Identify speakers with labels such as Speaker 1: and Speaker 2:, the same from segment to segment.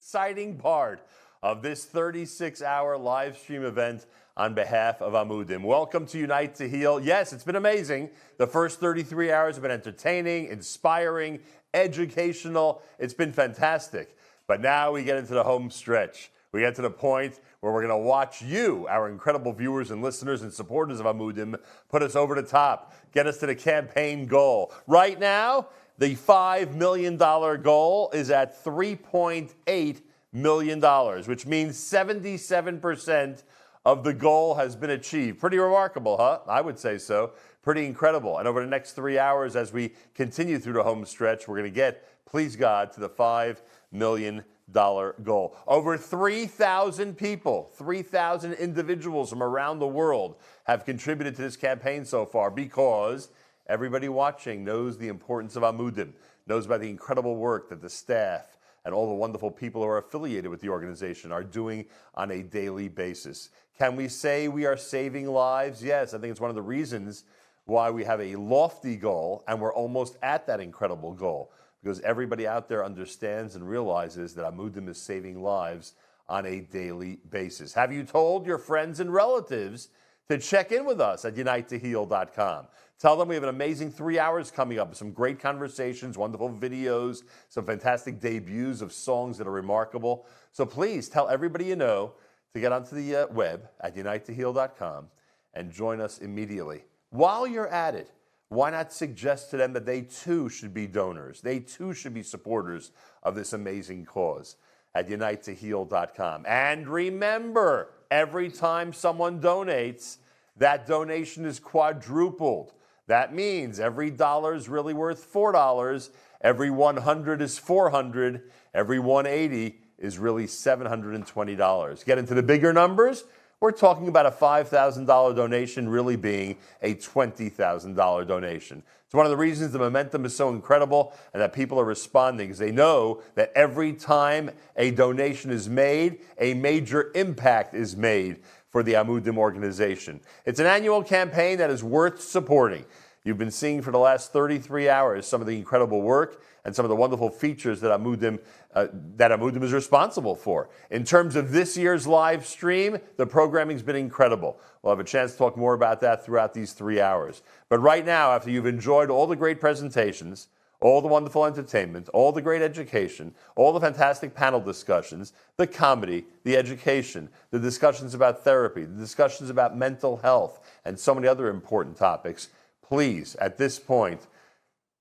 Speaker 1: exciting part of this 36-hour live stream event on behalf of Amudim. Welcome to Unite to Heal. Yes, it's been amazing. The first 33 hours have been entertaining, inspiring, educational. It's been fantastic. But now we get into the home stretch. We get to the point where we're going to watch you, our incredible viewers and listeners and supporters of Amudim, put us over the top, get us to the campaign goal. Right now, the $5 million goal is at $3.8 million, which means 77% of the goal has been achieved. Pretty remarkable, huh? I would say so. Pretty incredible. And over the next 3 hours, as we continue through the home stretch, we're going to get, please God, to the $5 million goal. Over 3,000 people, 3,000 individuals from around the world have contributed to this campaign so far because everybody watching knows the importance of Amudim, knows about the incredible work that the staff and all the wonderful people who are affiliated with the organization are doing on a daily basis. Can we say we are saving lives? Yes, I think it's one of the reasons why we have a lofty goal and we're almost at that incredible goal, because everybody out there understands and realizes that Amudim is saving lives on a daily basis. Have you told your friends and relatives to check in with us at unitetoheal.com? Tell them we have an amazing 3 hours coming up, some great conversations, wonderful videos, some fantastic debuts of songs that are remarkable. So please tell everybody you know to get onto the web at unitetoheal.com and join us immediately. While you're at it, why not suggest to them that they too should be donors? They too should be supporters of this amazing cause at unitetoheal.com. And remember, every time someone donates, that donation is quadrupled. That means every dollar is really worth $4, every 100 is 400, every 180 is really $720. Get into the bigger numbers, we're talking about a $5,000 donation really being a $20,000 donation. It's one of the reasons the momentum is so incredible and that people are responding, because they know that every time a donation is made, a major impact is made for the Amudim organization. It's an annual campaign that is worth supporting. You've been seeing for the last 33 hours some of the incredible work and some of the wonderful features that Amudim is responsible for. In terms of this year's live stream, the programming's been incredible. We'll have a chance to talk more about that throughout these 3 hours. But right now, after you've enjoyed all the great presentations, all the wonderful entertainment, all the great education, all the fantastic panel discussions, the comedy, the education, the discussions about therapy, the discussions about mental health, and so many other important topics, please, at this point,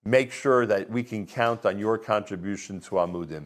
Speaker 1: make sure that we can count on your contribution to Amudim.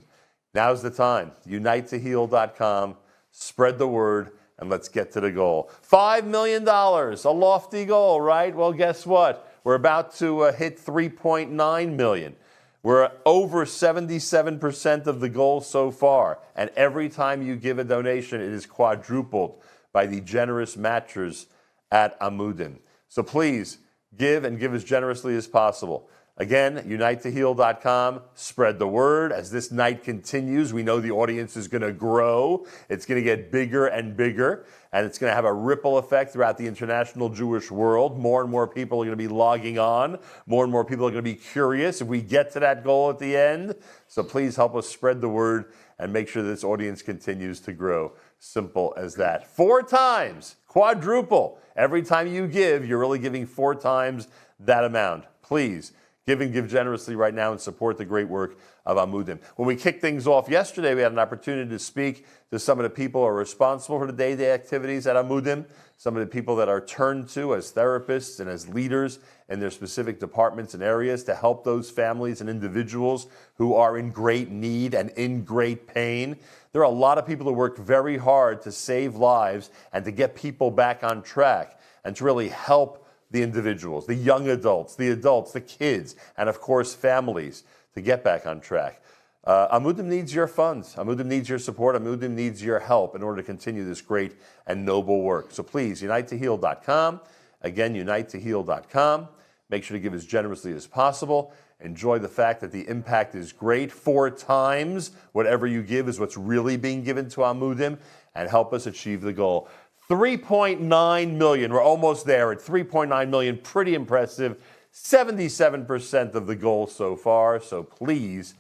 Speaker 1: Now's the time. UniteToHeal.com. Spread the word, and let's get to the goal. $5 million, a lofty goal, right? Well, guess what? We're about to hit $3.9 million. We're over 77% of the goal so far. And every time you give a donation, it is quadrupled by the generous matchers at Amudim. So please, give and give as generously as possible. Again, UniteToHeal.com. Spread the word. As this night continues, we know the audience is going to grow. It's going to get bigger and bigger, and it's going to have a ripple effect throughout the international Jewish world. More and more people are going to be logging on. More and more people are going to be curious if we get to that goal at the end. So please help us spread the word and make sure this audience continues to grow. Simple as that. 4 times, quadruple. Every time you give, you're really giving 4 times that amount. Please, give and give generously right now and support the great work of Amudim. When we kicked things off yesterday, we had an opportunity to speak to some of the people who are responsible for the day-to-day activities at Amudim, some of the people that are turned to as therapists and as leaders in their specific departments and areas to help those families and individuals who are in great need and in great pain. There are a lot of people who work very hard to save lives and to get people back on track and to really help the individuals, the young adults, the kids, and of course families to get back on track. Amudim needs your funds. Amudim needs your support. Amudim needs your help in order to continue this great and noble work. So please, UniteToHeal.com. Again, UniteToHeal.com. Make sure to give as generously as possible. Enjoy the fact that the impact is great. 4 times whatever you give is what's really being given to Amudim, and help us achieve the goal. 3.9 million. We're almost there at 3.9 million. Pretty impressive. 77% of the goal so far. So please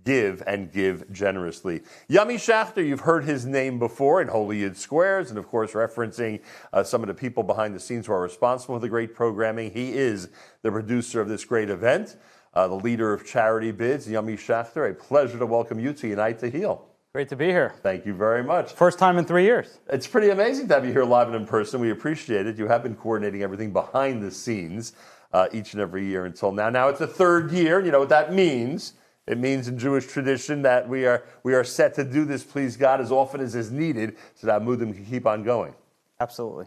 Speaker 1: give and give generously. Yummy Schachter, you've heard his name before in Holy Yid Squares, and of course referencing some of the people behind the scenes who are responsible for the great programming. He is the producer of this great event, the leader of charity bids, Yummy Schachter. A pleasure to welcome you to Unite to Heal.
Speaker 2: Great to be here.
Speaker 1: Thank you very much.
Speaker 2: First time in 3 years.
Speaker 1: It's pretty amazing to have you here live and in person. We appreciate it. You have been coordinating everything behind the scenes each and every year until now. Now it's the third year. You know what that means. It means in Jewish tradition that we are set to do this, please God, as often as is needed so that Amudim can keep on going.
Speaker 2: Absolutely.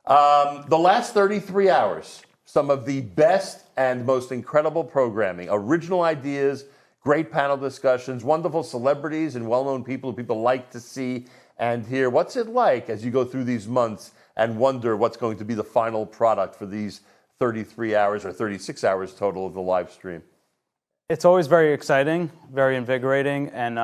Speaker 1: The last 33 hours, some of the best and most incredible programming, original ideas, great panel discussions, wonderful celebrities and well-known people who people like to see and hear. What's it like as you go through these months and wonder what's going to be the final product for these 33 hours or 36 hours total of the live stream?
Speaker 2: It's always very exciting, very invigorating, and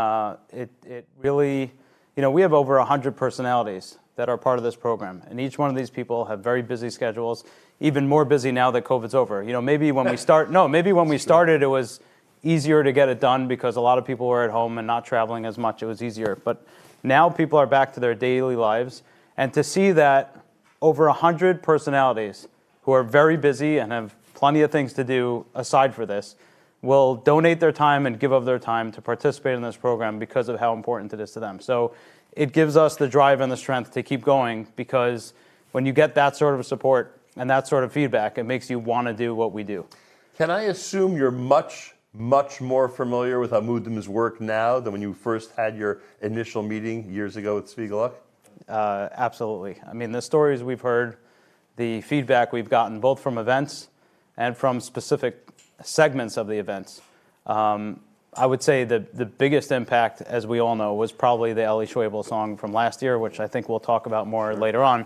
Speaker 2: it really, we have over 100 personalities that are part of this program, and each one of these people have very busy schedules, even more busy now that COVID's over. Maybe when we started, it was easier to get it done because a lot of people were at home and not traveling as much. It was easier, but now people are back to their daily lives, and to see that over 100 personalities who are very busy and have plenty of things to do aside for this will donate their time and give of their time to participate in this program because of how important it is to them. So it gives us the drive and the strength to keep going, because when you get that sort of support and that sort of feedback, it makes you want to do what we do. Can I assume you're much more familiar with Amudim's work now than when you first had your initial meeting years ago with Spiegelach? Absolutely. I mean, the stories we've heard, the feedback we've gotten both from events and from specific segments of the events. I would say the biggest impact, as we all know, was probably the Eli Schwebel song from last year, which I think we'll talk about more later on.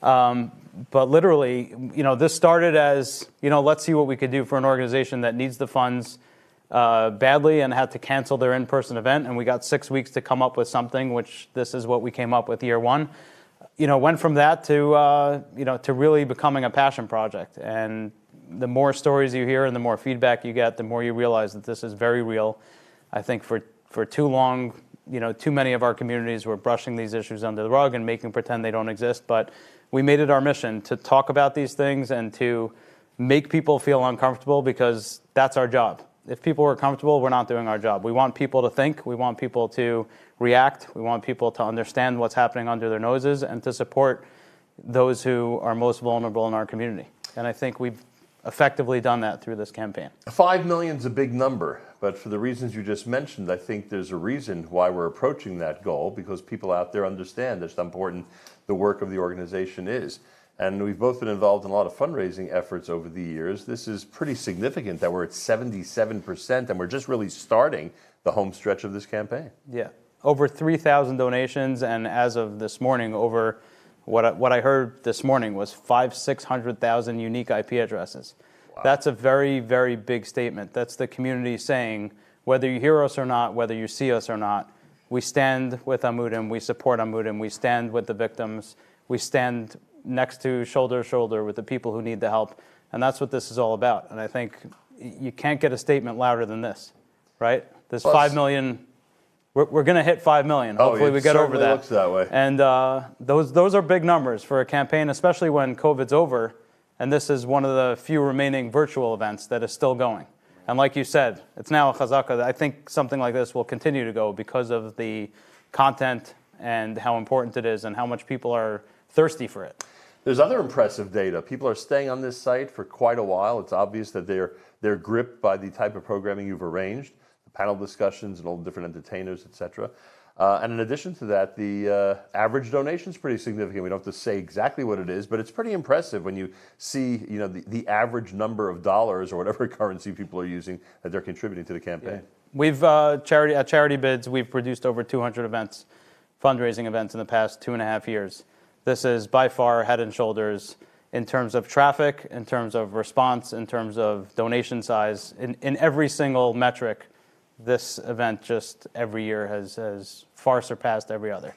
Speaker 2: But literally, this started as, let's see what we could do for an organization that needs the funds badly and had to cancel their in-person event. And we got 6 weeks to come up with something, which this is what we came up with year one. Went from that to, to really becoming a passion project. And the more stories you hear and the more feedback you get, the more you realize that this is very real. I think for too long, too many of our communities were brushing these issues under the rug and making pretend they don't exist. But we made it our mission to talk about these things and to make people feel uncomfortable, because that's our job. If people are comfortable, we're not doing our job. We want people to think. We want people to react. We want people to understand what's happening under their noses and to support those who are most vulnerable in our community. And I think we've effectively done that through this campaign. 5 million is a big number, but for the reasons you just mentioned, I think there's a reason why we're approaching that goal, because people out there understand just how important the work of the organization is. And we've both been involved in a lot of fundraising efforts over the years. This is pretty significant that we're at 77%, and we're just really starting the home stretch of this campaign. Yeah, over 3,000 donations, and as of this morning, over what I heard this morning was 600,000 unique IP addresses. Wow. That's a very, very big statement. That's the community saying, whether you hear us or not, whether you see us or not, we stand with Amudim, we support Amudim, we stand with the victims, we stand next to shoulder to shoulder with the people who need the help. And that's what this is all about. And I think you can't get a statement louder than this, right? This 5 million... We're going to hit 5 million. Hopefully we get over that. Looks that way. And those are big numbers for a campaign, especially when COVID's over, and this is one of the few remaining virtual events that is still going. And like you said, it's now a chazaka. I think something like this will continue to go because of the content and how important it is and how much people are thirsty for it. There's other impressive data. People are staying on this site for quite a while. It's obvious that they're gripped by the type of programming you've arranged. Panel discussions and all the different entertainers, etc. And in addition to that, the average donation is pretty significant. We don't have to say exactly what it is, but it's pretty impressive when you see, the average number of dollars or whatever currency people are using that they're contributing to the campaign. Yeah. We've at Charity Bids, we've produced over 200 events, fundraising events in the past 2.5 years. This is by far head and shoulders in terms of traffic, in terms of response, in terms of donation size, in every single metric. This event just every year has far surpassed every other.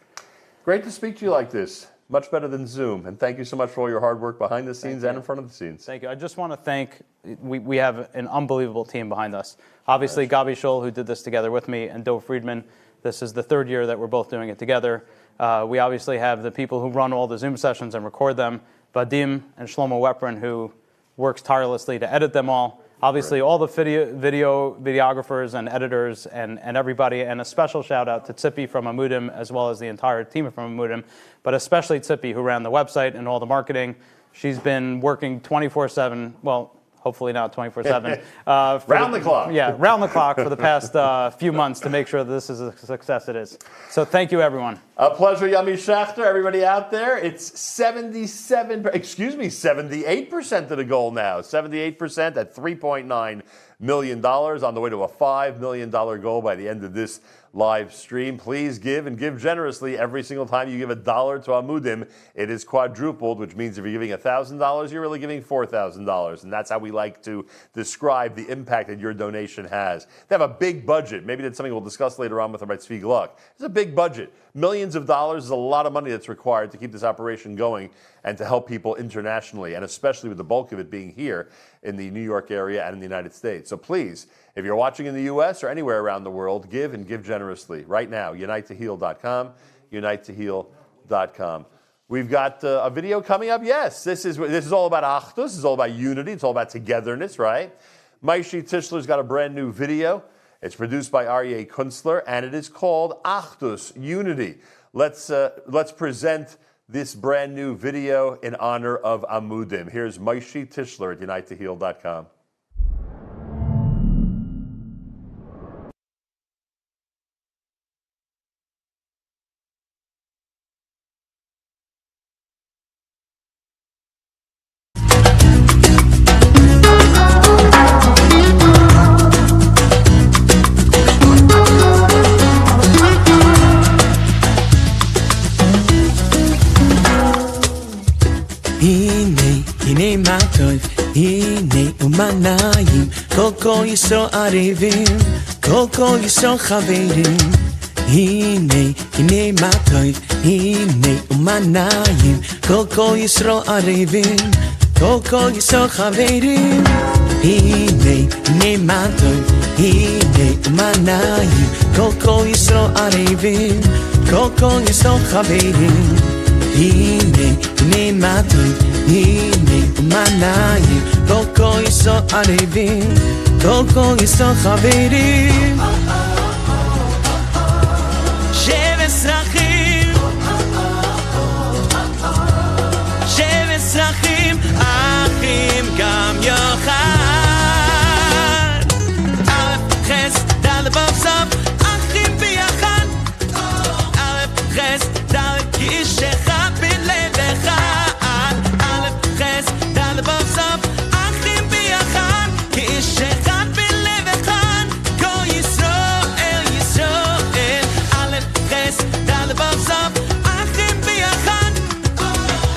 Speaker 2: Great to speak to you like this. Much better than Zoom. And thank you so much for all your hard work behind the scenes and in front of the scenes. Thank you. I just want to thank we have an unbelievable team behind us. Obviously, Gabi Schul, who did this together with me, and Dov Friedman. This is the third year that we're both doing it together. We obviously have the people who run all the Zoom sessions and record them, Vadim and Shlomo Weprin, who works tirelessly to edit them all. Obviously, all the videographers and editors and everybody, and a special shout out to Tzipi from Amudim, as well as the entire team from Amudim, but especially Tzipi, who ran the website and all the marketing. She's been working 24/7, well, hopefully not 24/7.
Speaker 1: Round the clock.
Speaker 2: Yeah, round the clock for the past few months to make sure that this is a success it is. So thank you, everyone.
Speaker 1: A pleasure, Yami Schachter, everybody out there. It's 78% of the goal now. 78% at $3.9 million, on the way to a $5 million goal by the end of this live stream. Please give, and give generously. Every single time you give $1 to Amudim, it is quadrupled, which means if you're giving $1,000, you're really giving $4,000. And that's how we like to describe the impact that your donation has. They have a big budget. Maybe that's something we'll discuss later on with Rabbi Tzvi Gluck. It's a big budget. Millions of dollars is a lot of money that's required to keep this operation going and to help people internationally, and especially with the bulk of it being here in the New York area and in the United States. So please, if you're watching in the U.S. or anywhere around the world, give, and give generously. Right now, unitetoheal.com, unitetoheal.com. We've got a video coming up. Yes, this is all about Achdus. This is all about unity. It's all about togetherness, right? Maishi Tischler's got a brand new video. It's produced by Aryeh Kunstler, and it is called Achdus, Unity. Let's present this brand new video in honor of Amudim. Here's Maishi Tischler at unitetoheal.com.
Speaker 3: הנה מה טוב, הנה ומנעים, כל ישו ערבים, כל ישו חברים. הנה מה טוב, הנה ומנעים, כל ישו ערבים, כל ישו חברים. הנה מה טוב, הנה ומנעים, כל ישו ערבים, כל ישו חברים. הנה מה טוב, הנה ומנעים, כל ישו ערבים, כל ישו חברים. שבס רחים, שבס רחים, אחים גם יוחד. א' חס ד' ו' סוף, אחים ביחד. א' חס ד' כאיש אחד בלב אחד. א' חס ד' ו' סוף, אחים ביחד, כאיש אחד בלב אחד. כל ישראל, ישראל. א' חס ד' ו' סוף, אחים ביחד.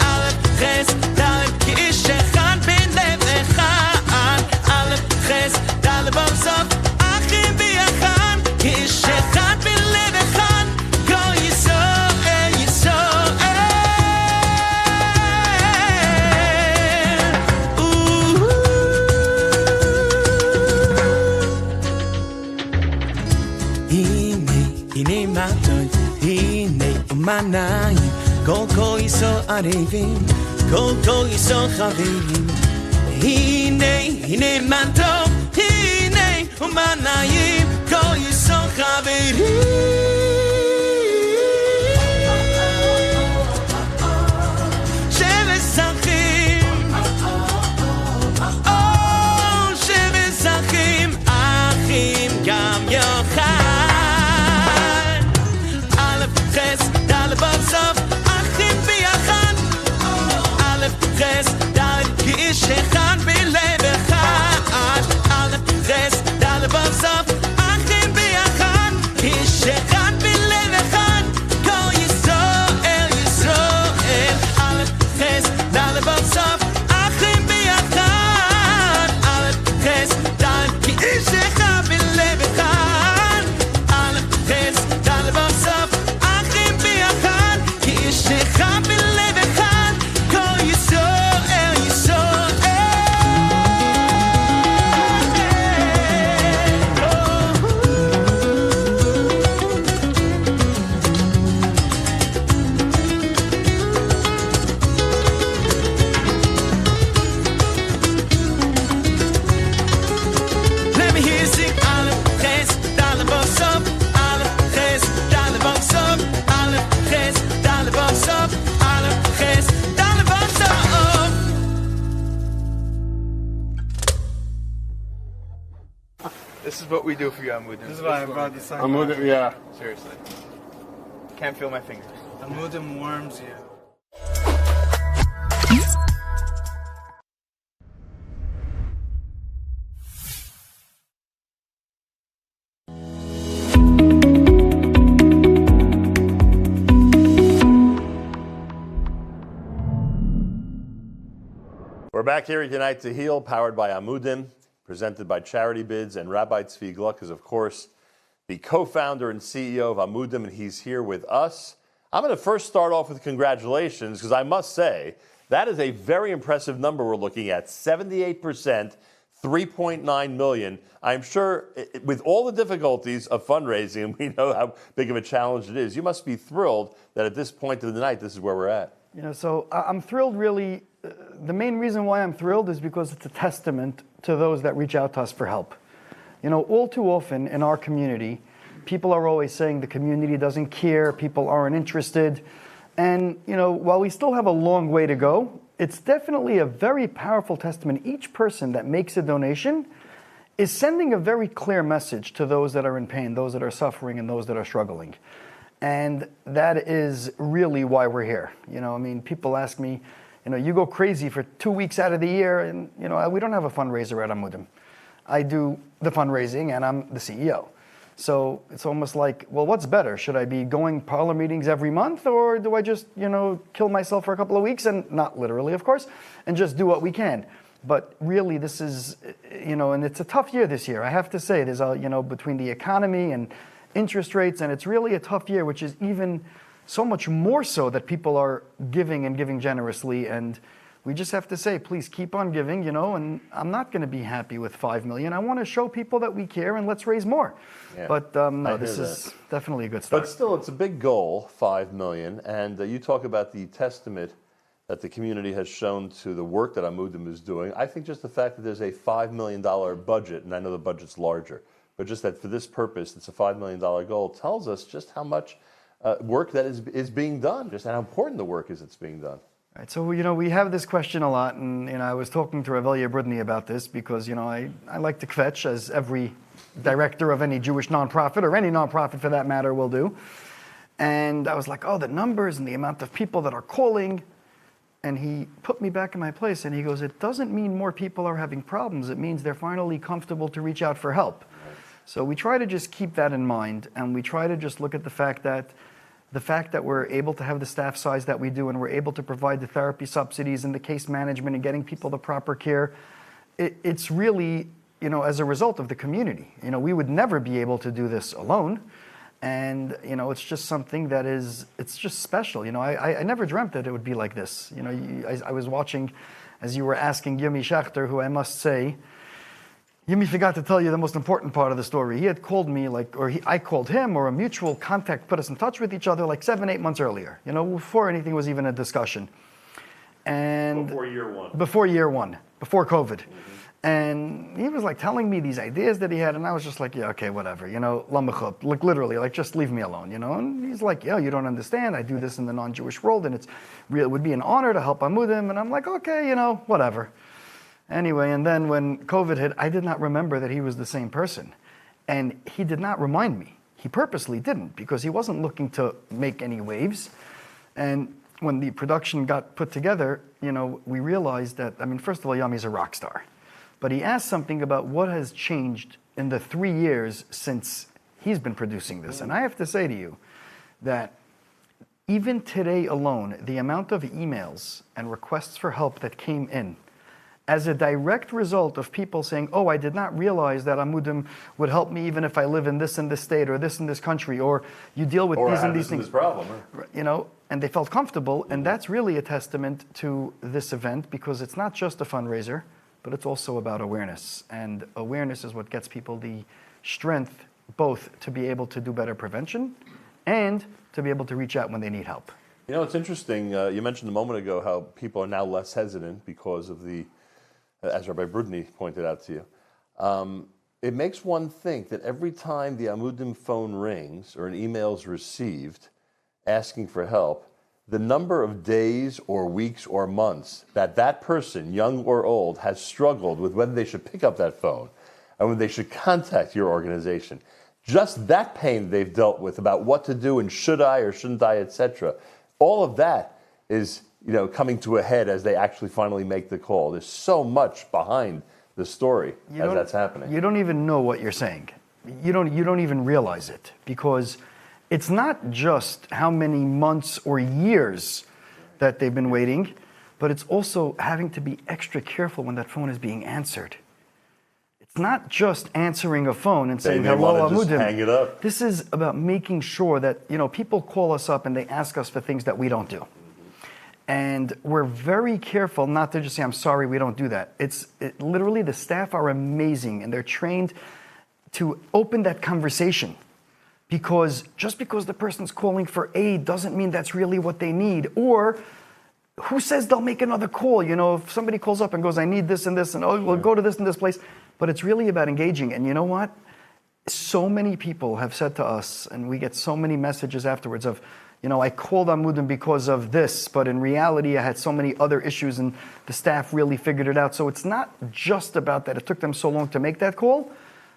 Speaker 3: א' חס ד' כאיש אחד בלב אחד. א' חס ד' ו' סוף, אחים ביחד, כאיש אחד בלב אחד. כל ישראל, ישראל. הנה מה טוב, הנה ומנעים, כל ישו ערבים, כל ישו חברים. הנה מה טוב, הנה ומנעים, כל ישו חברים. שבס אחים, שבס אחים, אחים גם יוחד. א' חס ד' ו' סוף, אחים ביחד. א' חס ד' כאיש אחד בלב אחד. א' חס ד' ו' סוף, אחים ביחד.
Speaker 4: is what we do for you, Amudim.
Speaker 5: This is why I brought the sun.
Speaker 4: Amudim, yeah. Seriously. Can't feel my fingers.
Speaker 5: Amudim warms you.
Speaker 1: We're back here tonight to Heal, powered by Amudim, presented by Charity Bids, and Rabbi Tzvi Gluck is, of course, the co-founder and CEO of Amudim, and he's here with us. I'm going to first start off with congratulations, because I must say, that is a very impressive number we're looking at. 78%, 3.9 million. I'm sure with all the difficulties of fundraising, and we know how big of a challenge it is, you must be thrilled that at this point of the night, this is where we're at.
Speaker 6: You know, so I'm thrilled really. The main reason why I'm thrilled is because it's a testament to those that reach out to us for help. You know, all too often in our community, people are always saying the community doesn't care, people aren't interested. And, you know, while we still have a long way to go, it's definitely a very powerful testament. Each person that makes a donation is sending a very clear message to those that are in pain, those that are suffering, and those that are struggling. And that is really why we're here. You know, I mean, people ask me, you know, you go crazy for 2 weeks out of the year, and, you know, we don't have a fundraiser at Amudim. I do the fundraising, and I'm the CEO. So it's almost like, well, what's better? Should I be going parlor meetings every month, or do I just, you know, kill myself for a couple of weeks, and not literally, of course, and just do what we can? But really, this is, you know, and it's a tough year this year. I have to say, there's a, you know, between the economy and interest rates, and it's really a tough year, which is even so much more so that people are giving and giving generously. And we just have to say, please keep on giving, you know, and I'm not going to be happy with 5 million. I want to show people that we care, and let's raise more. Yeah. But no, this is definitely a good start.
Speaker 1: But still, it's a big goal, 5 million. And you talk about the testament that the community has shown to the work that Amudim is doing. I think just the fact that there's a $5 million budget, and I know the budget's larger, but just that for this purpose, it's a $5 million goal, tells us just how much work that is being done, just how important the work is that's being done.
Speaker 6: Right, so, you know, we have this question a lot, and, you know, I was talking to Rav Eller Brudny about this because, you know, I like to kvetch, as every director of any Jewish nonprofit, or any nonprofit for that matter, will do. And I was like, oh, the numbers and the amount of people that are calling. And he put me back in my place, and he goes, it doesn't mean more people are having problems. It means they're finally comfortable to reach out for help. So we try to just keep that in mind, and we try to just look at the fact that we're able to have the staff size that we do, and we're able to provide the therapy subsidies and the case management and getting people the proper care, it's really, you know, as a result of the community. You know, we would never be able to do this alone. And, you know, it's just something that is, it's just special. You know, I never dreamt that it would be like this. You know, I was watching, as you were asking Yumi Schachter, who I must say, Yumi forgot to tell you the most important part of the story. He had called me, I called him, or a mutual contact put us in touch with each other like 7-8 months earlier, you know, before anything was even a discussion. And
Speaker 1: before year one.
Speaker 6: Before year one, before COVID. Mm-hmm. And he was like telling me these ideas that he had, and I was just like, yeah, okay, whatever, you know, lamachop, like literally, like just leave me alone, you know. And he's like, yeah, you don't understand. I do this in the non-Jewish world, and it would be an honor to help Amudim. And I'm like, okay, you know, whatever. Anyway, and then when COVID hit, I did not remember that he was the same person. And he did not remind me. He purposely didn't, because he wasn't looking to make any waves. And when the production got put together, you know, we realized that, I mean, first of all, Yami's a rock star. But he asked something about what has changed in the 3 years since he's been producing this. And I have to say to you that even today alone, the amount of emails and requests for help that came in as a direct result of people saying, oh, I did not realize that Amudim would help me even if I live in this state, or this in this country, or you deal with these and these things.
Speaker 1: This problem,
Speaker 6: you know, and they felt comfortable. And that's really a testament to this event, because it's not just a fundraiser, but it's also about awareness. And awareness is what gets people the strength both to be able to do better prevention and to be able to reach out when they need help.
Speaker 1: You know, it's interesting. You mentioned a moment ago how people are now less hesitant because of the, as Rabbi Brudny pointed out to you. It makes one think that every time the Amudim phone rings or an email is received asking for help, the number of days or weeks or months that person, young or old, has struggled with whether they should pick up that phone, and when they should contact your organization. Just that pain they've dealt with about what to do and should I or shouldn't I, etc. All of that is, coming to a head as they actually finally make the call. There's so much behind the story as that's happening.
Speaker 6: You don't even know what you're saying. You don't even realize it, because it's not just how many months or years that they've been waiting, but it's also having to be extra careful when that phone is being answered. It's not just answering a phone and saying, hello,
Speaker 1: Amudim. Just hang it up.
Speaker 6: This is about making sure that, people call us up and they ask us for things that we don't do. And we're very careful not to just say, I'm sorry, we don't do that. Literally, the staff are amazing, and they're trained to open that conversation. Because just because the person's calling for aid doesn't mean that's really what they need. Or who says they'll make another call? If somebody calls up and goes, I need this and this, and we'll go to this and this place. But it's really about engaging. And you know what? So many people have said to us, and we get so many messages afterwards of, I called Amudim because of this, but in reality I had so many other issues and the staff really figured it out. So it's not just about that it took them so long to make that call,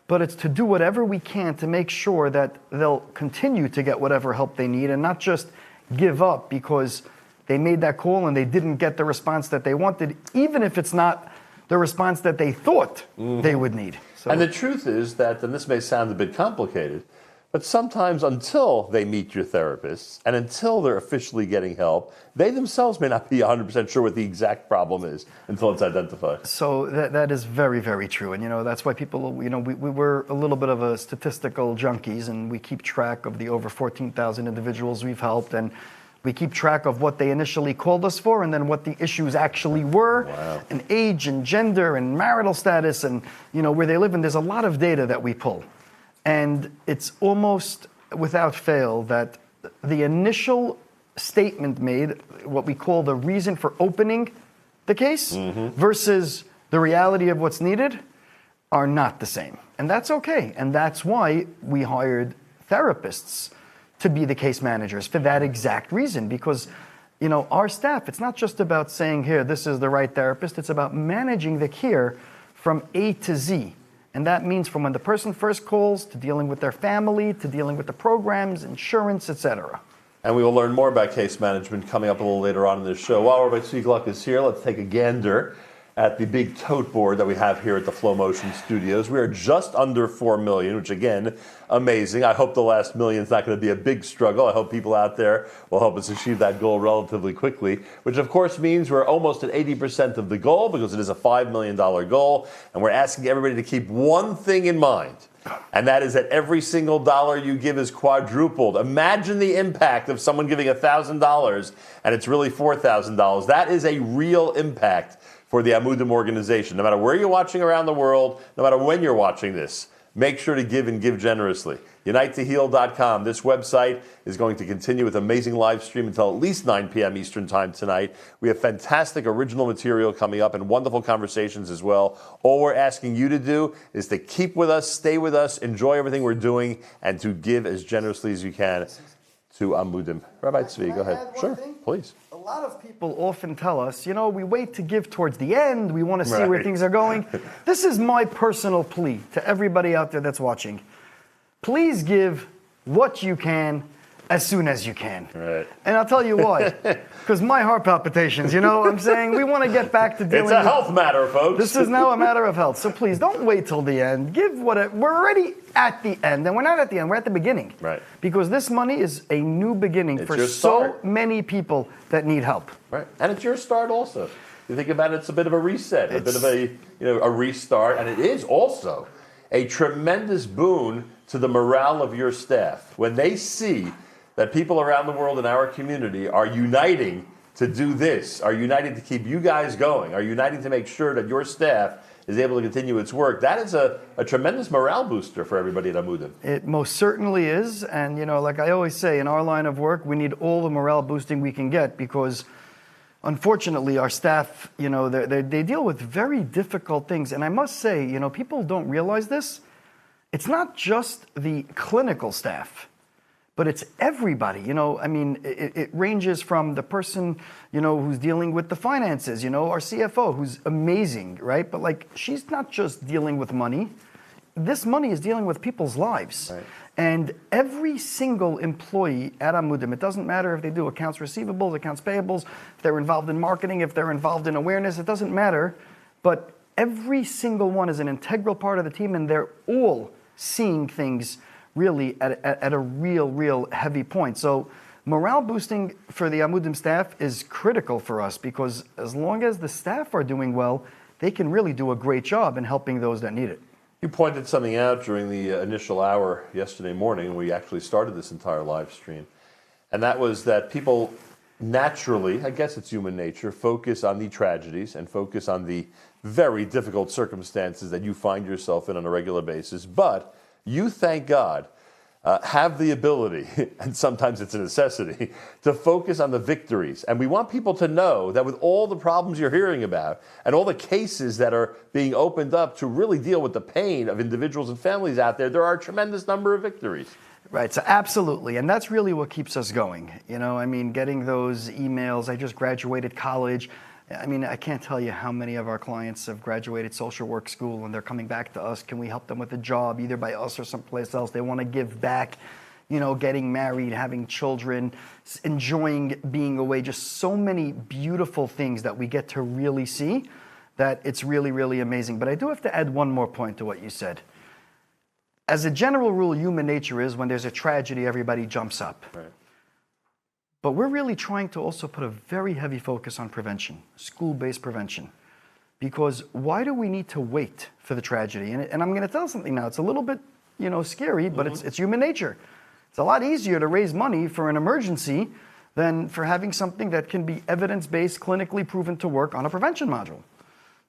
Speaker 6: but it's to do whatever we can to make sure that they'll continue to get whatever help they need and not just give up because they made that call and they didn't get the response that they wanted, even if it's not the response that they thought they would need. So,
Speaker 1: and the truth is that, and this may sound a bit complicated, but sometimes until they meet your therapists and until they're officially getting help, they themselves may not be 100% sure what the exact problem is until it's identified.
Speaker 6: So that is very, very true. And, that's why people, we were a little bit of a statistical junkies, and we keep track of the over 14,000 individuals we've helped, and we keep track of what they initially called us for and then what the issues actually were, and age and gender and marital status and, where they live. And there's a lot of data that we pull. And it's almost without fail that the initial statement made, what we call the reason for opening the case, versus the reality of what's needed, are not the same. And that's okay. And that's why we hired therapists to be the case managers for that exact reason. Because, our staff, it's not just about saying, here, this is the right therapist. It's about managing the care from A to Z. And that means from when the person first calls to dealing with their family, to dealing with the programs, insurance, etc.
Speaker 1: And we will learn more about case management coming up a little later on in this show. While Rabbi Tzvi Gluck is here, let's take a gander at the big tote board that we have here at the Flow Motion Studios. We are just under 4 million, which again, amazing. I hope the last million is not going to be a big struggle. I hope people out there will help us achieve that goal relatively quickly, which of course means we're almost at 80% of the goal because it is a $5 million goal. And we're asking everybody to keep one thing in mind, and that is that every single dollar you give is quadrupled. Imagine the impact of someone giving $1,000 and it's really $4,000. That is a real impact for the Amudim organization. No matter where you're watching around the world, no matter when you're watching this, make sure to give and give generously. UniteToHeal.com. This website is going to continue with amazing live stream until at least 9 p.m. Eastern Time tonight. We have fantastic original material coming up and wonderful conversations as well. All we're asking you to do is to keep with us, stay with us, enjoy everything we're doing, and to give as generously as you can to Amudim. Rabbi Tzvi, go ahead. Sure, please.
Speaker 6: A lot of people often tell us, we wait to give towards the end. We want to see where things are going. This is my personal plea to everybody out there that's watching. Please give what you can as soon as you can.
Speaker 1: Right.
Speaker 6: And I'll tell you why. Because my heart palpitations, I'm saying we want to get back to dealing with...
Speaker 1: It's a health matter, folks.
Speaker 6: This is now a matter of health. So please, don't wait till the end. We're already at the end. And we're not at the end. We're at the beginning.
Speaker 1: Right.
Speaker 6: Because this money is a new beginning for so many people that need help.
Speaker 1: Right. And it's your start also. You think about it, it's a bit of a reset, a bit of a restart. And it is also a tremendous boon to the morale of your staff. When they see that people around the world in our community are uniting to do this, are uniting to keep you guys going, are uniting to make sure that your staff is able to continue its work, that is a tremendous morale booster for everybody at Amudim.
Speaker 6: It most certainly is. And, like I always say, in our line of work, we need all the morale boosting we can get because, unfortunately, our staff, they deal with very difficult things. And I must say, people don't realize this. It's not just the clinical staff, but it's everybody. It ranges from the person, who's dealing with the finances, our CFO, who's amazing, right? But she's not just dealing with money. this money is dealing with people's lives.
Speaker 1: Right.
Speaker 6: And every single employee at Amudim, it doesn't matter if they do accounts receivables, accounts payables, if they're involved in marketing, if they're involved in awareness, it doesn't matter. But every single one is an integral part of the team, and they're all seeing things really at a real heavy point. So morale boosting for the Amudim staff is critical for us, because as long as the staff are doing well, they can really do a great job in helping those that need it.
Speaker 1: You pointed something out during the initial hour yesterday morning when we actually started this entire live stream, and that was that people naturally, I guess it's human nature, focus on the tragedies and focus on the very difficult circumstances that you find yourself in on a regular basis. But you, thank God, have the ability, and sometimes it's a necessity, to focus on the victories. And we want people to know that with all the problems you're hearing about and all the cases that are being opened up to really deal with the pain of individuals and families out there, there are a tremendous number of victories.
Speaker 6: Right, so absolutely, and that's really what keeps us going. You know, I mean, getting those emails, I just graduated college. I mean, I can't tell you how many of our clients have graduated social work school and they're coming back to us. Can we help them with a job, either by us or someplace else? They want to give back, you know, getting married, having children, enjoying being away. Just so many beautiful things that we get to really see that it's really amazing. But I do have to add one more point to what you said. As a general rule, human nature is when there's a tragedy, everybody jumps up.
Speaker 1: Right.
Speaker 6: But we're really trying to also put a very heavy focus on prevention, school-based prevention. Because why do we need to wait for the tragedy? And I'm going to tell something now. It's a little bit, you know, scary, but it's human nature. It's a lot easier to raise money for an emergency than for having something that can be evidence-based, clinically proven to work on a prevention module.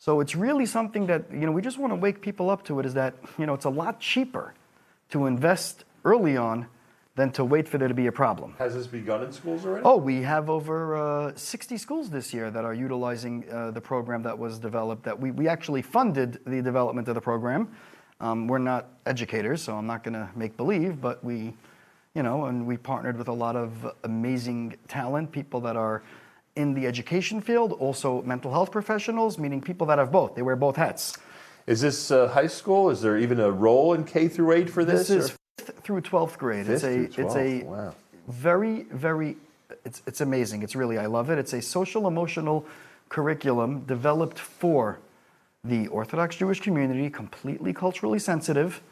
Speaker 6: So it's really something that, you know, we just want to wake people up to it, is that, you know, it's a lot cheaper to invest early on than to wait for there to be a problem.
Speaker 1: Has this begun in schools already?
Speaker 6: Oh, we have over 60 schools this year that are utilizing the program that was developed. That we actually funded the development of the program. We're not educators, so I'm not going to make believe, but we, you know, and we partnered with a lot of amazing talent, people that are in the education field, also mental health professionals, meaning people that have both. They wear both hats.
Speaker 1: Is this high school? Is there even a role in K through 8 for this?
Speaker 6: This is 5th through 12th grade. It's a
Speaker 1: wow.
Speaker 6: very, it's amazing. It's really, I love it. It's a social emotional curriculum developed for the Orthodox Jewish community, completely culturally sensitive.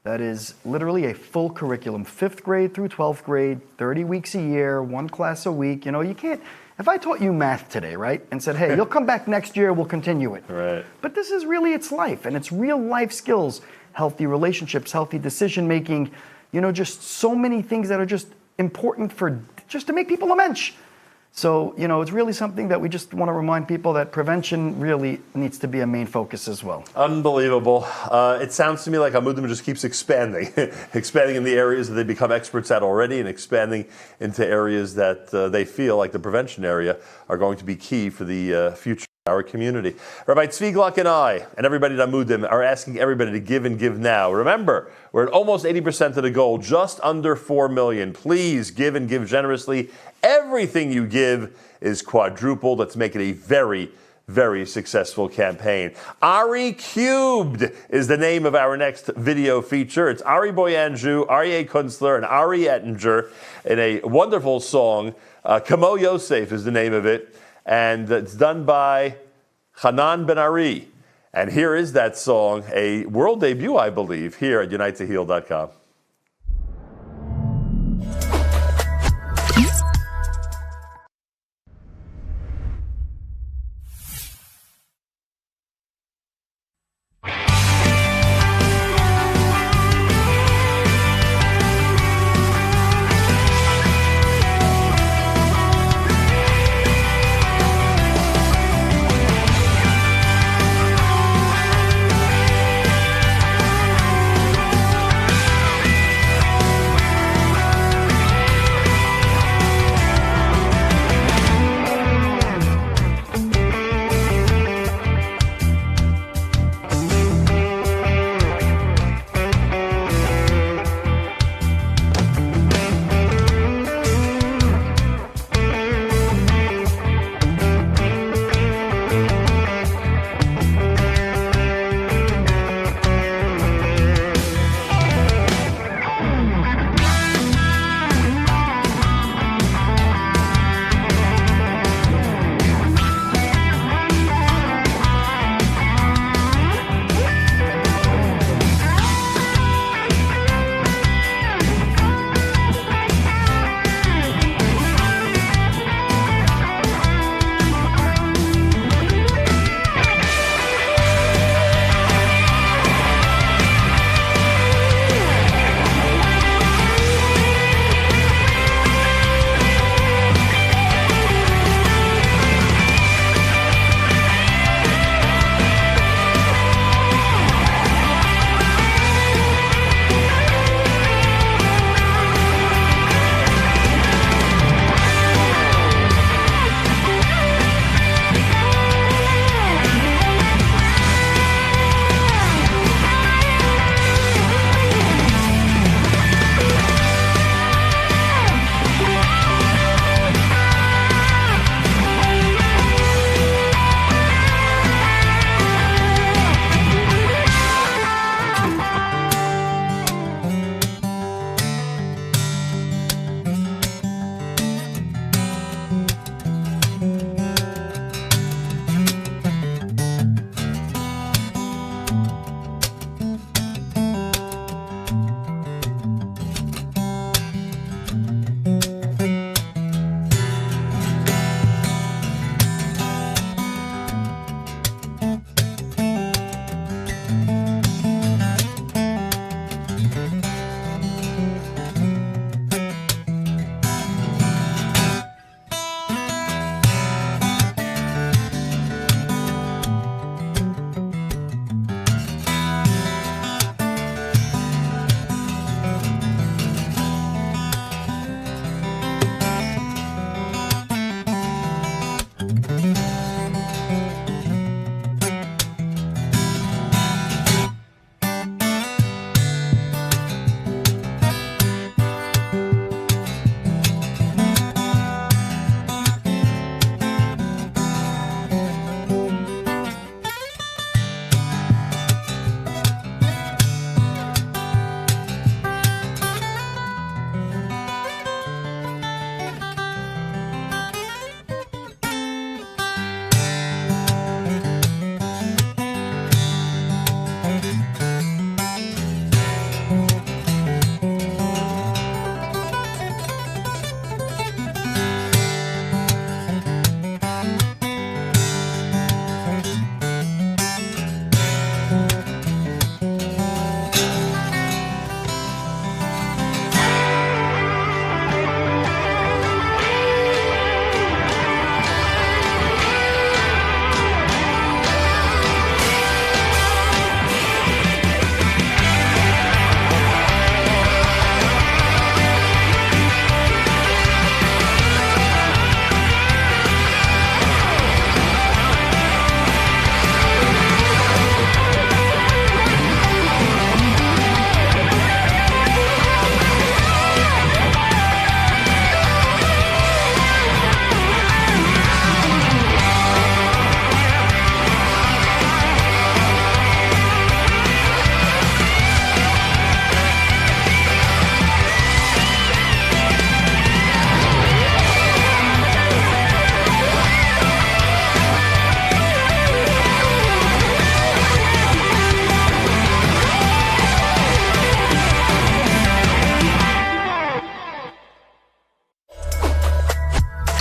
Speaker 6: That is literally a full curriculum, 5th grade through 12th grade, 30 weeks a year, one class a week. You know, you can't, if I taught you math today, right, and said, hey, you'll come back next year, we'll continue it.
Speaker 1: Right.
Speaker 6: But this is really, it's life, and it's real life skills, healthy relationships, healthy decision making, you know, just so many things that are just important for, just to make people a mensch. So, you know, it's really something that we just want to remind people that prevention really needs to be a main focus as well.
Speaker 1: Unbelievable. It sounds to me like Amudim just keeps expanding, expanding in the areas that they become experts at already, and expanding into areas that they feel like the prevention area are going to be key for the future of our community. Rabbi Tzvi Gluck and I, and everybody at Amudim, are asking everybody to give and give now. Remember, we're at almost 80% of the goal, just under 4 million. Please give and give generously. Everything you give is quadrupled. Let's make it a very, very successful campaign. Ari Cubed is the name of our next video feature. It's Ari Boyanju, Aryeh Kunstler, and Ari Ettinger in a wonderful song. Kamo Yosef is the name of it. And it's done by Hanan Ben Ari. And here is that song, a world debut, I believe, here at UniteToHeal.com.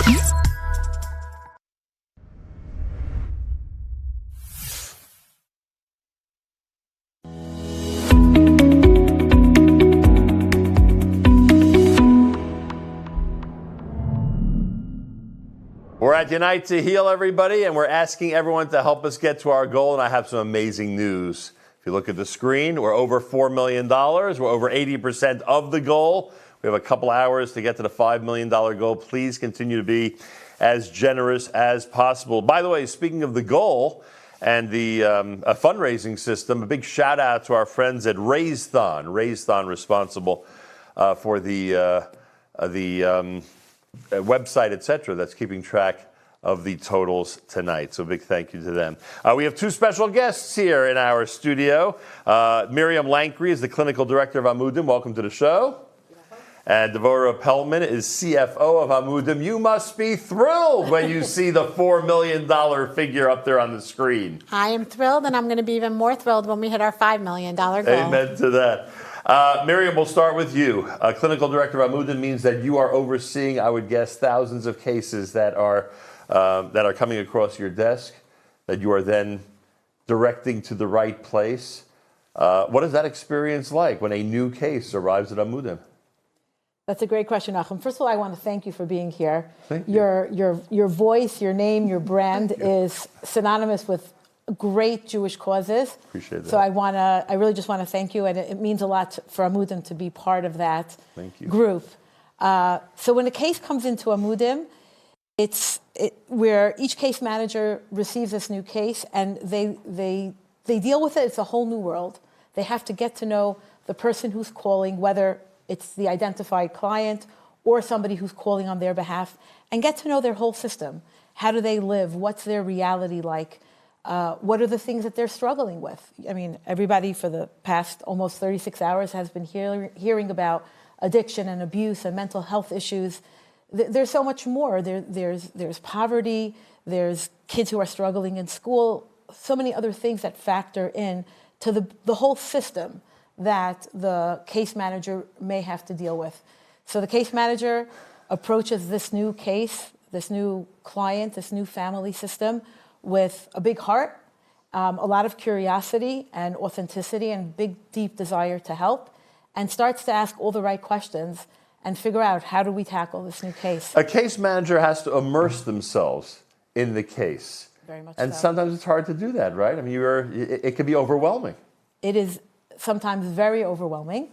Speaker 1: We're at Unite to Heal, everybody, and we're asking everyone to help us get to our goal, and I have some amazing news. If you look at the screen, we're over $4 million. We're over 80% of the goal. We have a couple hours to get to the $5 million goal. Please continue to be as generous as possible. By the way, speaking of the goal and the fundraising system, a big shout out to our friends at Raisethon responsible for the website, etc., that's keeping track of the totals tonight. So a big thank you to them. We have two special guests here in our studio. Miriam Lankry is the clinical director of Amudim. Welcome to the show. And Devorah Pellman is CFO of Amudim. You must be thrilled when you see the $4 million figure up there on the screen.
Speaker 7: I am thrilled, and I'm going to be even more thrilled when we hit our $5 million goal.
Speaker 1: Amen to that. Miriam, we'll start with you. Clinical director of Amudim means that you are overseeing, I would guess, thousands of cases that are coming across your desk, that you are then directing to the right place. What is that experience like when a new case arrives at Amudim?
Speaker 7: That's a great question, Achim. First of all, I want to thank you for being here.
Speaker 1: Thank you.
Speaker 7: Your voice, your name, your brand is synonymous with great Jewish causes.
Speaker 1: Appreciate that.
Speaker 7: So I really just want to thank you, and it means a lot for Amudim to be part of that group. So when a case comes into Amudim, it's where each case manager receives this new case, and they deal with it. It's a whole new world. They have to get to know the person who's calling, whether it's the identified client or somebody who's calling on their behalf, and get to know their whole system. How do they live? What's their reality like? What are the things that they're struggling with? I mean, everybody for the past almost 36 hours has been hearing about addiction and abuse and mental health issues. There's so much more. There's poverty. There's kids who are struggling in school. So many other things that factor in to the whole system that the case manager may have to deal with. So the case manager approaches this new case, this new client, this new family system with a big heart, a lot of curiosity and authenticity and big, deep desire to help, and starts to ask all the right questions and figure out, how do we tackle this new case?
Speaker 1: A case manager has to immerse themselves in the case.
Speaker 7: Very much
Speaker 1: and
Speaker 7: so.
Speaker 1: Sometimes it's hard to do that, right? I mean, it can be overwhelming.
Speaker 7: It is sometimes very overwhelming.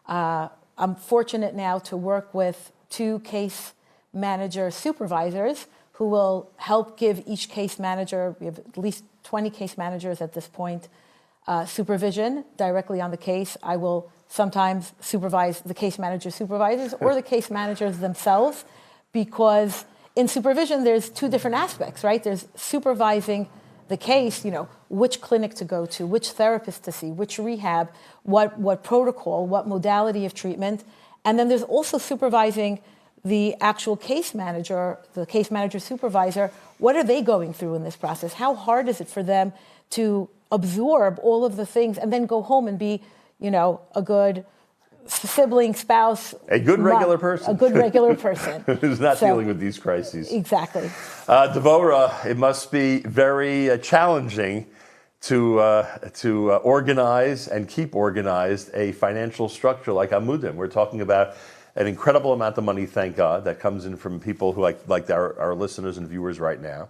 Speaker 7: I'm fortunate now to work with 2 case manager supervisors who will help give each case manager, we have at least 20 case managers at this point, supervision directly on the case. I will sometimes supervise the case manager supervisors or the case managers themselves, because in supervision there's 2 different aspects, right? There's supervising the case, which clinic to go to, which therapist to see, which rehab, what protocol, what modality of treatment. And then there's also supervising the actual case manager, the case manager supervisor. What are they going through in this process? How hard is it for them to absorb all of the things and then go home and be, a good sibling, spouse.
Speaker 1: A good regular person.
Speaker 7: A good regular person.
Speaker 1: Who's not dealing with these crises.
Speaker 7: Exactly.
Speaker 1: Devorah, it must be very challenging to organize and keep organized a financial structure like Amudim. We're talking about an incredible amount of money, thank God, that comes in from people who like our listeners and viewers right now.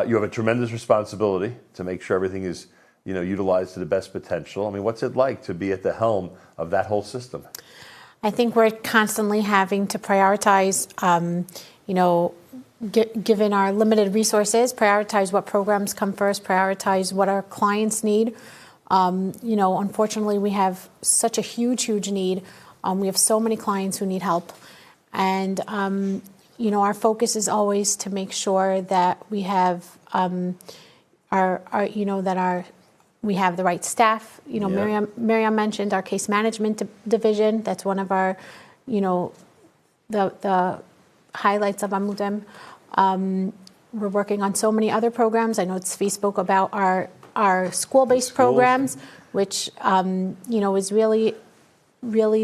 Speaker 1: You have a tremendous responsibility to make sure everything is utilized to the best potential. I mean, what's it like to be at the helm of that whole system?
Speaker 7: I think we're constantly having to prioritize, given our limited resources, prioritize what programs come first, prioritize what our clients need. Unfortunately, we have such a huge need. We have so many clients who need help. And, our focus is always to make sure that we have we have the right staff. Miriam mentioned our case management division. That's one of our, the highlights of Amudim. We're working on so many other programs. I know Tzvi spoke about our school-based programs, which, is really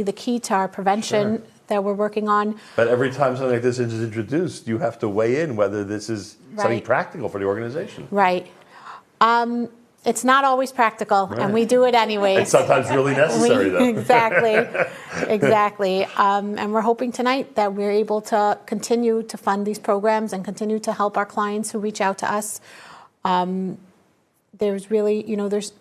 Speaker 7: the key to our prevention
Speaker 8: that we're working on.
Speaker 1: But every time something like this is introduced, you have to weigh in whether this is something
Speaker 8: Right.
Speaker 1: practical for the organization.
Speaker 8: Right. It's not always practical, and we do it anyway.
Speaker 1: It's sometimes really necessary, though.
Speaker 8: Exactly. And we're hoping tonight that we're able to continue to fund these programs and continue to help our clients who reach out to us. There's really,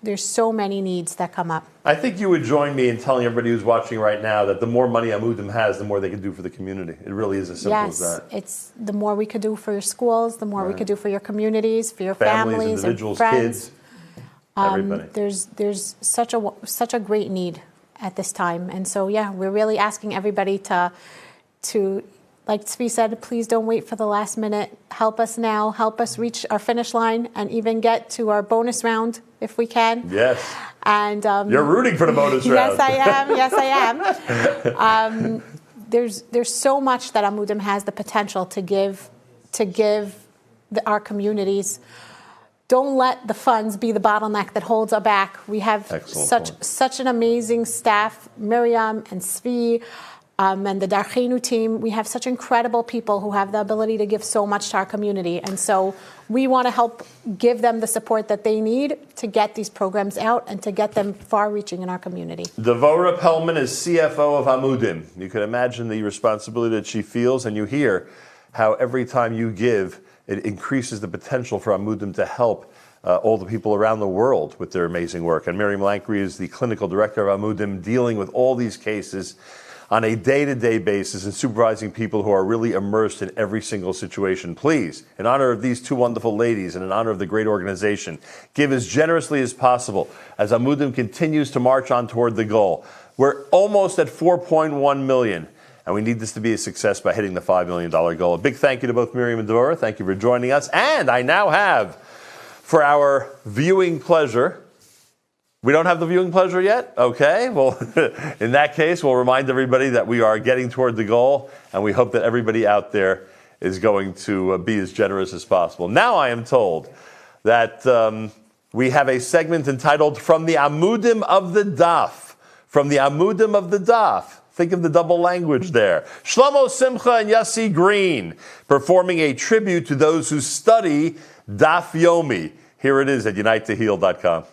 Speaker 8: there's so many needs that come up.
Speaker 1: I think you would join me in telling everybody who's watching right now that the more money Amudim has, the more they can do for the community. It really is as simple as that.
Speaker 8: It's the more we could do for your schools, the more we could do for your communities, for your
Speaker 1: Families,
Speaker 8: families
Speaker 1: individuals,
Speaker 8: and friends.
Speaker 1: kids, everybody.
Speaker 8: There's such a great need at this time, and so we're really asking everybody to like Tzvi said, please don't wait for the last minute. Help us now. Help us reach our finish line and even get to our bonus round if we can.
Speaker 1: Yes.
Speaker 8: And
Speaker 1: you're rooting for the bonus round.
Speaker 8: Yes, I am. There's so much that Amudim has the potential to give our communities. Don't let the funds be the bottleneck that holds us back. We have such an amazing staff, Miriam and Tzvi. And the Darchenu team, we have such incredible people who have the ability to give so much to our community. And so we want to help give them the support that they need to get these programs out and to get them far-reaching in our community.
Speaker 1: Devora Pellman is CFO of Amudim. You can imagine the responsibility that she feels, and you hear how every time you give, it increases the potential for Amudim to help all the people around the world with their amazing work. And Miriam Lankry is the clinical director of Amudim, dealing with all these cases on a day-to-day basis and supervising people who are really immersed in every single situation. Please, in honor of these two wonderful ladies and in honor of the great organization, give as generously as possible as Amudim continues to march on toward the goal. We're almost at 4.1 million, and we need this to be a success by hitting the $5 million goal. A big thank you to both Miriam and Devora. Thank you for joining us. And I now have, for our viewing pleasure, we don't have the viewing pleasure yet? Okay, well, in that case, we'll remind everybody that we are getting toward the goal, and we hope that everybody out there is going to be as generous as possible. Now I am told that we have a segment entitled From the Amudim of the Daf. From the Amudim of the Daf. Think of the double language there. Shlomo Simcha and Yossi Green performing a tribute to those who study Daf Yomi. Here it is at unitetoheal.com.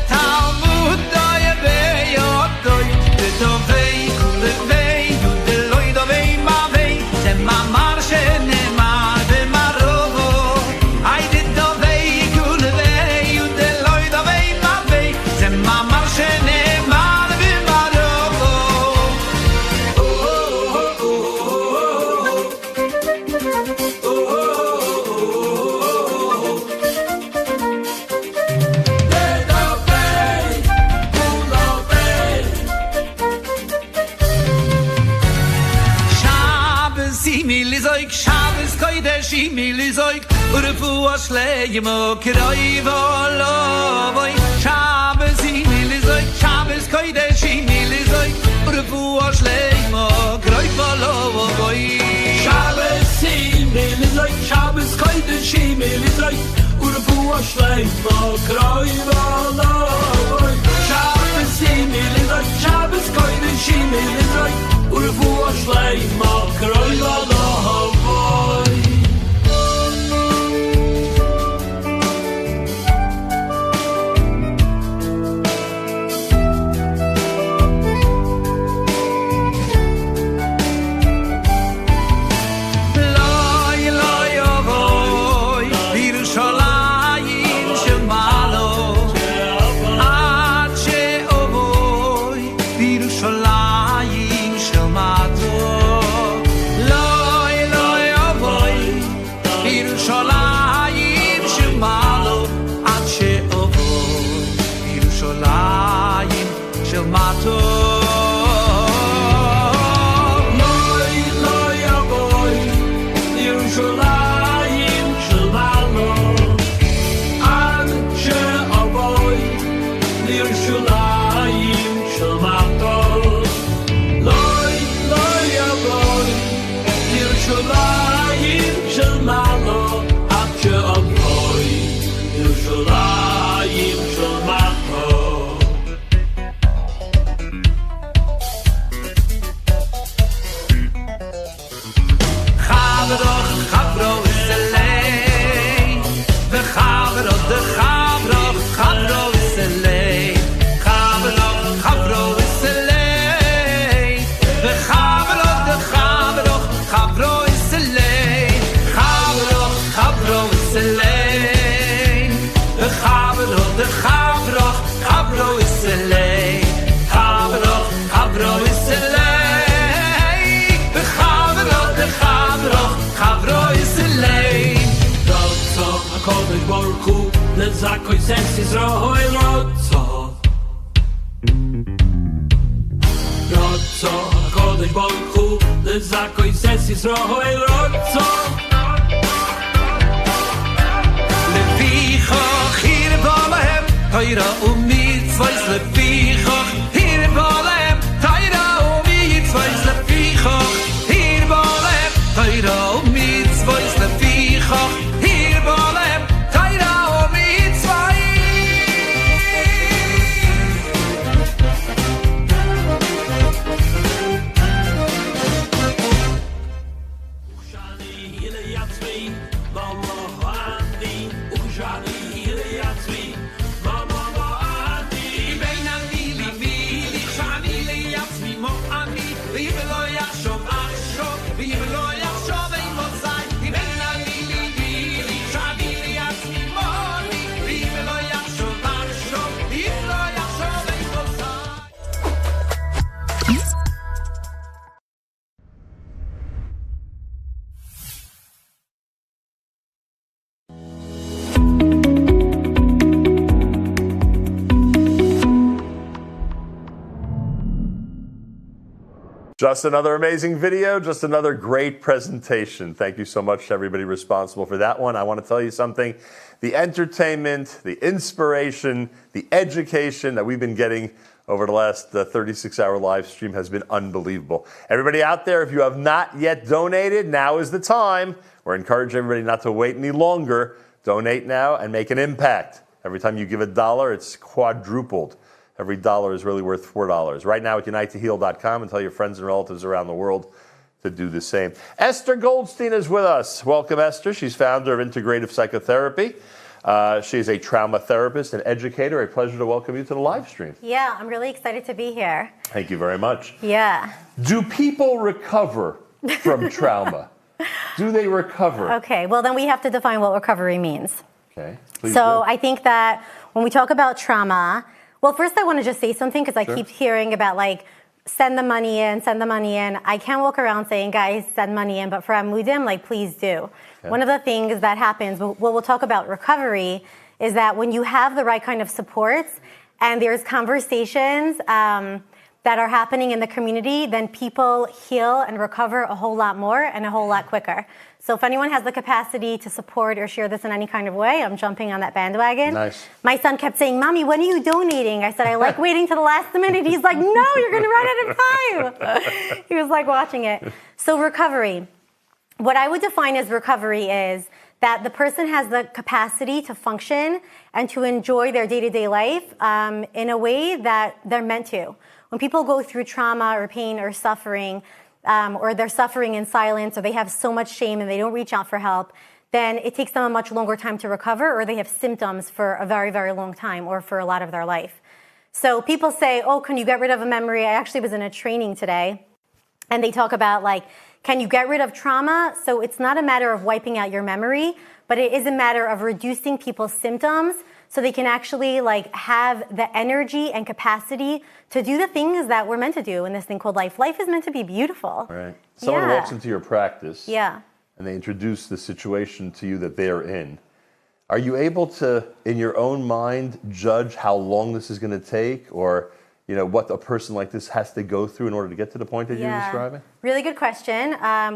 Speaker 3: Talmud Lizoik, Shabbos Kodesh, Lizoik, Urefu Ashleimo, Kiroi Volovoi, Shabbos Lizoik, Shabbos Kodesh, Lizoik, Urefu Ashleimo, Kiroi Volovoi, Shabbos Lizoik, Shabbos Kodesh, Lizoik, Urefu Ashleimo, Kiroi Volovoi, Shabbos Lizoik, Shabbos Kodesh, Lizoik, Urefu Ashleimo, Kiroi Volovoi.
Speaker 9: Zakoj sensi zrohoj rotso Rotso Kodesh Baruchu Zakoj sensi zrohoj rotso
Speaker 3: Lefichach hier balahem Toira mitzvahs Lefichach hier balahem Toira mitzvahs Lefichach hier balahem Toira mitzvahs Lefichach hier balahem
Speaker 1: Just another amazing video, just another great presentation. Thank you so much to everybody responsible for that one. I want to tell you something. The entertainment, the inspiration, the education that we've been getting over the last 36-hour live stream has been unbelievable. Everybody out there, if you have not yet donated, now is the time. We're encouraging everybody not to wait any longer. Donate now and make an impact. Every time you give $1, it's quadrupled. Every dollar is really worth $4. Right now at unitetoheal.com, and tell your friends and relatives around the world to do the same. Esther Goldstein is with us. Welcome, Esther. She's founder of Integrative Psychotherapy. She is a trauma therapist and educator. A pleasure to welcome you to the live stream.
Speaker 10: Yeah, I'm really excited to be here.
Speaker 1: Thank you very much.
Speaker 10: Yeah.
Speaker 1: Do people recover from trauma? Do they recover?
Speaker 10: Okay, well then we have to define what recovery means.
Speaker 1: Okay, please
Speaker 10: So
Speaker 1: do.
Speaker 10: I think that when we talk about trauma, well, first I want to just say something because I keep hearing about like, send the money in, send the money in. I can't walk around saying, guys, send money in, but for Amudim, like, please do. Okay. One of the things that happens, what we'll talk about recovery, is that when you have the right kind of supports and there's conversations, that are happening in the community, then people heal and recover a whole lot more and a whole lot quicker. So if anyone has the capacity to support or share this in any kind of way, I'm jumping on that bandwagon.
Speaker 1: Nice.
Speaker 10: My son kept saying, Mommy, when are you donating? I said, I like waiting to the last minute. He's like, no, you're going to run out of time. He was like watching it. So recovery. What I would define as recovery is that the person has the capacity to function and to enjoy their day-to-day life in a way that they're meant to. When people go through trauma or pain or suffering, or they're suffering in silence, or they have so much shame and they don't reach out for help, then it takes them a much longer time to recover, or they have symptoms for a very, very long time, or for a lot of their life. So people say, oh, can you get rid of a memory? I actually was in a training today, and they talk about, like, can you get rid of trauma? So it's not a matter of wiping out your memory, but it is a matter of reducing people's symptoms so they can actually, like, have the energy and capacity to do the things that we're meant to do in this thing called life. Life is meant to be beautiful.
Speaker 1: Right. Someone walks into your practice.
Speaker 10: Yeah.
Speaker 1: And they introduce the situation to you that they're in. Are you able to, in your own mind, judge how long this is going to take, or what a person like this has to go through in order to get to the point that you're describing? Really
Speaker 10: good question.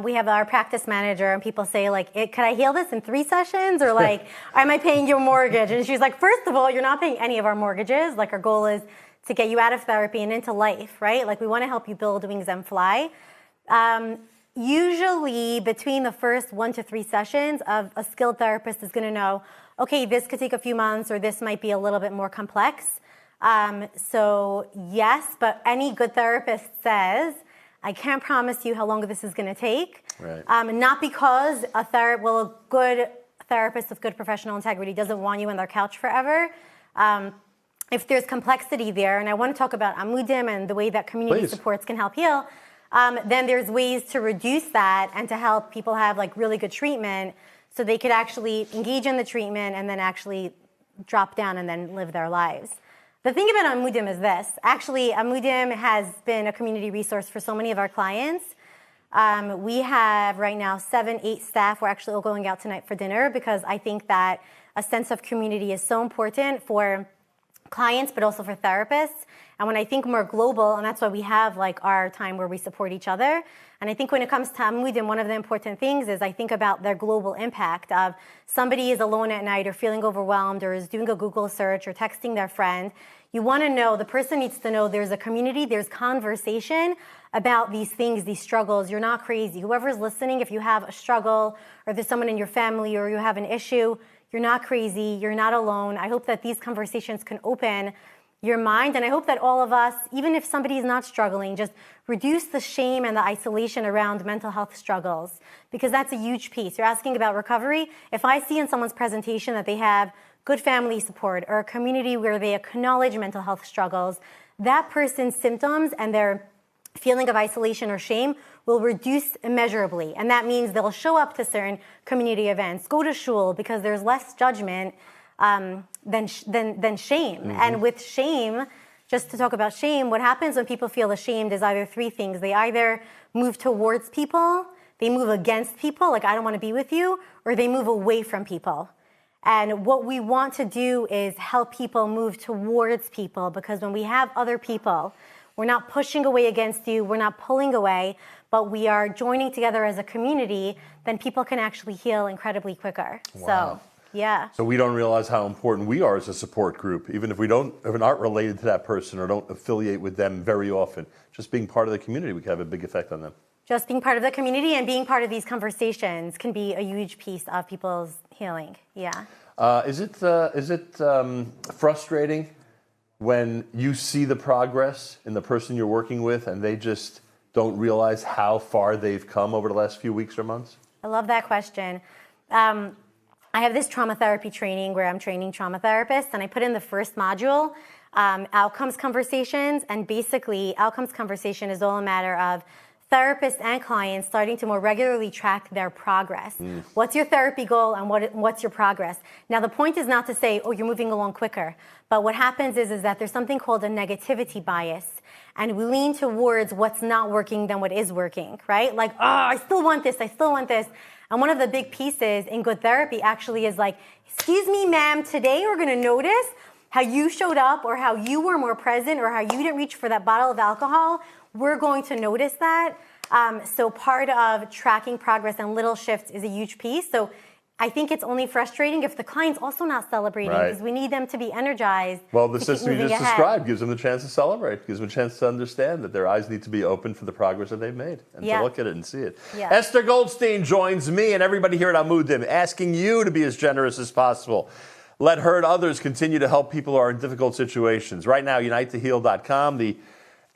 Speaker 10: We have our practice manager, and people say, like, could I heal this in 3 sessions? Or, like, am I paying your mortgage? And she's like, first of all, you're not paying any of our mortgages. Like, our goal is to get you out of therapy and into life, right? Like, we want to help you build wings and fly. Usually, between the first 1 to 3 sessions, a skilled therapist is going to know, okay, this could take a few months, or this might be a little bit more complex. So yes, but any good therapist says, I can't promise you how long this is going to take.
Speaker 1: Right.
Speaker 10: Not because a good therapist with good professional integrity doesn't want you on their couch forever. If there's complexity there, and I want to talk about Amudim and the way that community supports can help heal, then there's ways to reduce that and to help people have, like, really good treatment so they could actually engage in the treatment and then actually drop down and then live their lives. The thing about Amudim is this. Actually, Amudim has been a community resource for so many of our clients. We have right now 7, 8 staff. We're actually all going out tonight for dinner because I think that a sense of community is so important for clients, but also for therapists. And when I think more global, and that's why we have, like, our time where we support each other. And I think when it comes to Amudim, one of the important things is I think about their global impact of somebody is alone at night or feeling overwhelmed or is doing a Google search or texting their friend. You want to know, the person needs to know there's a community, there's conversation about these things, these struggles. You're not crazy. Whoever's listening, if you have a struggle or there's someone in your family or you have an issue, you're not crazy, you're not alone. I hope that these conversations can open your mind, and I hope that all of us, even if somebody is not struggling, just reduce the shame and the isolation around mental health struggles, because that's a huge piece. You're asking about recovery. If I see in someone's presentation that they have good family support or a community where they acknowledge mental health struggles, that person's symptoms and their feeling of isolation or shame will reduce immeasurably. And that means they'll show up to certain community events, go to shul, because there's less judgment than shame. Mm-hmm. And with shame, just to talk about shame, what happens when people feel ashamed is either 3 things. They either move towards people, they move against people, like, I don't want to be with you, or they move away from people. And what we want to do is help people move towards people, because when we have other people, we're not pushing away against you, we're not pulling away, but we are joining together as a community, then people can actually heal incredibly quicker.
Speaker 1: Wow.
Speaker 10: So, yeah.
Speaker 1: So we don't realize how important we are as a support group, even if we're not related to that person or don't affiliate with them very often. Just being part of the community, we can have a big effect on them.
Speaker 10: Just being part of the community and being part of these conversations can be a huge piece of people's healing. Yeah.
Speaker 1: Is it frustrating when you see the progress in the person you're working with and they just don't realize how far they've come over the last few weeks or months?
Speaker 10: I love that question. I have this trauma therapy training where I'm training trauma therapists, and I put in the first module, outcomes conversations, and basically outcomes conversation is all a matter of therapists and clients starting to more regularly track their progress. What's your therapy goal and what's your progress? Now, the point is not to say, oh, you're moving along quicker. But what happens is that there's something called a negativity bias. And we lean towards what's not working than what is working, right? Like, oh, I still want this, I still want this. And one of the big pieces in good therapy actually is like, excuse me, ma'am, today we're going to notice how you showed up or how you were more present or how you didn't reach for that bottle of alcohol, we're going to notice that. So part of tracking progress and little shifts is a huge piece. So I think it's only frustrating if the client's also not celebrating because we need them to be energized.
Speaker 1: Well, the system you just described gives them the chance to celebrate, gives them a chance to understand that their eyes need to be open for the progress that they've made and to look at it and see it. Esther Goldstein joins me and everybody here at Amudim asking you to be as generous as possible. Let her and others continue to help people who are in difficult situations. Right now, unitetoheal.com, the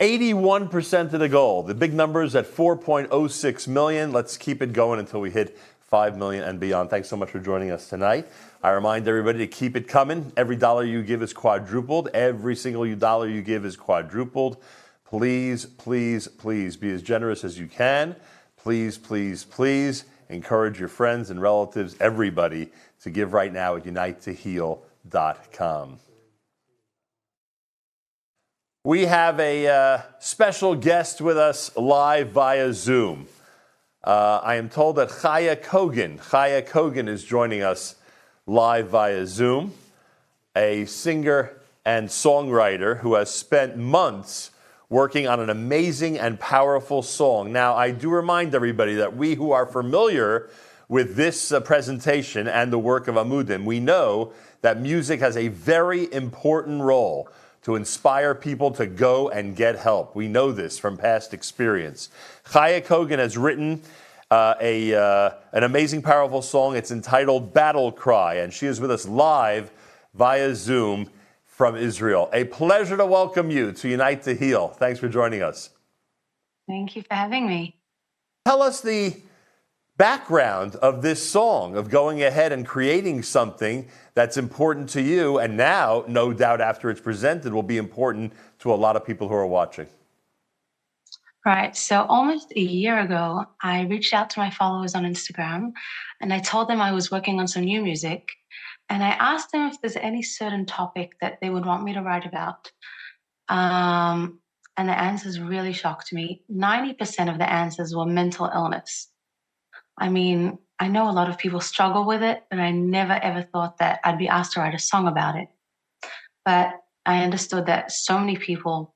Speaker 1: 81% of the goal. The big numbers at 4.06 million. Let's keep it going until we hit 5 million and beyond. Thanks so much for joining us tonight. I remind everybody to keep it coming. Every dollar you give is quadrupled. Every single dollar you give is quadrupled. Please, please, please be as generous as you can. Please, please, please encourage your friends and relatives, everybody, to give right now at unitetoheal.com. We have a special guest with us live via Zoom. I am told that Chaya Kogan is joining us live via Zoom, a singer and songwriter who has spent months working on an amazing and powerful song. Now, I do remind everybody that we who are familiar with this presentation and the work of Amudim, we know that music has a very important role to inspire people to go and get help. We know this from past experience. Chaya Kogan has written an amazing, powerful song. It's entitled Battle Cry, and she is with us live via Zoom from Israel. A pleasure to welcome you to Unite to Heal. Thanks for joining us.
Speaker 11: Thank you for having me.
Speaker 1: Tell us the background of this song, of going ahead and creating something that's important to you, and now, no doubt after it's presented, will be important to a lot of people who are watching.
Speaker 11: Right. So almost a year ago, I reached out to my followers on Instagram and I told them I was working on some new music. And I asked them if there's any certain topic that they would want me to write about. And the answers really shocked me. 90% of the answers were mental illness. I mean, I know a lot of people struggle with it, but I never ever thought that I'd be asked to write a song about it. But I understood that so many people,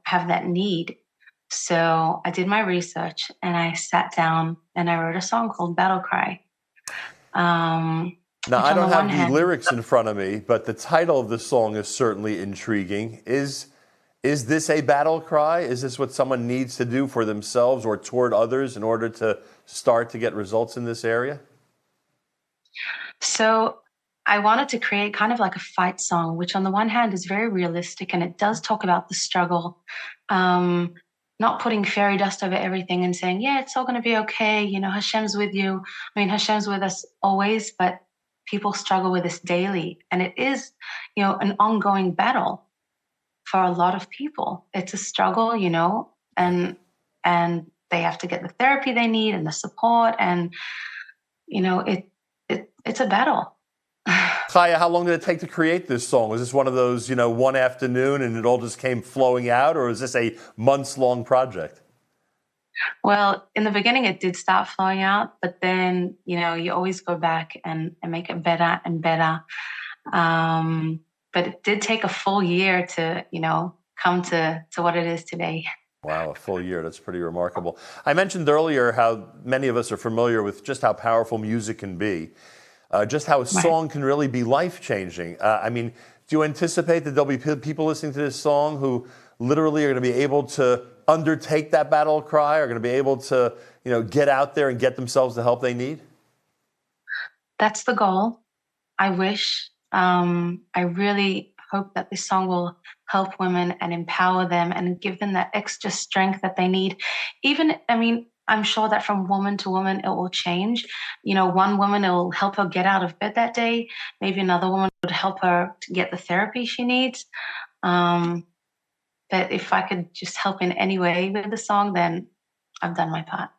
Speaker 11: have that need. So I did my research and I sat down and I wrote a song called Battle Cry.
Speaker 1: Now, I don't have the lyrics in front of me, but the title of the song is certainly intriguing. Is this a battle cry? Is this what someone needs to do for themselves or toward others in order to start to get results in this area?
Speaker 11: So I wanted to create kind of like a fight song, which on the one hand is very realistic and it does talk about the struggle. Not putting fairy dust over everything and saying, yeah, it's all going to be okay. Hashem's with you. I mean, Hashem's with us always, but people struggle with this daily. And it is, an ongoing battle for a lot of people. It's a struggle, and they have to get the therapy they need and the support. And, it's a battle.
Speaker 1: Chaya, how long did it take to create this song? Was this one of those, one afternoon and it all just came flowing out, or was this a months-long project?
Speaker 11: Well, in the beginning, it did start flowing out, but then, you always go back and make it better and better. But it did take a full year to, come to what it is today.
Speaker 1: Wow, a full year. That's pretty remarkable. I mentioned earlier how many of us are familiar with just how powerful music can be. Just how a song can really be life-changing. Do you anticipate that there'll be people listening to this song who literally are going to be able to undertake that battle cry, are going to be able to, get out there and get themselves the help they need?
Speaker 11: That's the goal. I wish. I really hope that this song will help women and empower them and give them that extra strength that they need. I'm sure that from woman to woman, it will change. One woman, it will help her get out of bed that day. Maybe another woman would help her to get the therapy she needs. But if I could just help in any way with the song, then I've done my part.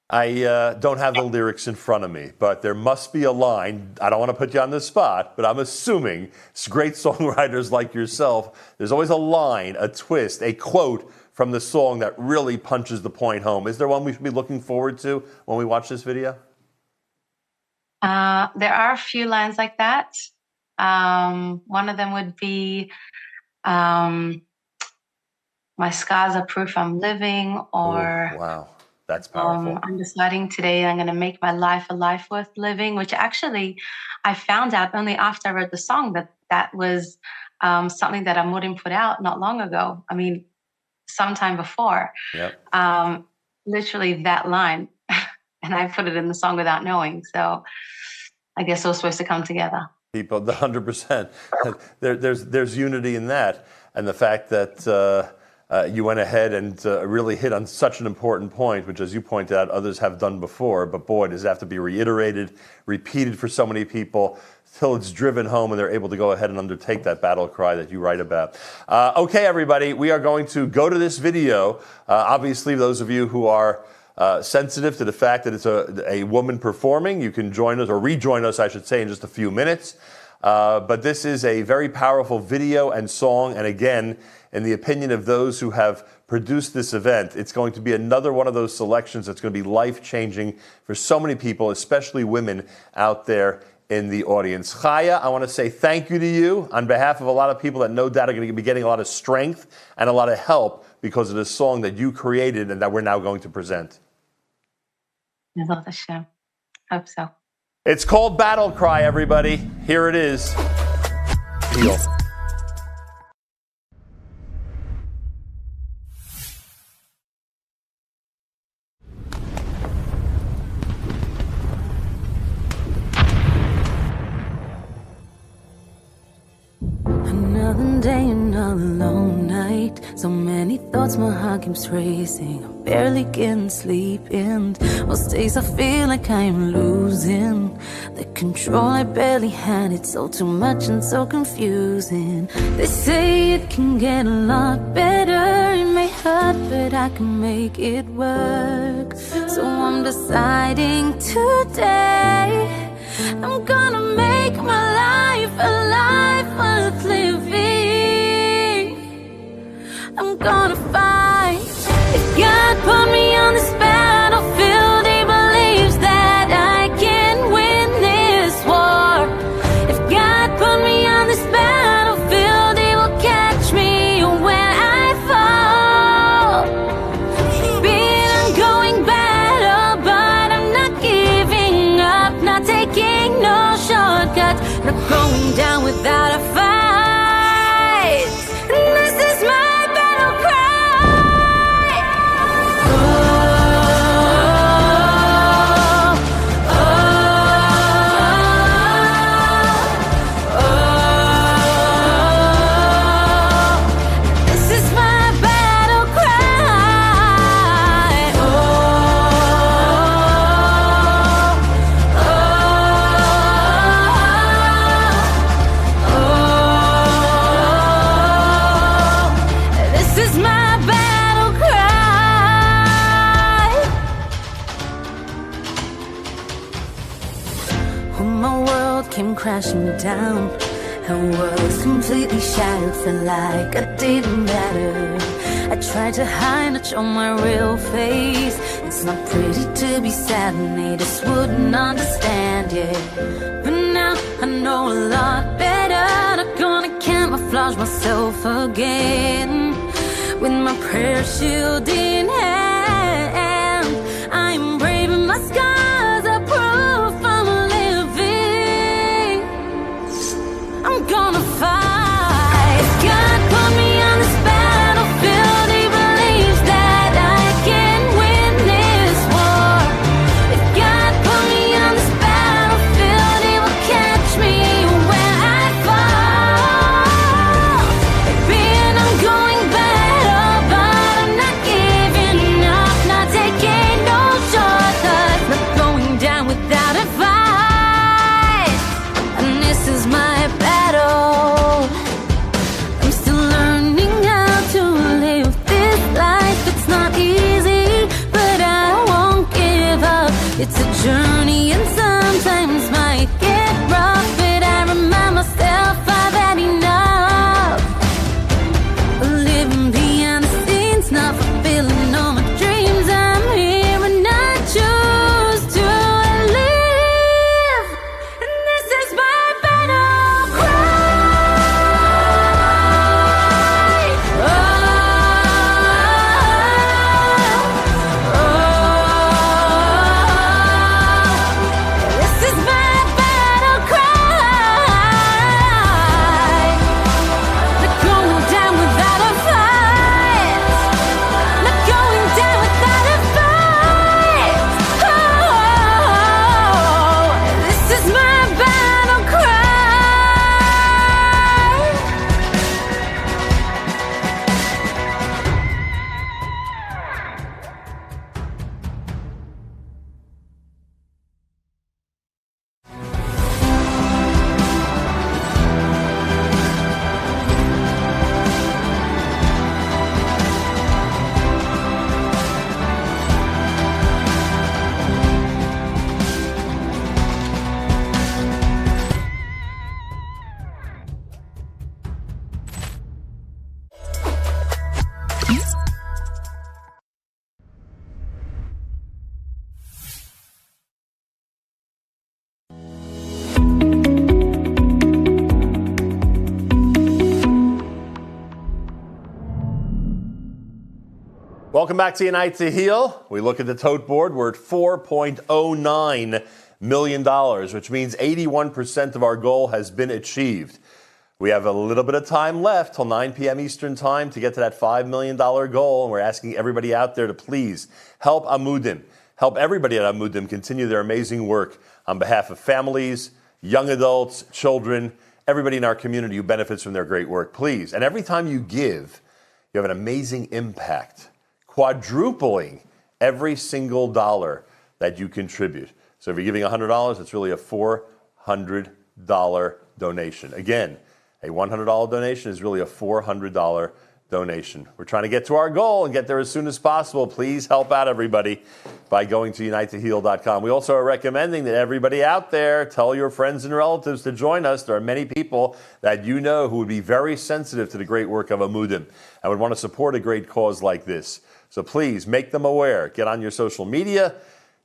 Speaker 1: I don't have the lyrics in front of me, but there must be a line. I don't want to put you on the spot, but I'm assuming great songwriters like yourself, there's always a line, a twist, a quote from the song that really punches the point home. Is there one we should be looking forward to when we watch this video?
Speaker 11: There are a few lines like that. One of them would be my scars are proof I'm living, or
Speaker 1: wow, that's powerful.
Speaker 11: I'm deciding today I'm going to make my life a life worth living, which actually I found out only after I wrote the song that was something that Amudim put out not long ago. I mean, sometime before.
Speaker 1: Yep.
Speaker 11: Literally that line. And I put it in the song without knowing. So I guess it was supposed to come together.
Speaker 1: People, the 100%. There's unity in that, and the fact that you went ahead and really hit on such an important point, which, as you pointed out, others have done before. But boy, does it have to be reiterated, repeated for so many people till it's driven home and they're able to go ahead and undertake that battle cry that you write about. Okay, everybody, we are going to go to this video. Obviously, those of you who are sensitive to the fact that it's a woman performing, you can join us, or rejoin us, I should say, in just a few minutes. But this is a very powerful video and song. And again, in the opinion of those who have produced this event, it's going to be another one of those selections that's going to be life-changing for so many people, especially women out there in the audience. Chaya, I want to say thank you to you on behalf of a lot of people that no doubt are going to be getting a lot of strength and a lot of help because of this song that you created and that we're now going to present.
Speaker 11: Hope so.
Speaker 1: It's called Battle Cry, everybody. Here it is. Heal.
Speaker 12: Another day, another long night. So many thoughts, my heart keeps racing. I'm barely getting sleep, and most days I feel like I'm losing the control. I barely had it, so too much and so confusing. They say it can get a lot better. It may hurt, but I can make it work. So I'm deciding today I'm gonna make my life a life worth living. I'm gonna fight. If God put me on this battlefield, He believes that I can win this war. If God put me on this battlefield, He will catch me when I fall. Been an ongoing battle, but I'm not giving up, not taking no shortcuts, not going down without a fight. This is my battle cry. This is my battle cry. This is my battle cry. When my world came crashing down, I was completely shattered, felt like I didn't matter. I tried to hide, not show my real face. It's not pretty to be sad, and they just wouldn't understand, yeah. But now I know a lot better. Not gonna camouflage myself again. With my prayer shield in hand, I'm brave and my scars are proof I'm living. I'm gonna fight. If God put me on this battlefield, He believes that I can win this war. If God put me on this battlefield, He will catch me when I fall. It's been an ongoing battle, but I'm not giving up, not taking no shortcuts, not going down without a fight. And this is my battle. I'm still learning how to live this life. It's not easy, but I won't give up. It's a journey and sometimes might get rough, but I remind myself I've had enough. Living behind the scenes, not fulfilling all my dreams. I'm here and I choose to live. And this is my battle cry.
Speaker 1: Welcome back to Unite to Heal. We look at the tote board. We're at $4.09 million, which means 81% of our goal has been achieved. We have a little bit of time left till 9 p.m. Eastern time to get to that $5 million goal, and we're asking everybody out there to please help Amudim, help everybody at Amudim continue their amazing work on behalf of families, young adults, children, everybody in our community who benefits from their great work. Please, and every time you give, you have an amazing impact, quadrupling every single dollar that you contribute. So if you're giving $100, it's really a $400 donation. Again, a $100 donation is really a $400 donation. We're trying to get to our goal and get there as soon as possible. Please help out everybody by going to unitetoheal.com. We also are recommending that everybody out there tell your friends and relatives to join us. There are many people that you know who would be very sensitive to the great work of Amudim and would want to support a great cause like this. So please make them aware. Get on your social media,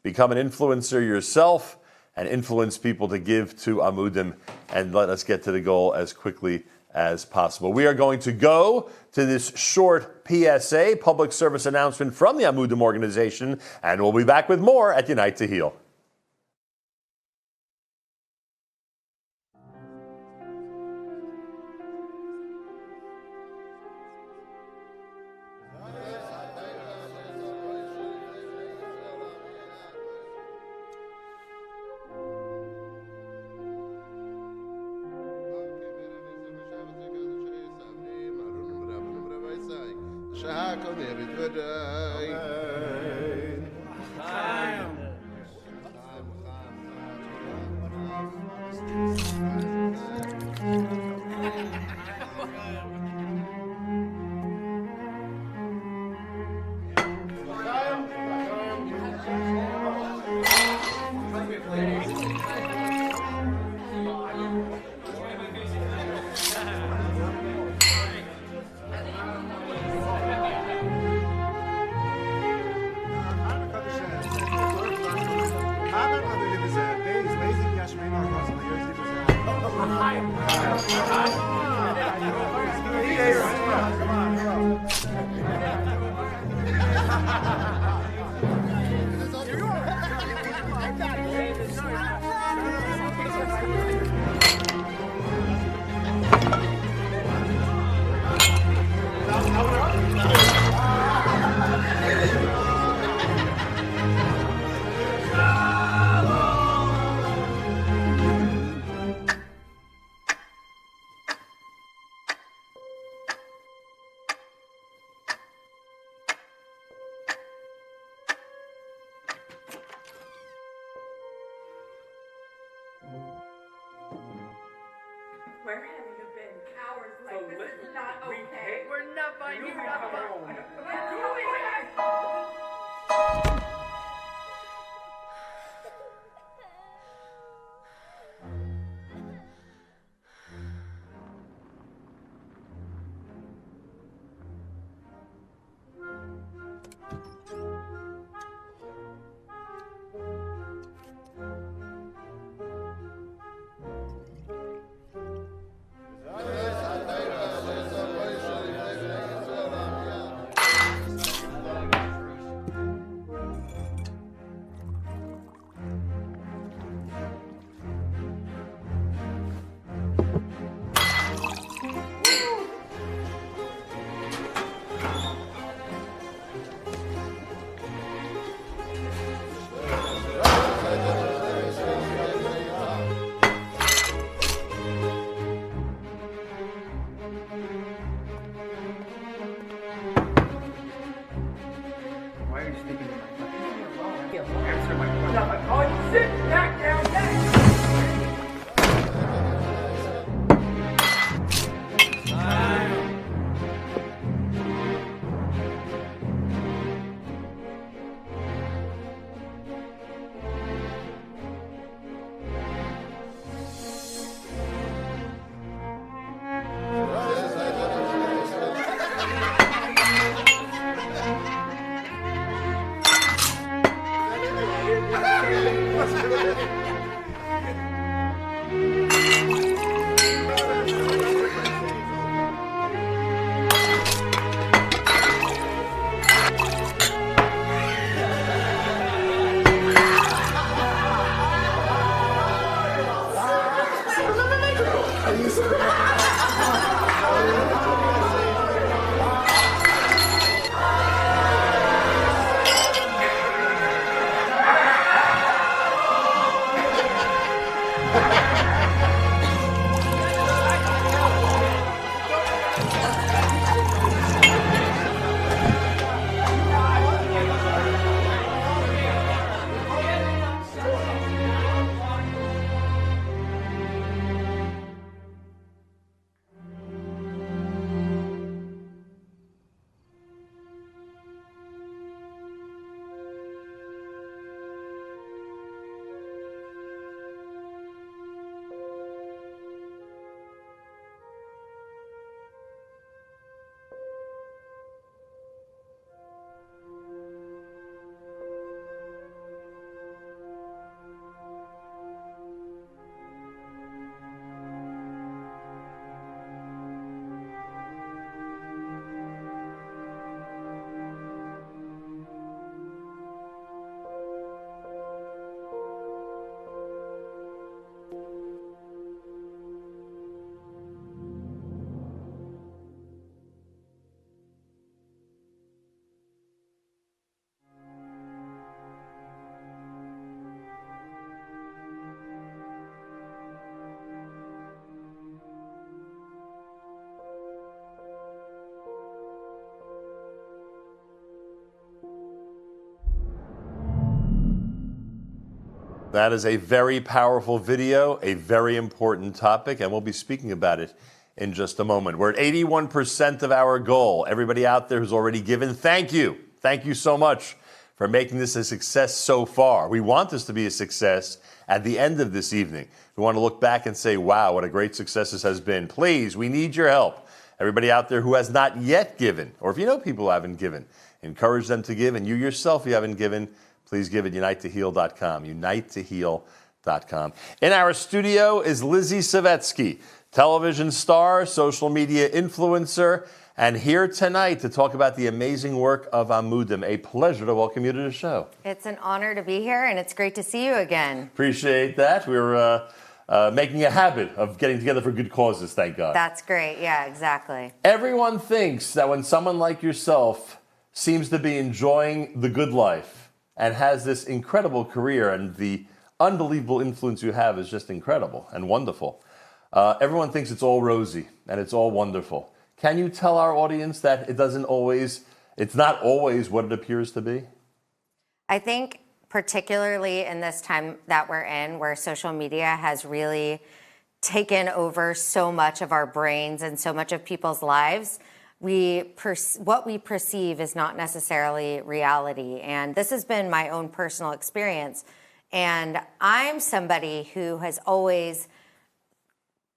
Speaker 1: become an influencer yourself, and influence people to give to Amudim, and let us get to the goal as quickly as possible. We are going to go to this short PSA, public service announcement from the Amudim organization, and we'll be back with more at Unite to Heal.
Speaker 13: Where have you been? Hours like this is not okay. We're not buying you not buying.
Speaker 1: That is a very powerful video, a very important topic, and we'll be speaking about it in just a moment. We're at 81% of our goal. Everybody out there who's already given, thank you. Thank you so much for making this a success so far. We want this to be a success at the end of this evening. We want to look back and say, wow, what a great success this has been. Please, we need your help. Everybody out there who has not yet given, or if you know people who haven't given, encourage them to give. And you yourself, if you haven't given, please give at unitetoheal.com, unitetoheal.com. In our studio is Lizzie Savetsky, television star, social media influencer, and here tonight to talk about the amazing work of Amudim. A pleasure to welcome you to the show.
Speaker 14: It's an honor to be here, and it's great to see you again.
Speaker 1: Appreciate that. We're making a habit of getting together for good causes, thank God.
Speaker 14: That's great. Yeah, exactly.
Speaker 1: Everyone thinks that when someone like yourself seems to be enjoying the good life and has this incredible career and the unbelievable influence you have is just incredible and wonderful. Everyone thinks it's all rosy and it's all wonderful. Can you tell our audience that it's not always what it appears to be?
Speaker 14: I think particularly in this time that we're in, where social media has really taken over so much of our brains and so much of people's lives, what we perceive is not necessarily reality. And this has been my own personal experience. And I'm somebody who has always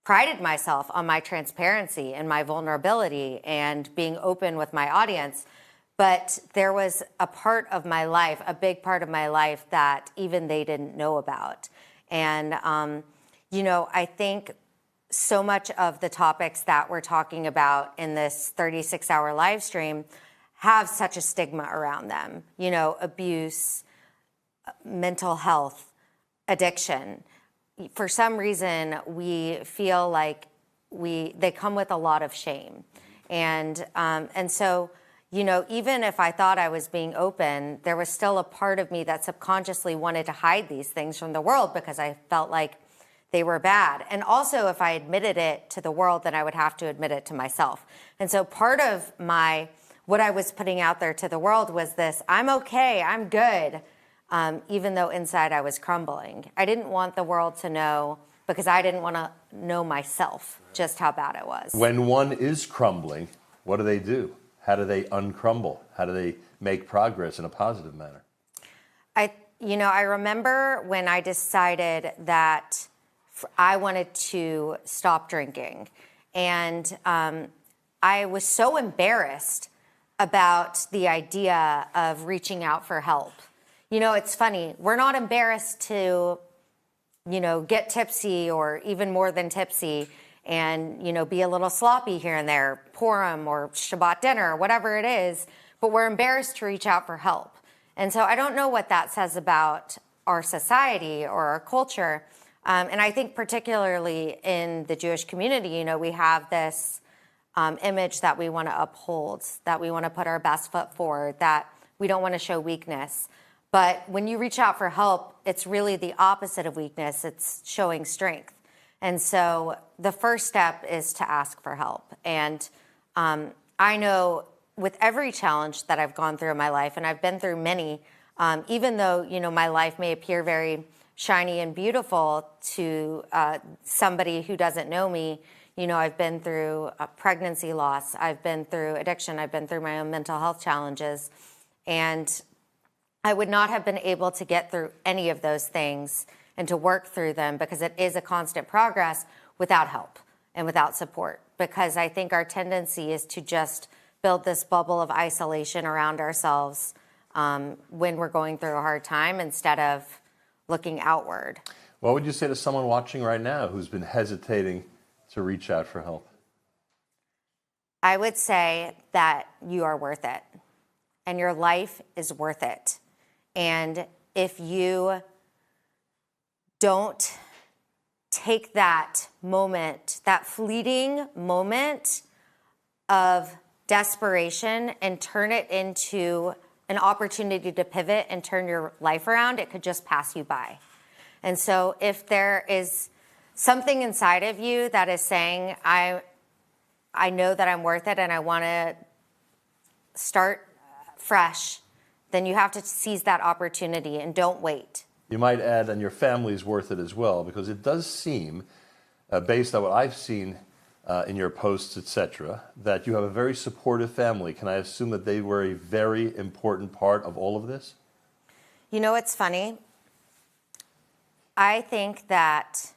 Speaker 14: prided myself on my transparency and my vulnerability and being open with my audience. But there was a part of my life, a big part of my life, that even they didn't know about. And, I think so much of the topics that we're talking about in this 36-hour live stream have such a stigma around them. Abuse, mental health, addiction. For some reason, we feel like they come with a lot of shame. And so, even if I thought I was being open, there was still a part of me that subconsciously wanted to hide these things from the world because I felt like they were bad. And also, if I admitted it to the world, then I would have to admit it to myself. And so part of what I was putting out there to the world was this: I'm okay, I'm good. Even though inside I was crumbling. I didn't want the world to know, because I didn't want to know myself just how bad it was.
Speaker 1: When one is crumbling, what do? How do they uncrumble? How do they make progress in a positive manner?
Speaker 14: I remember when I decided that I wanted to stop drinking. And I was so embarrassed about the idea of reaching out for help. It's funny. We're not embarrassed to, get tipsy or even more than tipsy and, be a little sloppy here and there, Purim or Shabbat dinner, or whatever it is, but we're embarrassed to reach out for help. And so I don't know what that says about our society or our culture. And I think particularly in the Jewish community, we have this image that we want to uphold, that we want to put our best foot forward, that we don't want to show weakness. But when you reach out for help, it's really the opposite of weakness. It's showing strength. And so the first step is to ask for help. And I know with every challenge that I've gone through in my life, and I've been through many, even though, my life may appear very shiny and beautiful to somebody who doesn't know me, I've been through pregnancy loss, I've been through addiction, I've been through my own mental health challenges. And I would not have been able to get through any of those things and to work through them, because it is a constant progress, without help and without support. Because I think our tendency is to just build this bubble of isolation around ourselves when we're going through a hard time, instead of looking outward.
Speaker 1: What would you say to someone watching right now who's been hesitating to reach out for help?
Speaker 14: I would say that you are worth it, and your life is worth it. And if you don't take that moment, that fleeting moment of desperation, and turn it into an opportunity to pivot and turn your life around, it could just pass you by. And so if there is something inside of you that is saying, I know that I'm worth it and I want to start fresh, then you have to seize that opportunity and don't wait.
Speaker 1: You might add, and your family's worth it as well, because it does seem, based on what I've seen in your posts, etc., that you have a very supportive family. Can I assume that they were a very important part of all of this?
Speaker 14: You know, it's funny. I think that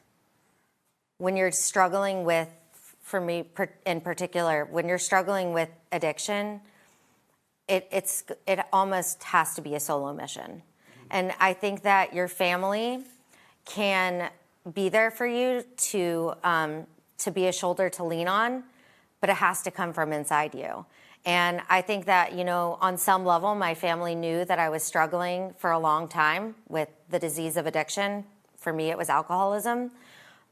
Speaker 14: when you're struggling with, for me in particular, when you're struggling with addiction, it almost has to be a solo mission. And I think that your family can be there for you to be a shoulder to lean on, but it has to come from inside you. And I think that, you know, on some level, my family knew that I was struggling for a long time with the disease of addiction. For me, it was alcoholism.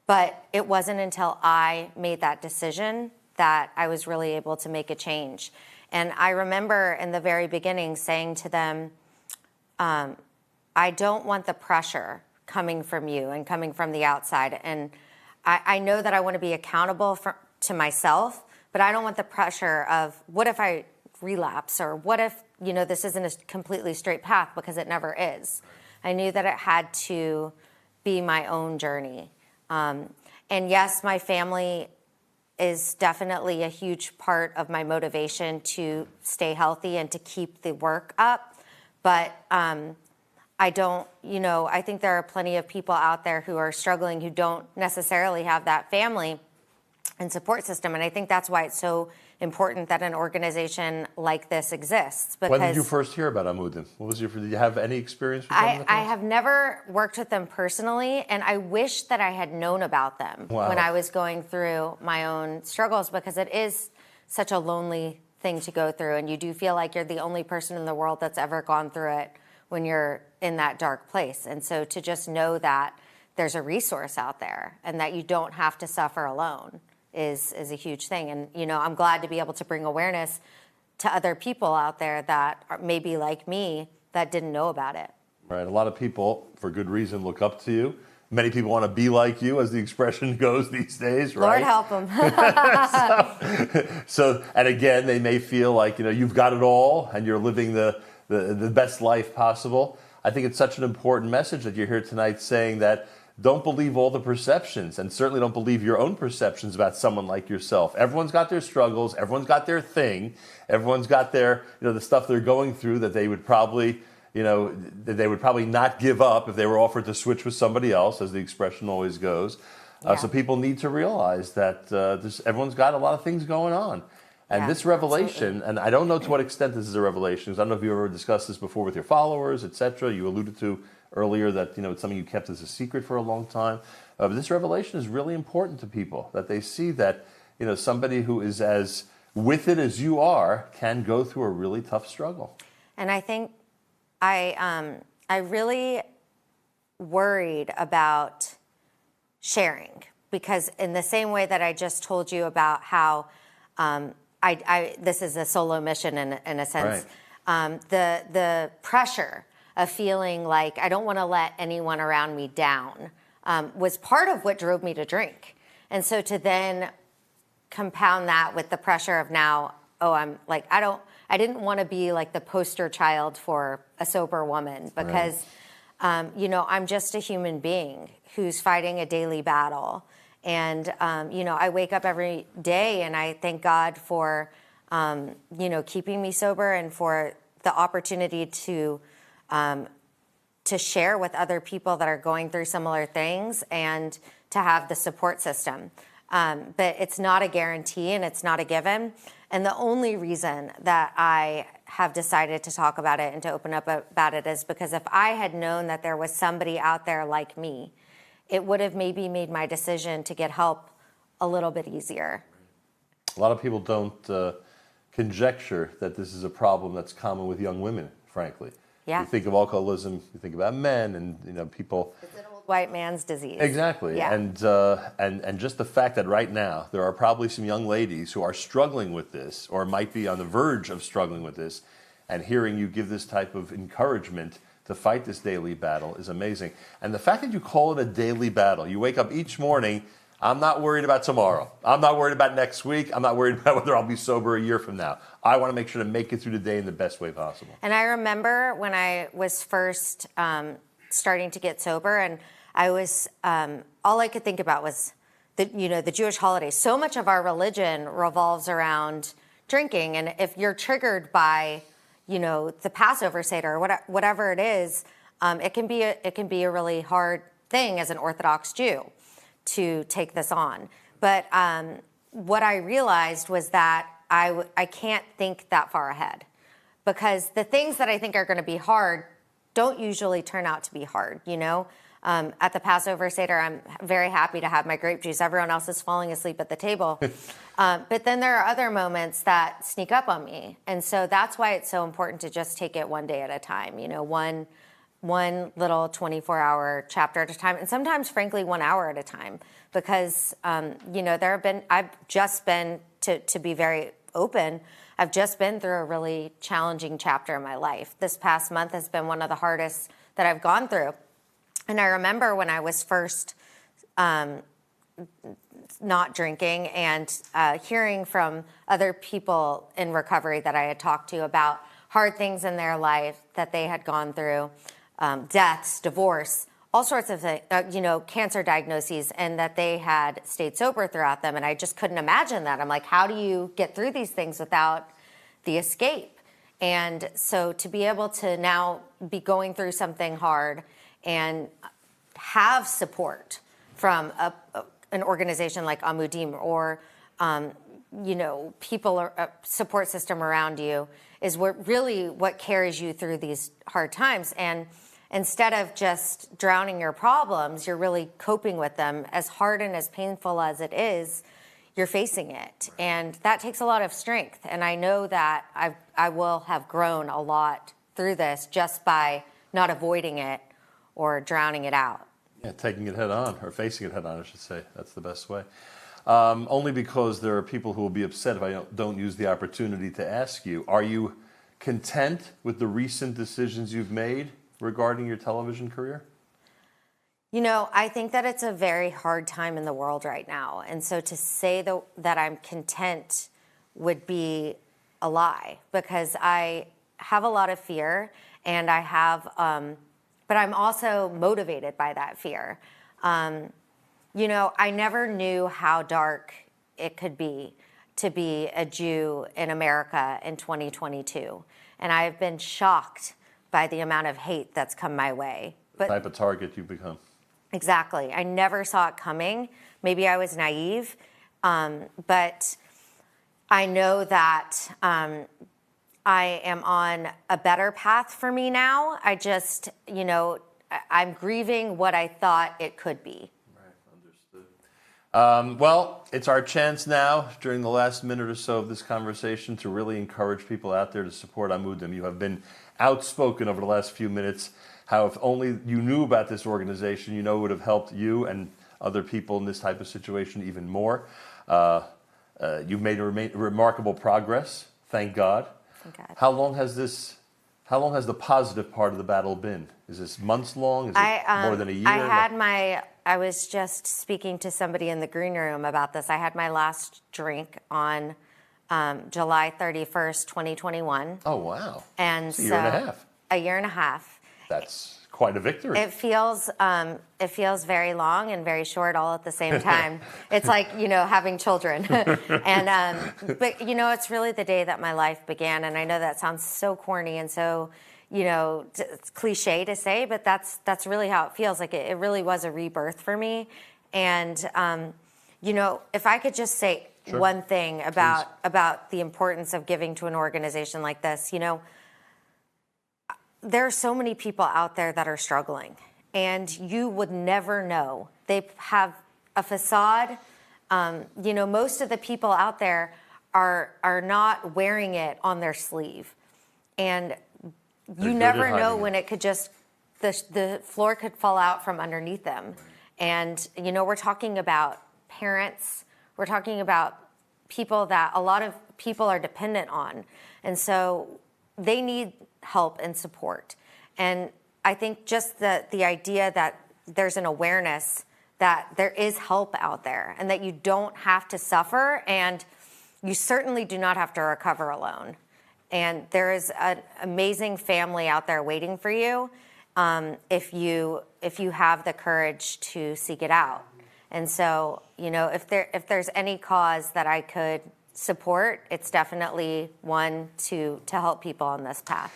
Speaker 14: But it wasn't until I made that decision that I was really able to make a change. And I remember in the very beginning saying to them, I don't want the pressure coming from you and coming from the outside. And I know that I want to be accountable to myself, but I don't want the pressure of what if I relapse, or what if, you know, this isn't a completely straight path, because it never is. I knew that it had to be my own journey. And yes, my family is definitely a huge part of my motivation to stay healthy and to keep the work up. But I don't, you know, I think there are plenty of people out there who are struggling who don't necessarily have that family and support system. And I think that's why it's so important that an organization like this exists. Because
Speaker 1: when did you first hear about Amudim? Did you have any experience with them?
Speaker 14: I have never worked with them personally, and I wish that I had known about them when I was going through my own struggles, because it is such a lonely thing to go through, and you do feel like you're the only person in the world that's ever gone through it when you're in that dark place. And so to just know that there's a resource out there and that you don't have to suffer alone is a huge thing. And, you know, I'm glad to be able to bring awareness to other people out there that are maybe like me that didn't know about it.
Speaker 1: Right. A lot of people, for good reason, look up to you. Many people want to be like you, as the expression goes these days, right?
Speaker 14: Lord help them.
Speaker 1: And again, they may feel like, you know, you've got it all and you're living the best life possible. I think it's such an important message that you're here tonight saying that don't believe all the perceptions, and certainly don't believe your own perceptions about someone like yourself. Everyone's got their struggles. Everyone's got their thing. Everyone's got their, you know, the stuff they're going through that they would probably, you know, that they would probably not give up if they were offered to switch with somebody else, as the expression always goes. So people need to realize that everyone's got a lot of things going on. And this revelation, and I don't know to what extent this is a revelation, because I don't know if you ever discussed this before with your followers, etc. You alluded to earlier that, you know, it's something you kept as a secret for a long time. But this revelation is really important to people, that they see that, you know, somebody who is as with it as you are can go through a really tough struggle.
Speaker 14: And I think I really worried about sharing, because in the same way that I just told you about how this is a solo mission in a sense, the pressure of feeling like I don't want to let anyone around me down was part of what drove me to drink. And so to then compound that with the pressure of now, I'm like, I didn't want to be like the poster child for a sober woman, because, you know, I'm just a human being who's fighting a daily battle. And, you know, I wake up every day and I thank God for, you know, keeping me sober and for the opportunity to share with other people that are going through similar things and to have the support system. But it's not a guarantee and it's not a given. And the only reason that I have decided to talk about it and to open up about it is because if I had known that there was somebody out there like me, it would have maybe made my decision to get help a little bit easier.
Speaker 1: A lot of people don't conjecture that this is a problem that's common with young women, frankly.
Speaker 14: Yeah.
Speaker 1: You think of alcoholism, you think about men, and, you know, people.
Speaker 14: It's an old white man's disease.
Speaker 1: Exactly.
Speaker 14: Yeah.
Speaker 1: And just the fact that right now there are probably some young ladies who are struggling with this, or might be on the verge of struggling with this, and hearing you give this type of encouragement to fight this daily battle is amazing. And the fact that you call it a daily battle, you wake up each morning, I'm not worried about tomorrow. I'm not worried about next week. I'm not worried about whether I'll be sober a year from now. I want to make sure to make it through the day in the best way possible.
Speaker 14: And I remember when I was first starting to get sober, and I was all I could think about was the Jewish holidays. So much of our religion revolves around drinking, and if you're triggered by the Passover Seder or whatever it is, it can be a really hard thing as an Orthodox Jew to take this on. But what I realized was that I can't think that far ahead, because the things that I think are going to be hard don't usually turn out to be hard, At the Passover Seder, I'm very happy to have my grape juice. Everyone else is falling asleep at the table. But then there are other moments that sneak up on me. And so that's why it's so important to just take it one day at a time, one little 24-hour chapter at a time. And sometimes, frankly, 1 hour at a time. Because, I've just been, to be very open, I've just been through a really challenging chapter in my life. This past month has been one of the hardest that I've gone through. And I remember when I was first not drinking and hearing from other people in recovery that I had talked to about hard things in their life that they had gone through, deaths, divorce, all sorts of things, cancer diagnoses, and that they had stayed sober throughout them. And I just couldn't imagine that. I'm like, how do you get through these things without the escape? And so to be able to now be going through something hard and have support from an organization like Amudim or, people or a support system around you is what carries you through these hard times. And instead of just drowning your problems, you're really coping with them. As hard and as painful as it is, you're facing it. And that takes a lot of strength. And I know that I will have grown a lot through this just by not avoiding it or drowning it out.
Speaker 1: Yeah, taking it head on, or facing it head on, I should say. That's the best way. Only because there are people who will be upset if I don't use the opportunity to ask you, are you content with the recent decisions you've made regarding your television career?
Speaker 14: I think that it's a very hard time in the world right now. And so to say that I'm content would be a lie, because I have a lot of fear, and I have... but I'm also motivated by that fear. I never knew how dark it could be to be a Jew in America in 2022. And I've been shocked by the amount of hate that's come my way.
Speaker 1: But the type of target you've become.
Speaker 14: Exactly. I never saw it coming. Maybe I was naive. But I know that I am on a better path for me now. I just, I'm grieving what I thought it could be.
Speaker 1: Right, understood. Well, it's our chance now, during the last minute or so of this conversation, to really encourage people out there to support Amudim. You have been outspoken over the last few minutes, how if only you knew about this organization, it would have helped you and other people in this type of situation even more. You've made remarkable progress, thank God. How long has the positive part of the battle been? Is this months long? Is it more than a year?
Speaker 14: I was just speaking to somebody in the green room about this. I had my last drink on July 31st, 2021.
Speaker 1: Oh, wow.
Speaker 14: And
Speaker 1: it's a year and a half.
Speaker 14: A year and a halhalf.
Speaker 1: That's quite a victory.
Speaker 14: It feels very long and very short all at the same time. It's like, having children. And but it's really the day that my life began. And I know that sounds so corny and so, it's cliche to say, but that's really how it feels. Like it really was a rebirth for me. And if I could just say one thing about the importance of giving to an organization like this, there are so many people out there that are struggling, and you would never know. They have a facade. Most of the people out there are not wearing it on their sleeve, and you never know when it could just the floor could fall out from underneath them. And we're talking about parents. We're talking about people that a lot of people are dependent on, and so they need help and support. And I think just the idea that there's an awareness that there is help out there and that you don't have to suffer, and you certainly do not have to recover alone. And there is an amazing family out there waiting for you. if you have the courage to seek it out. And so, if there's any cause that I could support, it's definitely one to help people on this path.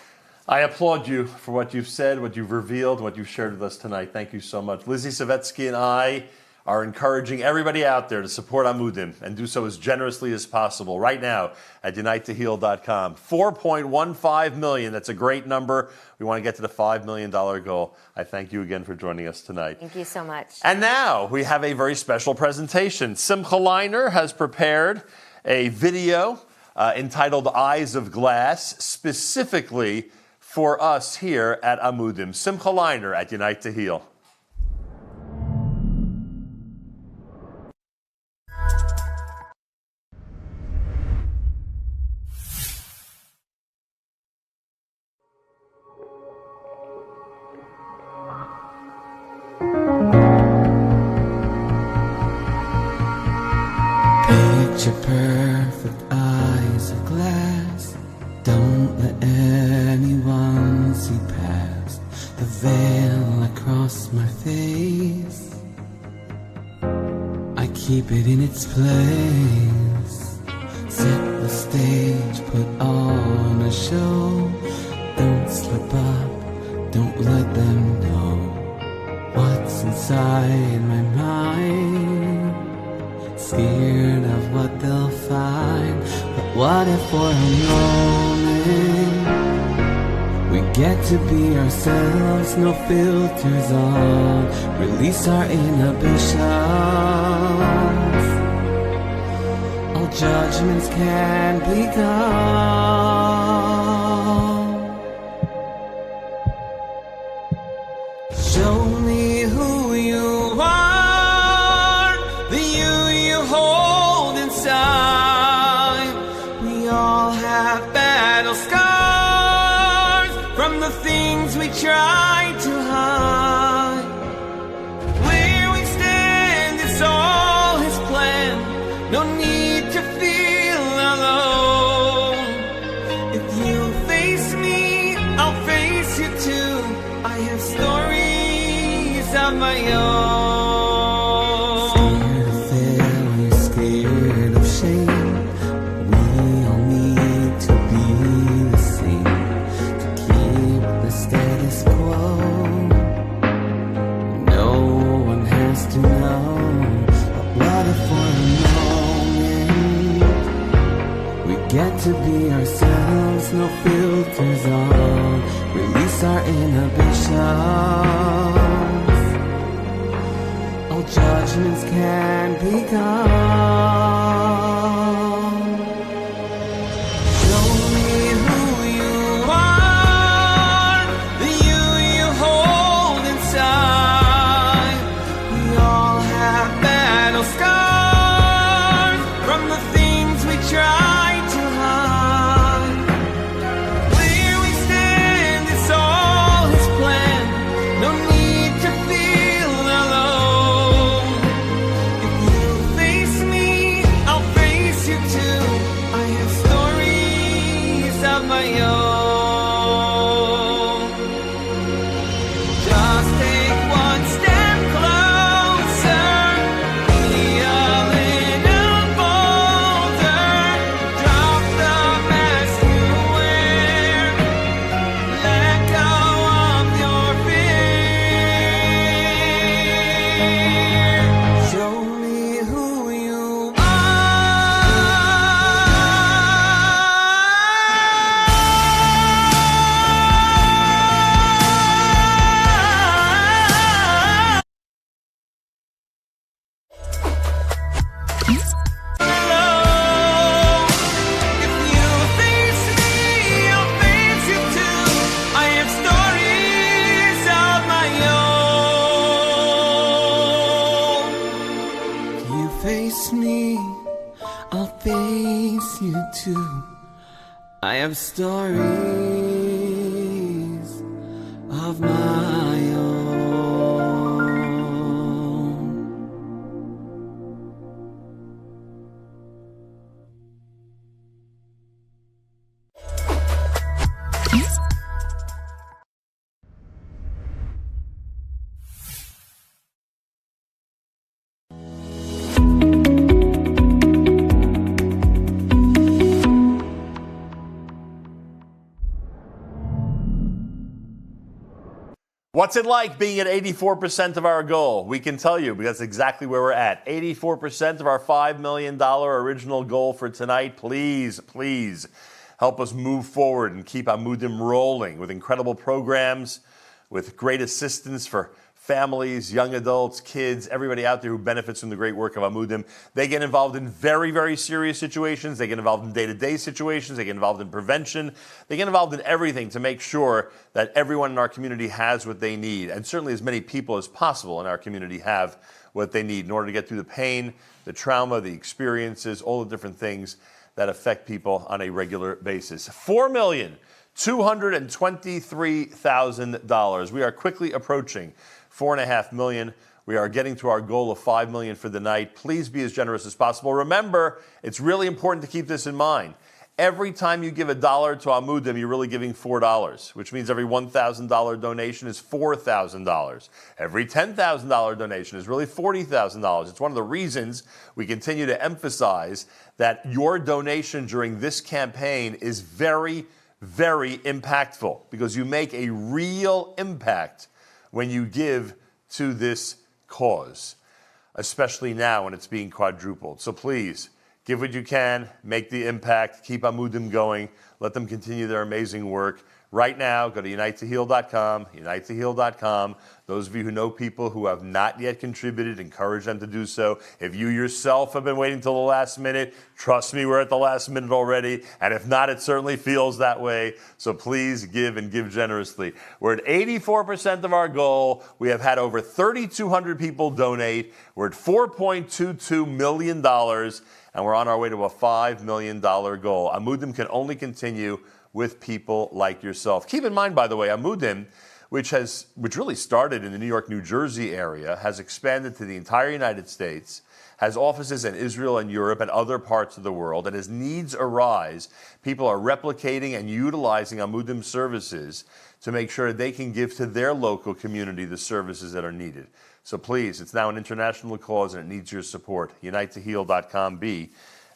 Speaker 1: I applaud you for what you've said, what you've revealed, what you've shared with us tonight. Thank you so much. Lizzie Savetsky and I are encouraging everybody out there to support Amudim and do so as generously as possible right now at unitetoheal.com. 4.15 million. That's a great number. We want to get to the $5 million goal. I thank you again for joining us tonight.
Speaker 14: Thank you so much.
Speaker 1: And now we have a very special presentation. Simcha Leiner has prepared a video entitled Eyes of Glass, specifically for us here at Amudim. Simcha Leiner at Unite to Heal.
Speaker 3: Picture perfect eyes of glass. Don't let anyone see past the veil across my face. I keep it in its place. Set the stage, put on a show. Don't slip up, don't let them know what's inside my mind. Scared of what they'll find, but what if for a moment we get to be ourselves, no filters on, release our inhibitions. All judgments can be gone. Show me who you are, the you hold inside. We all have battle scars from the things we try to hide. Where we stand, it's all His plan. No need to feel alone. If you face me, I'll face you too. I have stories of my own. Get to be ourselves, no filters on, release our inhibitions. All judgments can be gone. Show me who you are, the you hold inside. We all have battle scars from the things we try. I have stories of my own.
Speaker 1: What's it like being at 84% of our goal? We can tell you because that's exactly where we're at. 84% of our $5 million original goal for tonight. Please, please help us move forward and keep Amudim rolling with incredible programs, with great assistance for families, young adults, kids, everybody out there who benefits from the great work of Amudim. They get involved in very, very serious situations. They get involved in day-to-day situations. They get involved in prevention. They get involved in everything to make sure that everyone in our community has what they need, and certainly as many people as possible in our community have what they need in order to get through the pain, the trauma, the experiences, all the different things that affect people on a regular basis. $4,223,000. We are quickly approaching $4.5 million. We are getting to our goal of $5 million for the night. Please be as generous as possible. Remember, it's really important to keep this in mind. Every time you give $1 to Amudim, you're really giving $4, which means every $1,000 donation is $4,000. Every $10,000 donation is really $40,000. It's one of the reasons we continue to emphasize that your donation during this campaign is very, very impactful because you make a real impact when you give to this cause, especially now when it's being quadrupled. So please, give what you can, make the impact, keep Amudim going, let them continue their amazing work. Right now, go to unitetoheal.com, unitetoheal.com. Those of you who know people who have not yet contributed, encourage them to do so. If you yourself have been waiting till the last minute, trust me, we're at the last minute already. And if not, it certainly feels that way. So please give and give generously. We're at 84% of our goal. We have had over 3,200 people donate. We're at $4.22 million, and we're on our way to a $5 million goal. Amudim can only continue with people like yourself. Keep in mind, by the way, Amudim, which really started in the New York, New Jersey area, has expanded to the entire United States, has offices in Israel and Europe and other parts of the world, and as needs arise, people are replicating and utilizing Amudim services to make sure they can give to their local community the services that are needed. So please, it's now an international cause and it needs your support. unitetoheal.com. Be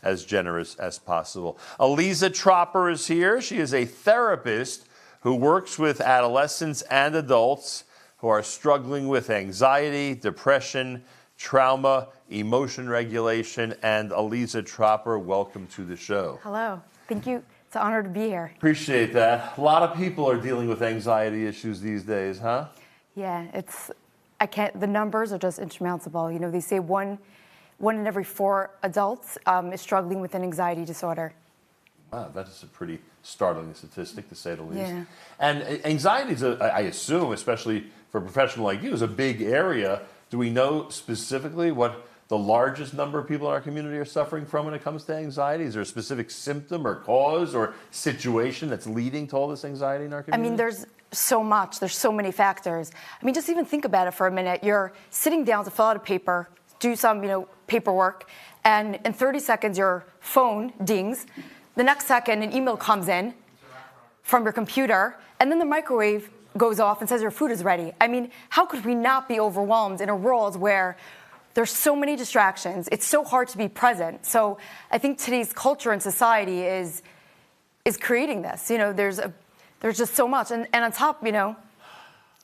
Speaker 1: as generous as possible. Aliza Tropper is here. She is a therapist who works with adolescents and adults who are struggling with anxiety, depression, trauma, emotion regulation. And Aliza Tropper, welcome to the show.
Speaker 15: Hello. Thank you. It's an honor to be here.
Speaker 1: Appreciate that. A lot of people are dealing with anxiety issues these days, huh?
Speaker 15: Yeah, the numbers are just insurmountable. You know, they say one in every 4 adults is struggling with an anxiety disorder.
Speaker 1: Wow, that is a pretty startling statistic, to say the least.
Speaker 15: Yeah.
Speaker 1: And anxiety is, I assume, especially for a professional like you, is a big area. Do we know specifically what the largest number of people in our community are suffering from when it comes to anxiety? Is there a specific symptom or cause or situation that's leading to all this anxiety in our community?
Speaker 15: I mean, there's so much. There's so many factors. I mean, just even think about it for a minute. You're sitting down to fill out a paper, do some, paperwork, and in 30 seconds your phone dings. The next second an email comes in from your computer, and then the microwave goes off and says your food is ready. I mean, how could we not be overwhelmed in a world where there's so many distractions? It's so hard to be present. So I think today's culture and society is creating this. There's just so much, and on top,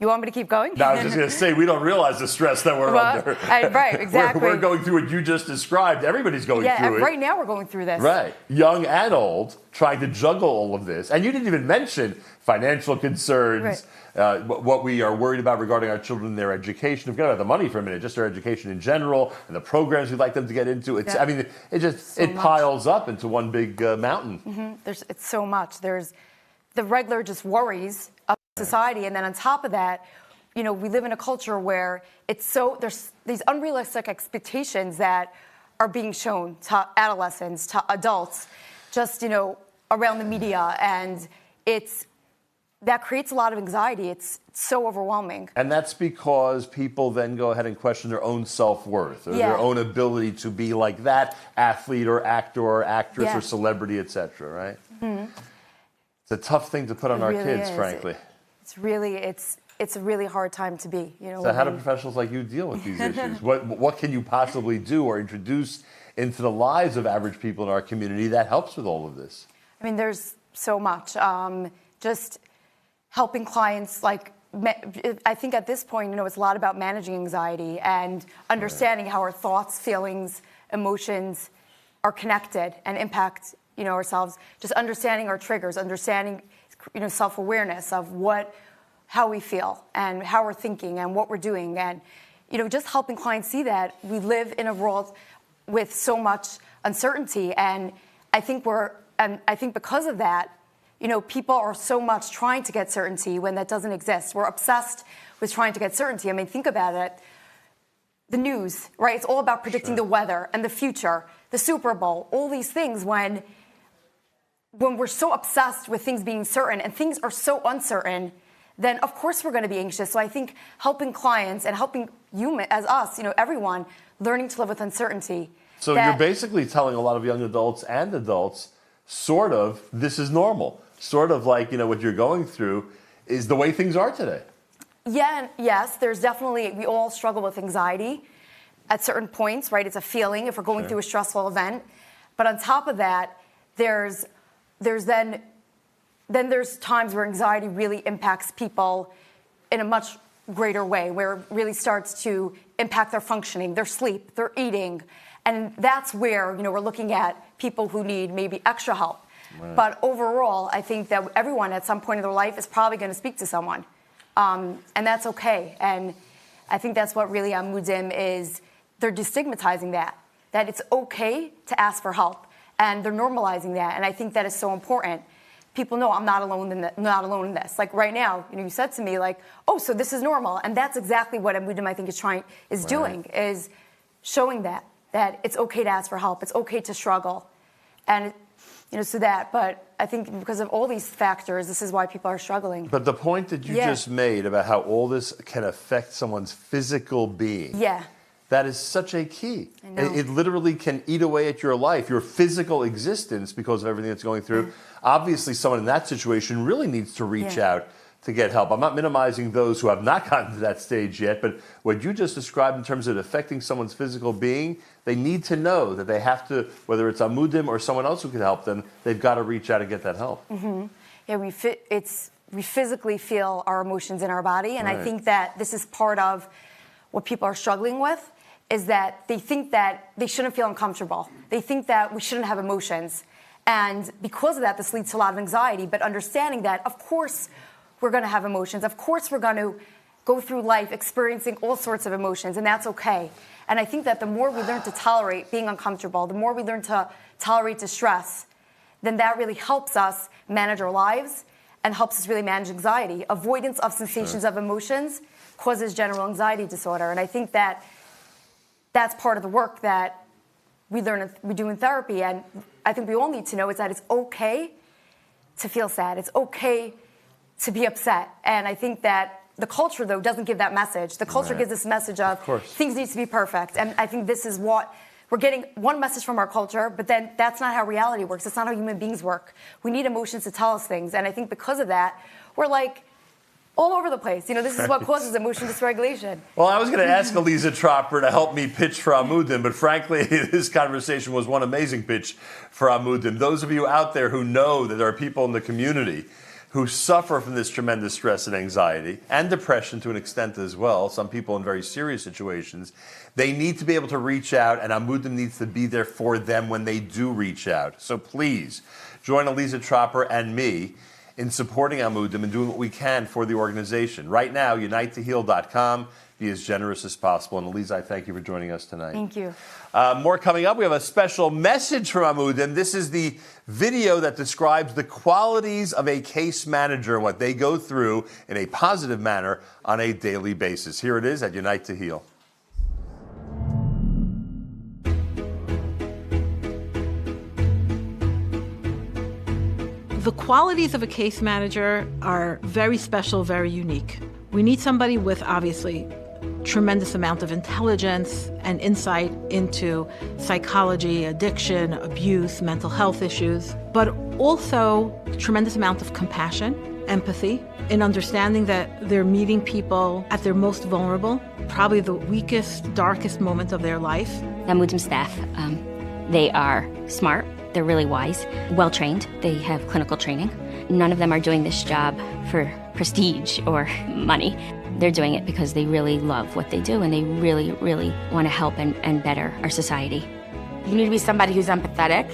Speaker 15: you want me to keep going?
Speaker 1: No, I was just going to say, we don't realize the stress that we're under.
Speaker 15: Right, exactly.
Speaker 1: We're going through what you just described. Everybody's going through it.
Speaker 15: Yeah, right now we're going through this.
Speaker 1: Right. Young and old, trying to juggle all of this. And you didn't even mention financial concerns, what we are worried about regarding our children and their education. Forget about the money for a minute, just their education in general and the programs we'd like them to get into. I mean, it piles up into one big mountain.
Speaker 15: Mm-hmm. It's so much. There's the regular just worries of society, and then on top of that, we live in a culture where there's these unrealistic expectations that are being shown to adolescents, to adults, just around the media, and that creates a lot of anxiety. It's so overwhelming.
Speaker 1: And that's because people then go ahead and question their own self-worth or their own ability to be like that athlete or actor or actress or celebrity, etc. Right? Mm-hmm. It's a tough thing to put on our kids, frankly. It's
Speaker 15: a really hard time to be.
Speaker 1: So how do professionals like you deal with these issues? What can you possibly do or introduce into the lives of average people in our community that helps with all of this?
Speaker 15: I mean, there's so much. Just helping clients, like I think at this point, it's a lot about managing anxiety and understanding how our thoughts, feelings, emotions are connected and impact, ourselves. Just understanding our triggers, understanding, self-awareness of how we feel and how we're thinking and what we're doing, and just helping clients see that we live in a world with so much uncertainty, and I think because of that, people are so much trying to get certainty when that doesn't exist. We're obsessed with trying to get certainty. I mean, think about it. The news, right? It's all about predicting the weather and the future, the Super Bowl, all these things. When we're so obsessed with things being certain and things are so uncertain, then of course we're going to be anxious. So I think helping clients and helping you as us, everyone, learning to live with uncertainty.
Speaker 1: So you're basically telling a lot of young adults and adults, sort of, this is normal. Sort of like, what you're going through is the way things are today.
Speaker 15: Yeah, yes, there's definitely, we all struggle with anxiety at certain points, right? It's a feeling if we're going through a stressful event. But on top of that, there's times where anxiety really impacts people in a much greater way, where it really starts to impact their functioning, their sleep, their eating. And that's where, we're looking at people who need maybe extra help. Right. But overall, I think that everyone at some point in their life is probably going to speak to someone. And that's okay. And I think that's what really Amudim is. They're destigmatizing that it's okay to ask for help. And they're normalizing that. And I think that is so important. People know I'm not alone in this. Like right now, you said to me, like, oh, so this is normal. And that's exactly what Amudim, I think, is doing, is showing that it's okay to ask for help. It's okay to struggle. And but I think because of all these factors, this is why people are struggling.
Speaker 1: But the point that you just made about how all this can affect someone's physical being, that is such a key. It literally can eat away at your life, your physical existence, because of everything that's going through. Obviously, someone in that situation really needs to reach out to get help. I'm not minimizing those who have not gotten to that stage yet, but what you just described in terms of affecting someone's physical being, they need to know that they have to, whether it's Amudim or someone else who can help them, they've got to reach out and get that help.
Speaker 15: Mm-hmm. Yeah, we physically feel our emotions in our body, and I think that this is part of what people are struggling with, is that they think that they shouldn't feel uncomfortable. They think that we shouldn't have emotions. And because of that, this leads to a lot of anxiety, but understanding that, of course, we're going to have emotions. Of course, we're going to go through life experiencing all sorts of emotions, and that's okay. And I think that the more we learn to tolerate being uncomfortable, the more we learn to tolerate distress, then that really helps us manage our lives and helps us really manage anxiety. Avoidance of sensations of emotions causes general anxiety disorder. And I think that that's part of the work that we do in therapy. And I think we all need to know is that it's okay to feel sad. It's okay to be upset. And I think that the culture, though, doesn't give that message. The culture gives this message of things need to be perfect. And I think this is what we're getting, one message from our culture, but then that's not how reality works. That's not how human beings work. We need emotions to tell us things. And I think because of that, we're like all over the place. This is what causes emotion dysregulation.
Speaker 1: Well, I was going to ask Elisa Tropper to help me pitch for Amudim, but frankly, this conversation was one amazing pitch for Amudim. Those of you out there who know that there are people in the community who suffer from this tremendous stress and anxiety and depression to an extent as well, some people in very serious situations, they need to be able to reach out, and Amudim needs to be there for them when they do reach out. So please, join Elisa Tropper and me in supporting Amudim and doing what we can for the organization. Right now, unitetoheal.com. Be as generous as possible. And Elisa, I thank you for joining us tonight.
Speaker 15: Thank you.
Speaker 1: More coming up. We have a special message from Amudim. This is the video that describes the qualities of a case manager and what they go through in a positive manner on a daily basis. Here it is at Unite to Heal.
Speaker 7: The qualities of a case manager are very special, very unique. We need somebody with, obviously, tremendous amount of intelligence and insight into psychology, addiction, abuse, mental health issues, but also tremendous amount of compassion, empathy, in understanding that they're meeting people at their most vulnerable, probably the weakest, darkest moment of their life.
Speaker 16: Amudim staff, they are smart, they're really wise, well-trained, they have clinical training. None of them are doing this job for prestige or money. They're doing it because they really love what they do and they really, really want to help and better our society.
Speaker 17: You need to be somebody who's empathetic,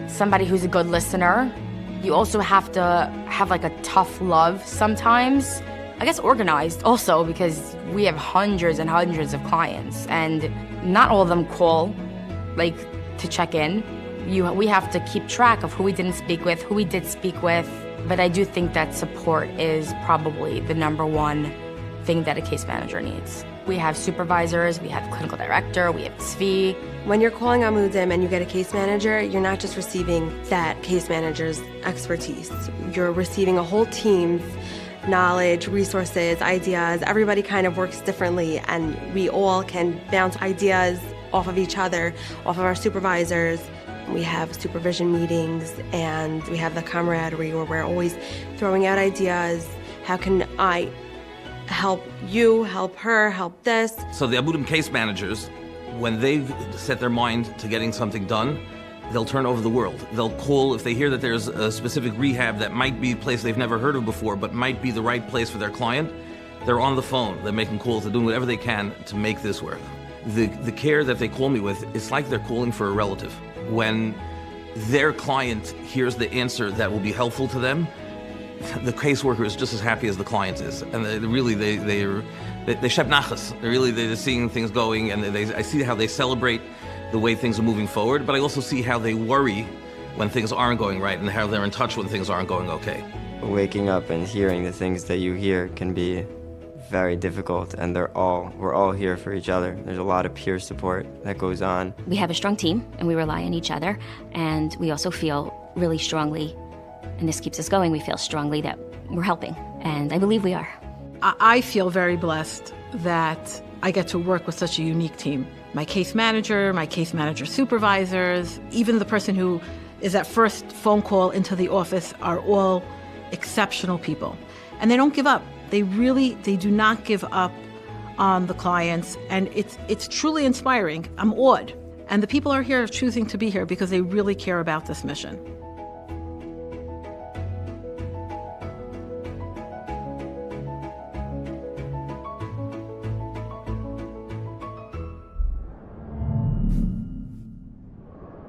Speaker 17: somebody who's a good listener. You also have to have like a tough love sometimes. I guess organized also, because we have hundreds and hundreds of clients and not all of them call like to check in. We have to keep track of who we didn't speak with, who we did speak with. But I do think that support is probably the number one thing that a case manager needs. We have supervisors, we have clinical director, we have Tzvi.
Speaker 18: When you're calling Amudim and you get a case manager, you're not just receiving that case manager's expertise. You're receiving a whole team's knowledge, resources, ideas. Everybody kind of works differently, and we all can bounce ideas off of each other, off of our supervisors. We have supervision meetings, and we have the camaraderie where we're always throwing out ideas. How can I help you, help her, help this?
Speaker 19: So the Amudim case managers, when they set their mind to getting something done, they'll turn over the world. They'll call if they hear that there's a specific rehab that might be a place they've never heard of before, but might be the right place for their client. They're on the phone. They're making calls. They're doing whatever they can to make this work. The care that they call me with, it's like they're calling for a relative. When their client hears the answer that will be helpful to them, the caseworker is just as happy as the client is, and they shep nachas. They're seeing things going, and I see how they celebrate the way things are moving forward. But I also see how they worry when things aren't going right, and how they're in touch when things aren't going okay.
Speaker 20: Waking up and hearing the things that you hear can be very difficult, and we're all here for each other. There's a lot of peer support that goes on.
Speaker 16: We have a strong team and we rely on each other, and we also feel really strongly, and this keeps us going, we feel strongly that we're helping, and I believe we are.
Speaker 21: I feel very blessed that I get to work with such a unique team. My case manager supervisors, even the person who is that first phone call into the office are all exceptional people. And they don't give up. They do not give up on the clients, and it's truly inspiring. I'm awed. And the people are here choosing to be here because they really care about this mission.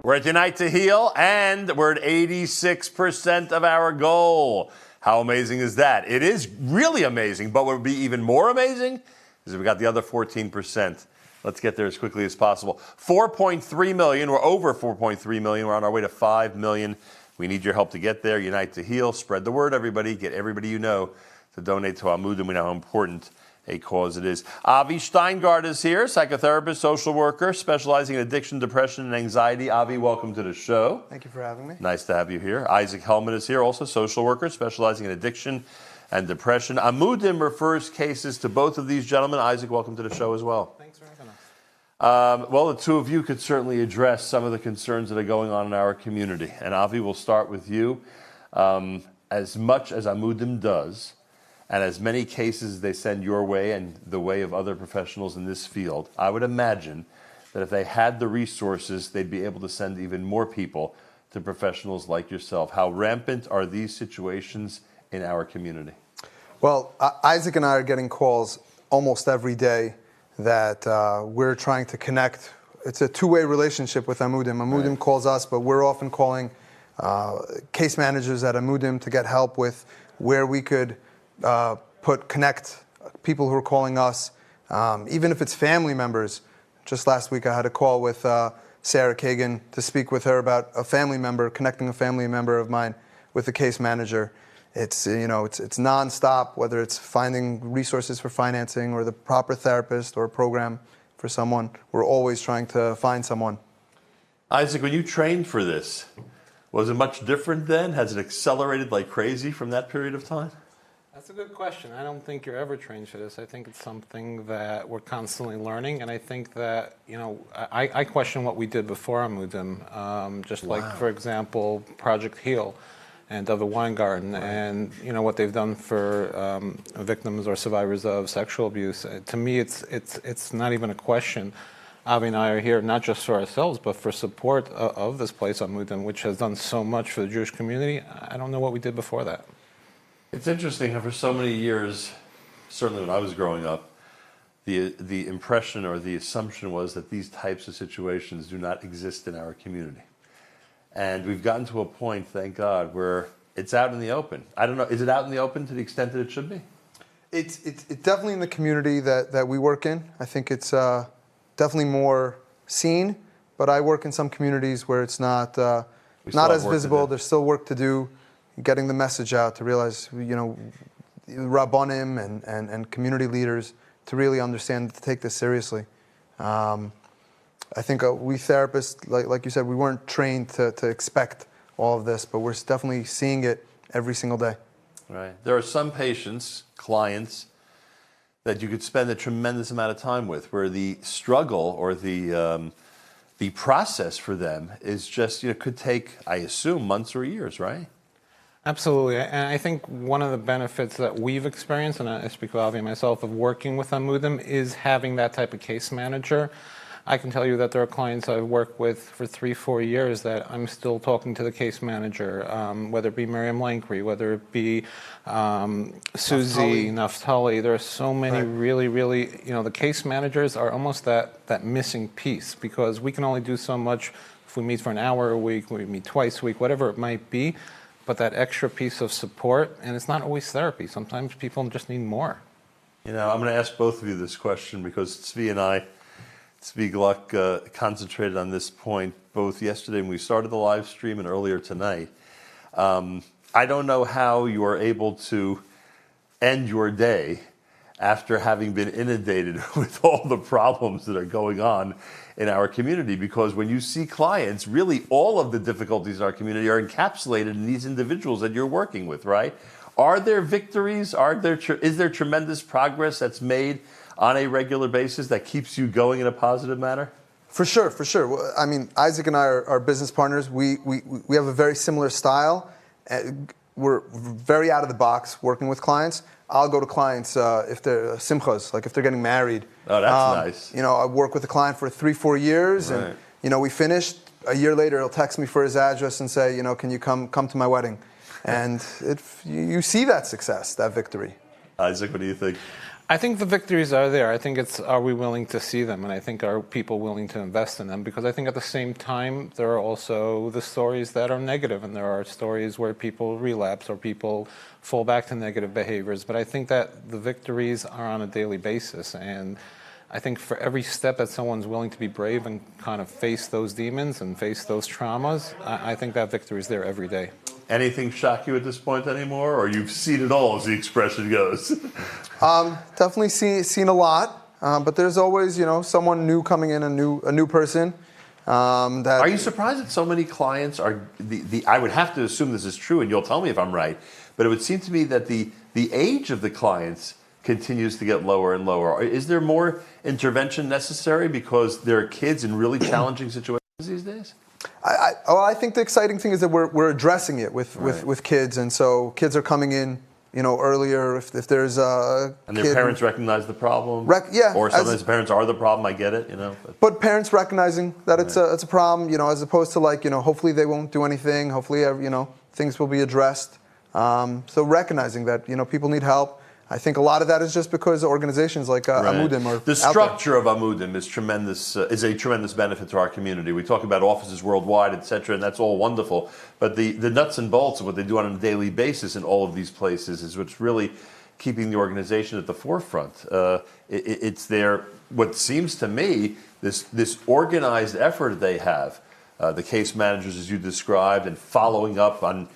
Speaker 1: We're at Unite to Heal, and we're at 86% of our goal. How amazing is that? It is really amazing, but what would be even more amazing is we got the other 14%. Let's get there as quickly as possible. 4.3 million, we're over 4.3 million. We're on our way to 5 million. We need your help to get there. Unite to Heal, spread the word, everybody. Get everybody you know to donate to Amudim. We know how important a cause it is. Avi Steingart is here, psychotherapist, social worker, specializing in addiction, depression, and anxiety. Avi, welcome to the show.
Speaker 22: Thank you for having me.
Speaker 1: Nice to have you here. Isaac Hellman is here, also social worker, specializing in addiction and depression. Amudim refers cases to both of these gentlemen. Isaac, welcome to the show as well.
Speaker 22: Thanks for having us.
Speaker 1: Well, the two of you could certainly address some of the concerns that are going on in our community. And Avi, we'll start with you. As much as Amudim does, and as many cases they send your way and the way of other professionals in this field, I would imagine that if they had the resources, they'd be able to send even more people to professionals like yourself. How rampant are these situations in our community?
Speaker 22: Well, Isaac and I are getting calls almost every day that we're trying to connect. It's a two-way relationship with Amudim. Amudim calls us, but we're often calling case managers at Amudim to get help with where we could connect people who are calling us, even if it's family members. Just last week I had a call with Sarah Kagan to speak with her about a family member, connecting a family member of mine with a case manager. It's nonstop, whether it's finding resources for financing or the proper therapist or program for someone. We're always trying to find someone.
Speaker 1: Isaac, when you trained for this, was it much different then? Has it accelerated like crazy from that period of time?
Speaker 23: That's a good question. I don't think you're ever trained for this. I think it's something that we're constantly learning, and I think that, I question what we did before Amudim, just like, for example, Project Heal and David Weingarten, and what they've done for victims or survivors of sexual abuse. To me, it's not even a question. Avi and I are here not just for ourselves, but for support of this place, Amudim, which has done so much for the Jewish community. I don't know what we did before that.
Speaker 1: It's interesting how for so many years, certainly when I was growing up, the impression or the assumption was that these types of situations do not exist in our community. And we've gotten to a point, thank God, where it's out in the open. I don't know, is it out in the open to the extent that it should be?
Speaker 22: It's definitely in the community that we work in. I think it's definitely more seen, but I work in some communities where it's not as visible. There's still work to do, getting the message out to realize, Rabbanim and community leaders to really understand, to take this seriously. I think we therapists, like you said, we weren't trained to expect all of this, but we're definitely seeing it every single day.
Speaker 1: Right. There are some patients, clients, that you could spend a tremendous amount of time with, where the struggle or the process for them is just, could take, I assume, months or years, right?
Speaker 23: Absolutely, and I think one of the benefits that we've experienced, and I speak for Avi and myself, of working with Amudim is having that type of case manager. I can tell you that there are clients I've worked with for 3-4 years that I'm still talking to the case manager, whether it be Miriam Lankry, whether it be Susie, Naftali. There are so many really, the case managers are almost that missing piece, because we can only do so much if we meet for an hour a week, we meet twice a week, whatever it might be. But that extra piece of support, and it's not always therapy. Sometimes people just need more.
Speaker 1: I'm going to ask both of you this question because Tzvi and I, Tzvi Gluck, concentrated on this point both yesterday when we started the live stream and earlier tonight. I don't know how you are able to end your day after having been inundated with all the problems that are going on in our community, because when you see clients, really all of the difficulties in our community are encapsulated in these individuals that you're working with, right? Are there victories? Is there tremendous progress that's made on a regular basis that keeps you going in a positive manner?
Speaker 22: For sure. I mean, Isaac and I are business partners. We have a very similar style. We're very out of the box working with clients. I'll go to clients if they're simchas, like if they're getting married.
Speaker 1: Oh, that's nice.
Speaker 22: I work with a client for 3-4 years,
Speaker 1: right.
Speaker 22: And we finished. A year later, he'll text me for his address and say, can you come to my wedding? And you see that success, that victory.
Speaker 1: Isaac, what do you think?
Speaker 23: I think the victories are there. I think it's, are we willing to see them? And I think, are people willing to invest in them? Because I think at the same time, there are also the stories that are negative, and there are stories where people relapse or people fall back to negative behaviors. But I think that the victories are on a daily basis. And I think for every step that someone's willing to be brave and kind of face those demons and face those traumas, I think that victory is there every day.
Speaker 1: Anything shock you at this point anymore, or you've seen it all, as the expression goes?
Speaker 22: Definitely seen a lot, but there's always, someone new coming in, a new person.
Speaker 1: Are you surprised that so many clients are I would have to assume this is true, and you'll tell me if I'm right, but it would seem to me that the age of the clients continues to get lower and lower. Is there more intervention necessary because there are kids in really challenging situations these days?
Speaker 22: I think the exciting thing is that we're addressing it with kids, and so kids are coming in, earlier if there's a
Speaker 1: and their
Speaker 22: kid
Speaker 1: parents recognize the problem.
Speaker 22: Yeah,
Speaker 1: or sometimes parents are the problem. I get it,
Speaker 22: But parents recognizing that it's a problem, as opposed to hopefully they won't do anything. Hopefully, things will be addressed. So recognizing that people need help. I think a lot of that is just because organizations like Amudim are
Speaker 1: the structure of Amudim is tremendous. Is a tremendous benefit to our community. We talk about offices worldwide, etc., and that's all wonderful. But the nuts and bolts of what they do on a daily basis in all of these places is what's really keeping the organization at the forefront. It's their, what seems to me, this organized effort they have. The case managers, as you described, and following up on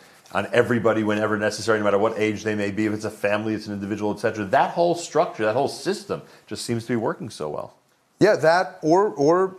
Speaker 1: everybody whenever necessary, no matter what age they may be, if it's a family, it's an individual, etc. That whole structure, that whole system just seems to be working so well.
Speaker 22: Yeah, that or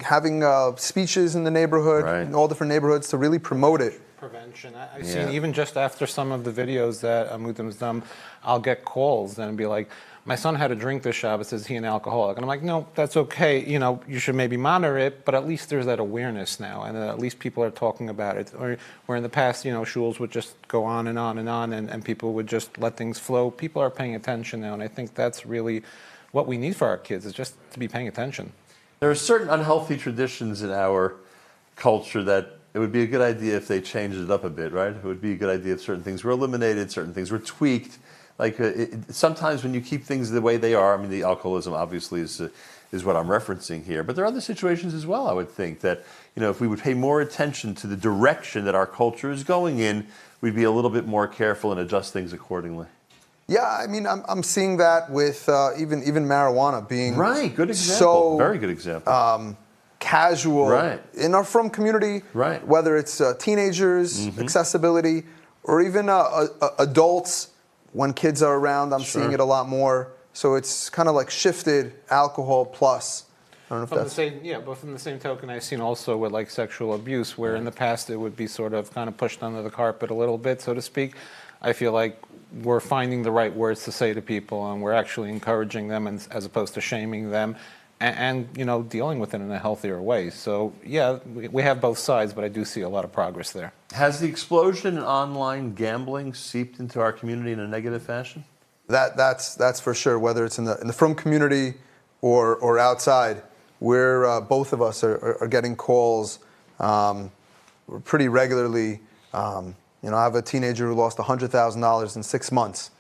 Speaker 22: having speeches in the neighborhood, in all different neighborhoods to really promote it.
Speaker 23: Prevention. I've seen even just after some of the videos that Amudim's done, I'll get calls and be like, my son had a drink this Shabbos, is he an alcoholic? And I'm like, no, that's okay. You should maybe monitor it, but at least there's that awareness now, and at least people are talking about it. Or where in the past, shuls would just go on and on and on, and people would just let things flow. People are paying attention now, and I think that's really what we need for our kids, is just to be paying attention.
Speaker 1: There are certain unhealthy traditions in our culture that It would be a good idea if they changed it up a bit, right? It would be a good idea if certain things were eliminated, certain things were tweaked. Like sometimes when you keep things the way they are, I mean, the alcoholism obviously is what I'm referencing here, but there are other situations as well. I would think that if we would pay more attention to the direction that our culture is going in, we'd be a little bit more careful and adjust things accordingly.
Speaker 22: Yeah, I mean, I'm seeing that with even marijuana being
Speaker 1: right. Good example.
Speaker 22: So
Speaker 1: very good example.
Speaker 22: Casual
Speaker 1: right.
Speaker 22: in our frum community.
Speaker 1: Right.
Speaker 22: Whether it's teenagers, accessibility, or even adults. When kids are around, I'm seeing it a lot more. So it's kind of like shifted alcohol plus. I don't know if that's...
Speaker 23: But from the same token, I've seen also with like sexual abuse, where in the past it would be sort of kind of pushed under the carpet a little bit, so to speak. I feel like we're finding the right words to say to people, and we're actually encouraging them as opposed to shaming them, and dealing with it in a healthier way. So yeah, we have both sides, but I do see a lot of progress there.
Speaker 1: Has the explosion in online gambling seeped into our community in a negative fashion?
Speaker 22: That's for sure. Whether it's in the frum community or outside, we're both of us are getting calls pretty regularly. I have a teenager who lost $100,000 in 6 months.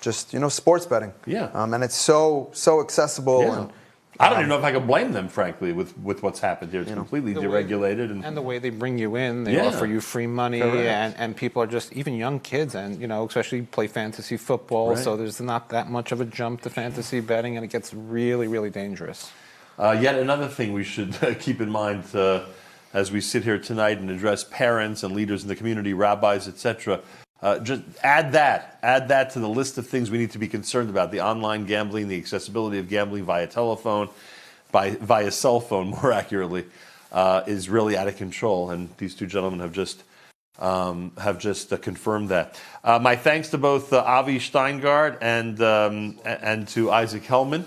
Speaker 22: Just sports betting.
Speaker 1: Yeah.
Speaker 22: And it's so accessible.
Speaker 1: Yeah.
Speaker 22: And,
Speaker 1: I don't even know if I could blame them, frankly, with what's happened here. It's completely deregulated.
Speaker 23: And the way they bring you in, they offer you free money, and people are just, even young kids, and especially play fantasy football, so there's not that much of a jump to fantasy betting, and it gets really, really dangerous.
Speaker 1: Yet another thing we should keep in mind as we sit here tonight and address parents and leaders in the community, rabbis, etc., just add that to the list of things we need to be concerned about. The online gambling, the accessibility of gambling via telephone, via cell phone, more accurately, is really out of control. And these two gentlemen have just confirmed that. My thanks to both Avi Steingart and to Isaac Hellman.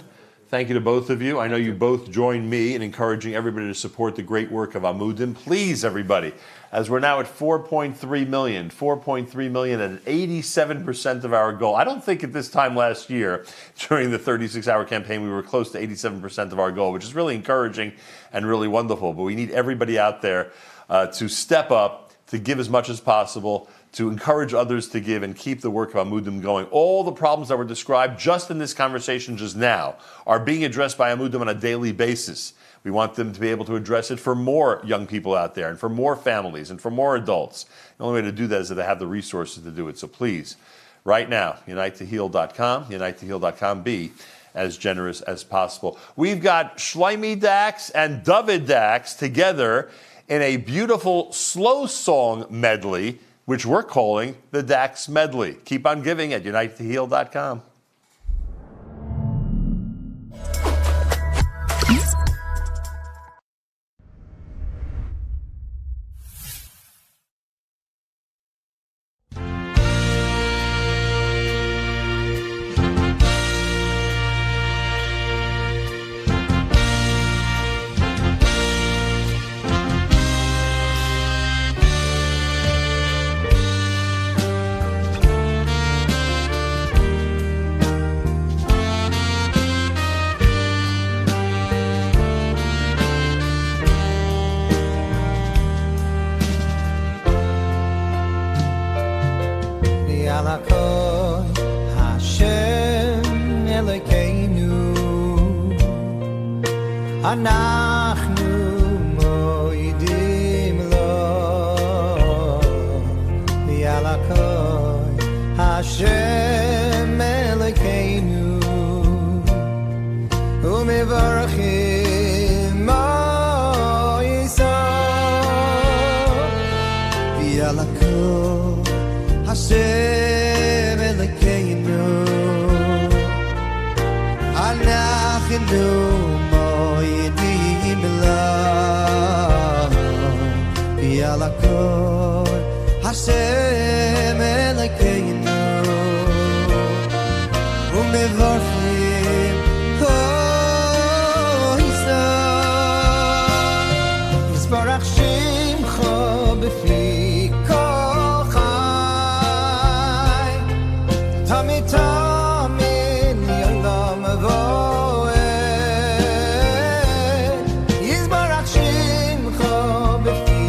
Speaker 1: Thank you to both of you. I know you both join me in encouraging everybody to support the great work of Amudim. Please, everybody, as we're now at 4.3 million and 87% of our goal. I don't think at this time last year, during the 36-hour campaign, we were close to 87% of our goal, which is really encouraging and really wonderful. But we need everybody out there to step up, to give as much as possible, to encourage others to give and keep the work of Amudim going. All the problems that were described just in this conversation just now are being addressed by Amudim on a daily basis. We want them to be able to address it for more young people out there and for more families and for more adults. The only way to do that is that they have the resources to do it. So please, right now, unitetoheal.com, be as generous as possible. We've got Shlomi Dax and David Dax together in a beautiful slow song medley, which we're calling the Dax Medley. Keep on giving at unitetoheal.com.
Speaker 3: אנחנו מוידים לו ועל הכל השם אלוקינו ומברכים מויסו ועל הכל השם אלוקינו אנחנו על הכל השם אלוקינו ומברכים יישא יזברך שמך בפי כל חי תמיד תמיד יעלם ועד יזברך שמך בפי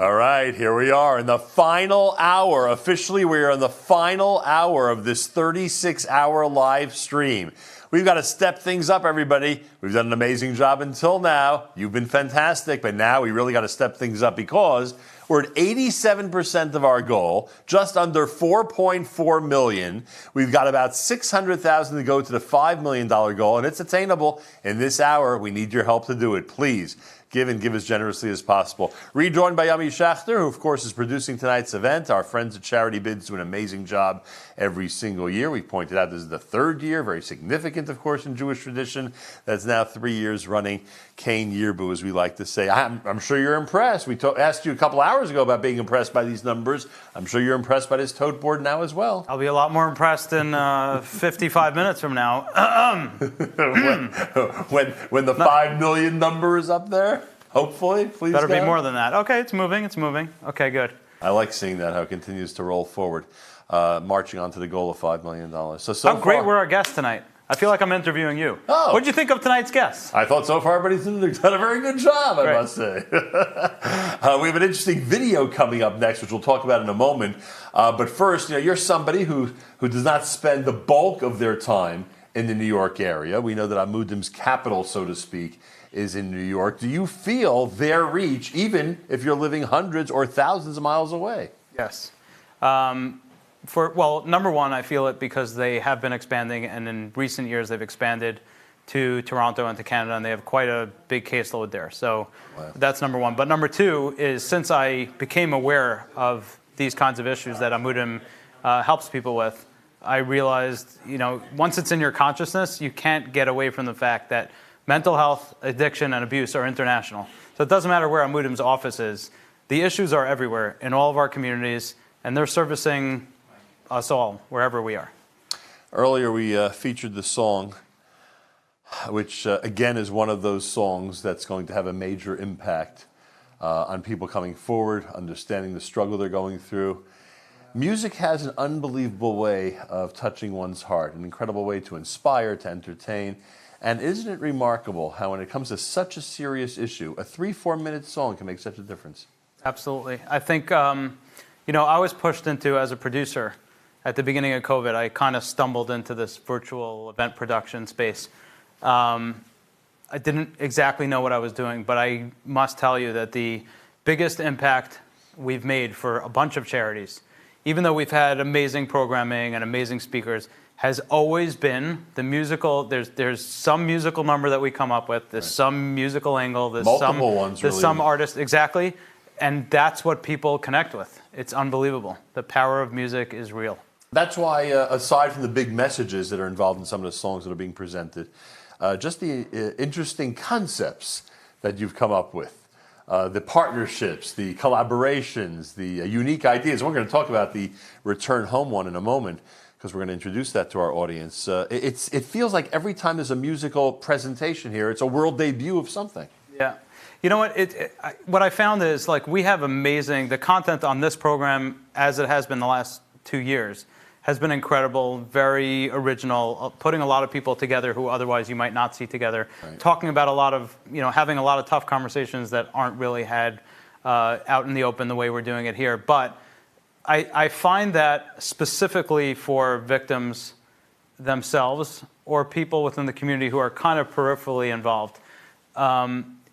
Speaker 1: All right, here we are in the final hour. Officially, we are in the final hour of this 36-hour live stream. We've got to step things up, everybody. We've done an amazing job until now. You've been fantastic, but now we really got to step things up because we're at 87% of our goal, just under 4.4 million. We've got about 600,000 to go to the $5 million goal, and it's attainable. In this hour, we need your help to do it. Please give and give as generously as possible. Rejoined by Yami Schachter, who of course is producing tonight's event. Our friends at Charity Bids do an amazing job every single year. We pointed out this is the third year, very significant, of course, in Jewish tradition. That's now 3 years running. Kain Yirbu, as we like to say. I'm sure you're impressed. We asked you a couple hours ago about being impressed by these numbers. I'm sure you're impressed by this tote board now as well.
Speaker 2: I'll be a lot more impressed in 55 minutes from now.
Speaker 1: when the 5 million number is up there? Hopefully, please.
Speaker 2: Better
Speaker 1: God.
Speaker 2: be more than that. Okay, it's moving. Okay, good.
Speaker 1: I like seeing that, how it continues to roll forward, marching on to the goal of $5 million. So
Speaker 2: how great were our guests tonight? I feel like I'm interviewing you.
Speaker 1: Oh.
Speaker 2: What did you think of tonight's guests?
Speaker 1: I thought so far everybody's done a very good job, I must say. We have an interesting video coming up next, which we'll talk about in a moment. But first, you're somebody who does not spend the bulk of their time in the New York area. We know that Amudim's capital, so to speak, is in New York. Do you feel their reach, even if you're living hundreds or thousands of miles away?
Speaker 2: Yes. Number one, I feel it because they have been expanding, and in recent years they've expanded to Toronto and to Canada, and they have quite a big caseload there. So that's number one. But number two is since I became aware of these kinds of issues that Amudim helps people with, I realized, once it's in your consciousness, you can't get away from the fact that mental health, addiction, and abuse are international. So it doesn't matter where Amudim's office is. The issues are everywhere in all of our communities, and they're servicing us all, wherever we are.
Speaker 1: Earlier we featured the song, which again is one of those songs that's going to have a major impact on people coming forward, understanding the struggle they're going through. Music has an unbelievable way of touching one's heart, an incredible way to inspire, to entertain. And isn't it remarkable how when it comes to such a serious issue, a 3-4 minute song can make such a difference?
Speaker 2: Absolutely. I think, I was pushed into, as a producer, at the beginning of COVID, I kind of stumbled into this virtual event production space. I didn't exactly know what I was doing, but I must tell you that the biggest impact we've made for a bunch of charities, even though we've had amazing programming and amazing speakers, has always been the musical. There's some musical number that we come up with. There's some musical angle. There's some artist, exactly. And that's what people connect with. It's unbelievable. The power of music is real.
Speaker 1: That's why, aside from the big messages that are involved in some of the songs that are being presented, just the interesting concepts that you've come up with, the partnerships, the collaborations, the unique ideas. We're going to talk about the Return Home one in a moment, because we're going to introduce that to our audience. It feels like every time there's a musical presentation here, it's a world debut of something.
Speaker 2: Yeah. You know what? What I found is we have the content on this program, as it has been the last 2 years, has been incredible, very original, putting a lot of people together who otherwise you might not see together, talking about a lot of, having a lot of tough conversations that aren't really had out in the open the way we're doing it here. But I find that specifically for victims themselves or people within the community who are kind of peripherally involved,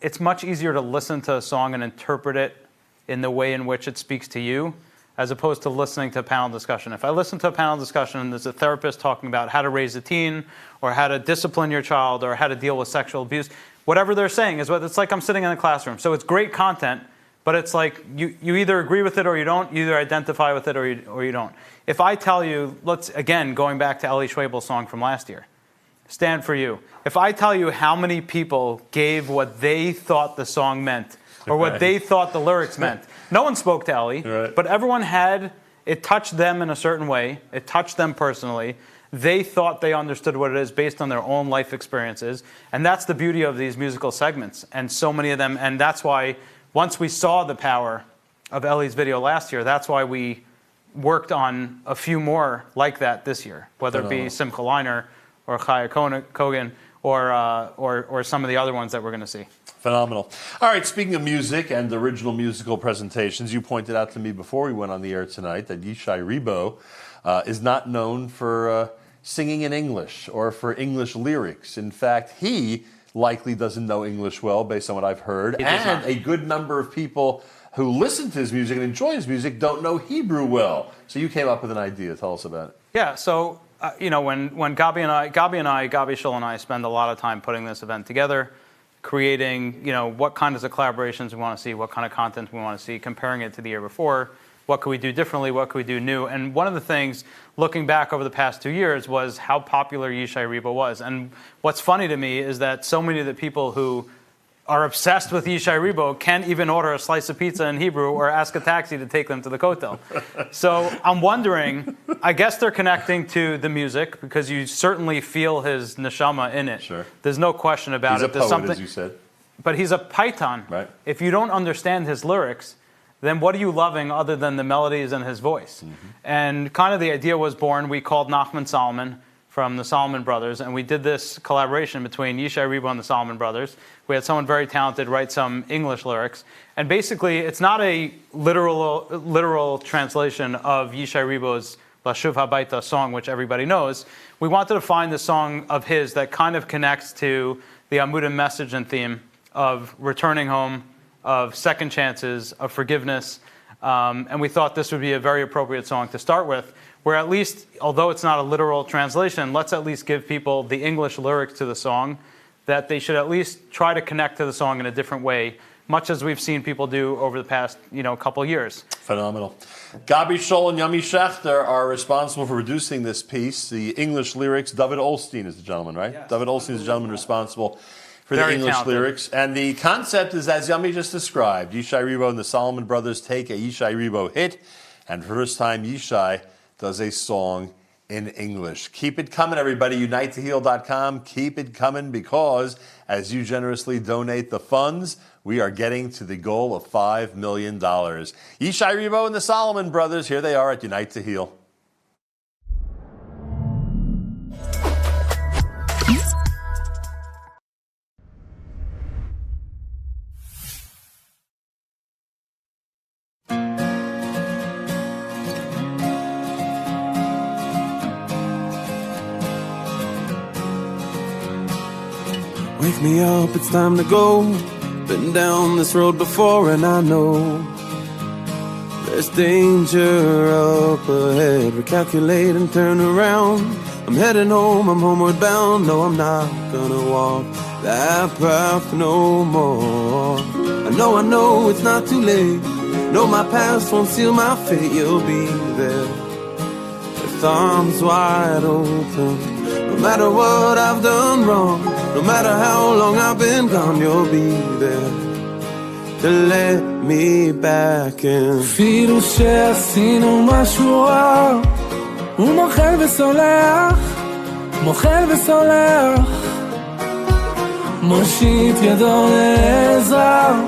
Speaker 2: it's much easier to listen to a song and interpret it in the way in which it speaks to you, as opposed to listening to a panel discussion. If I listen to a panel discussion and there's a therapist talking about how to raise a teen, or how to discipline your child, or how to deal with sexual abuse, whatever they're saying is it's like I'm sitting in a classroom. So it's great content, but it's like you either agree with it or you don't. You either identify with it or you don't. If I tell you, going back to Eli Schwabel's song from last year, Stand For You. If I tell you how many people gave what they thought the song meant, or what they thought the lyrics meant. No one spoke to Eli, but everyone it touched them in a certain way. It touched them personally. They thought they understood what it is based on their own life experiences. And that's the beauty of these musical segments. And so many of them, and that's why once we saw the power of Eli's video last year, that's why we worked on a few more like that this year, whether it be Simcha Leiner or Chaya Kogan. or some of the other ones that we're going to see.
Speaker 1: Phenomenal. All right, speaking of music and original musical presentations, you pointed out to me before we went on the air tonight that Yishai Ribo is not known for singing in English or for English lyrics. In fact, he likely doesn't know English well, based on what I've heard. And a good number of people who listen to his music and enjoy his music don't know Hebrew well. So you came up with an idea. Tell us about it.
Speaker 2: Yeah, so when Gabi Shul and I spend a lot of time putting this event together, creating, what kinds of collaborations we want to see, what kind of content we want to see, comparing it to the year before, what could we do differently, what could we do new. And one of the things, looking back over the past 2 years, was how popular Yishai Ribo was. And what's funny to me is that so many of the people who are obsessed with Yishai Ribo can't even order a slice of pizza in Hebrew or ask a taxi to take them to the kotel. So I'm wondering, I guess they're connecting to the music because you certainly feel his neshama in it.
Speaker 1: Sure.
Speaker 2: There's no question about it.
Speaker 1: He's a poet, as you said.
Speaker 2: But he's a paitan.
Speaker 1: Right.
Speaker 2: If you don't understand his lyrics, then what are you loving other than the melodies and his voice? Mm-hmm. And kind of the idea was born, we called Nachman Solomon from the Solomon Brothers, and we did this collaboration between Yishai Ribo and the Solomon Brothers. We had someone very talented write some English lyrics, and basically it's not a literal translation of Yishai Ribo's Lashuv Habaita song, which everybody knows. We wanted to find the song of his that kind of connects to the Amudim message and theme of returning home, of second chances, of forgiveness, and we thought this would be a very appropriate song to start with, where at least, although it's not a literal translation, let's at least give people the English lyrics to the song, that they should at least try to connect to the song in a different way, much as we've seen people do over the past, couple years.
Speaker 1: Phenomenal. Gabi Shul and Yami Schechter are responsible for producing this piece. The English lyrics, David Olstein is the gentleman, right? Yes. David Olstein is the gentleman responsible for the English lyrics. And the concept is, as Yami just described, Yishai Ribo and the Solomon Brothers take a Yishai Ribo hit, and for the first time, Yishai does a song in English. Keep it coming, everybody. UniteToHeal.com. Keep it coming, because as you generously donate the funds, we are getting to the goal of $5 million. Yishai Ribo and the Solomon Brothers, here they are at Unite to Heal.
Speaker 4: Wake me up, it's time to go. Been down this road before and I know there's danger up ahead. Recalculate and turn around. I'm heading home, I'm homeward bound. No, I'm not gonna walk that path no more. I know it's not too late. No, my past won't seal my fate. You'll be there with arms wide open. No matter what I've done wrong, no matter how long I've been gone, you'll be there to let me back in.
Speaker 5: אפילו שעשינו משהו רע, הוא מוחל וסולח, מוחל וסולח, מושיט ידו לעזרה,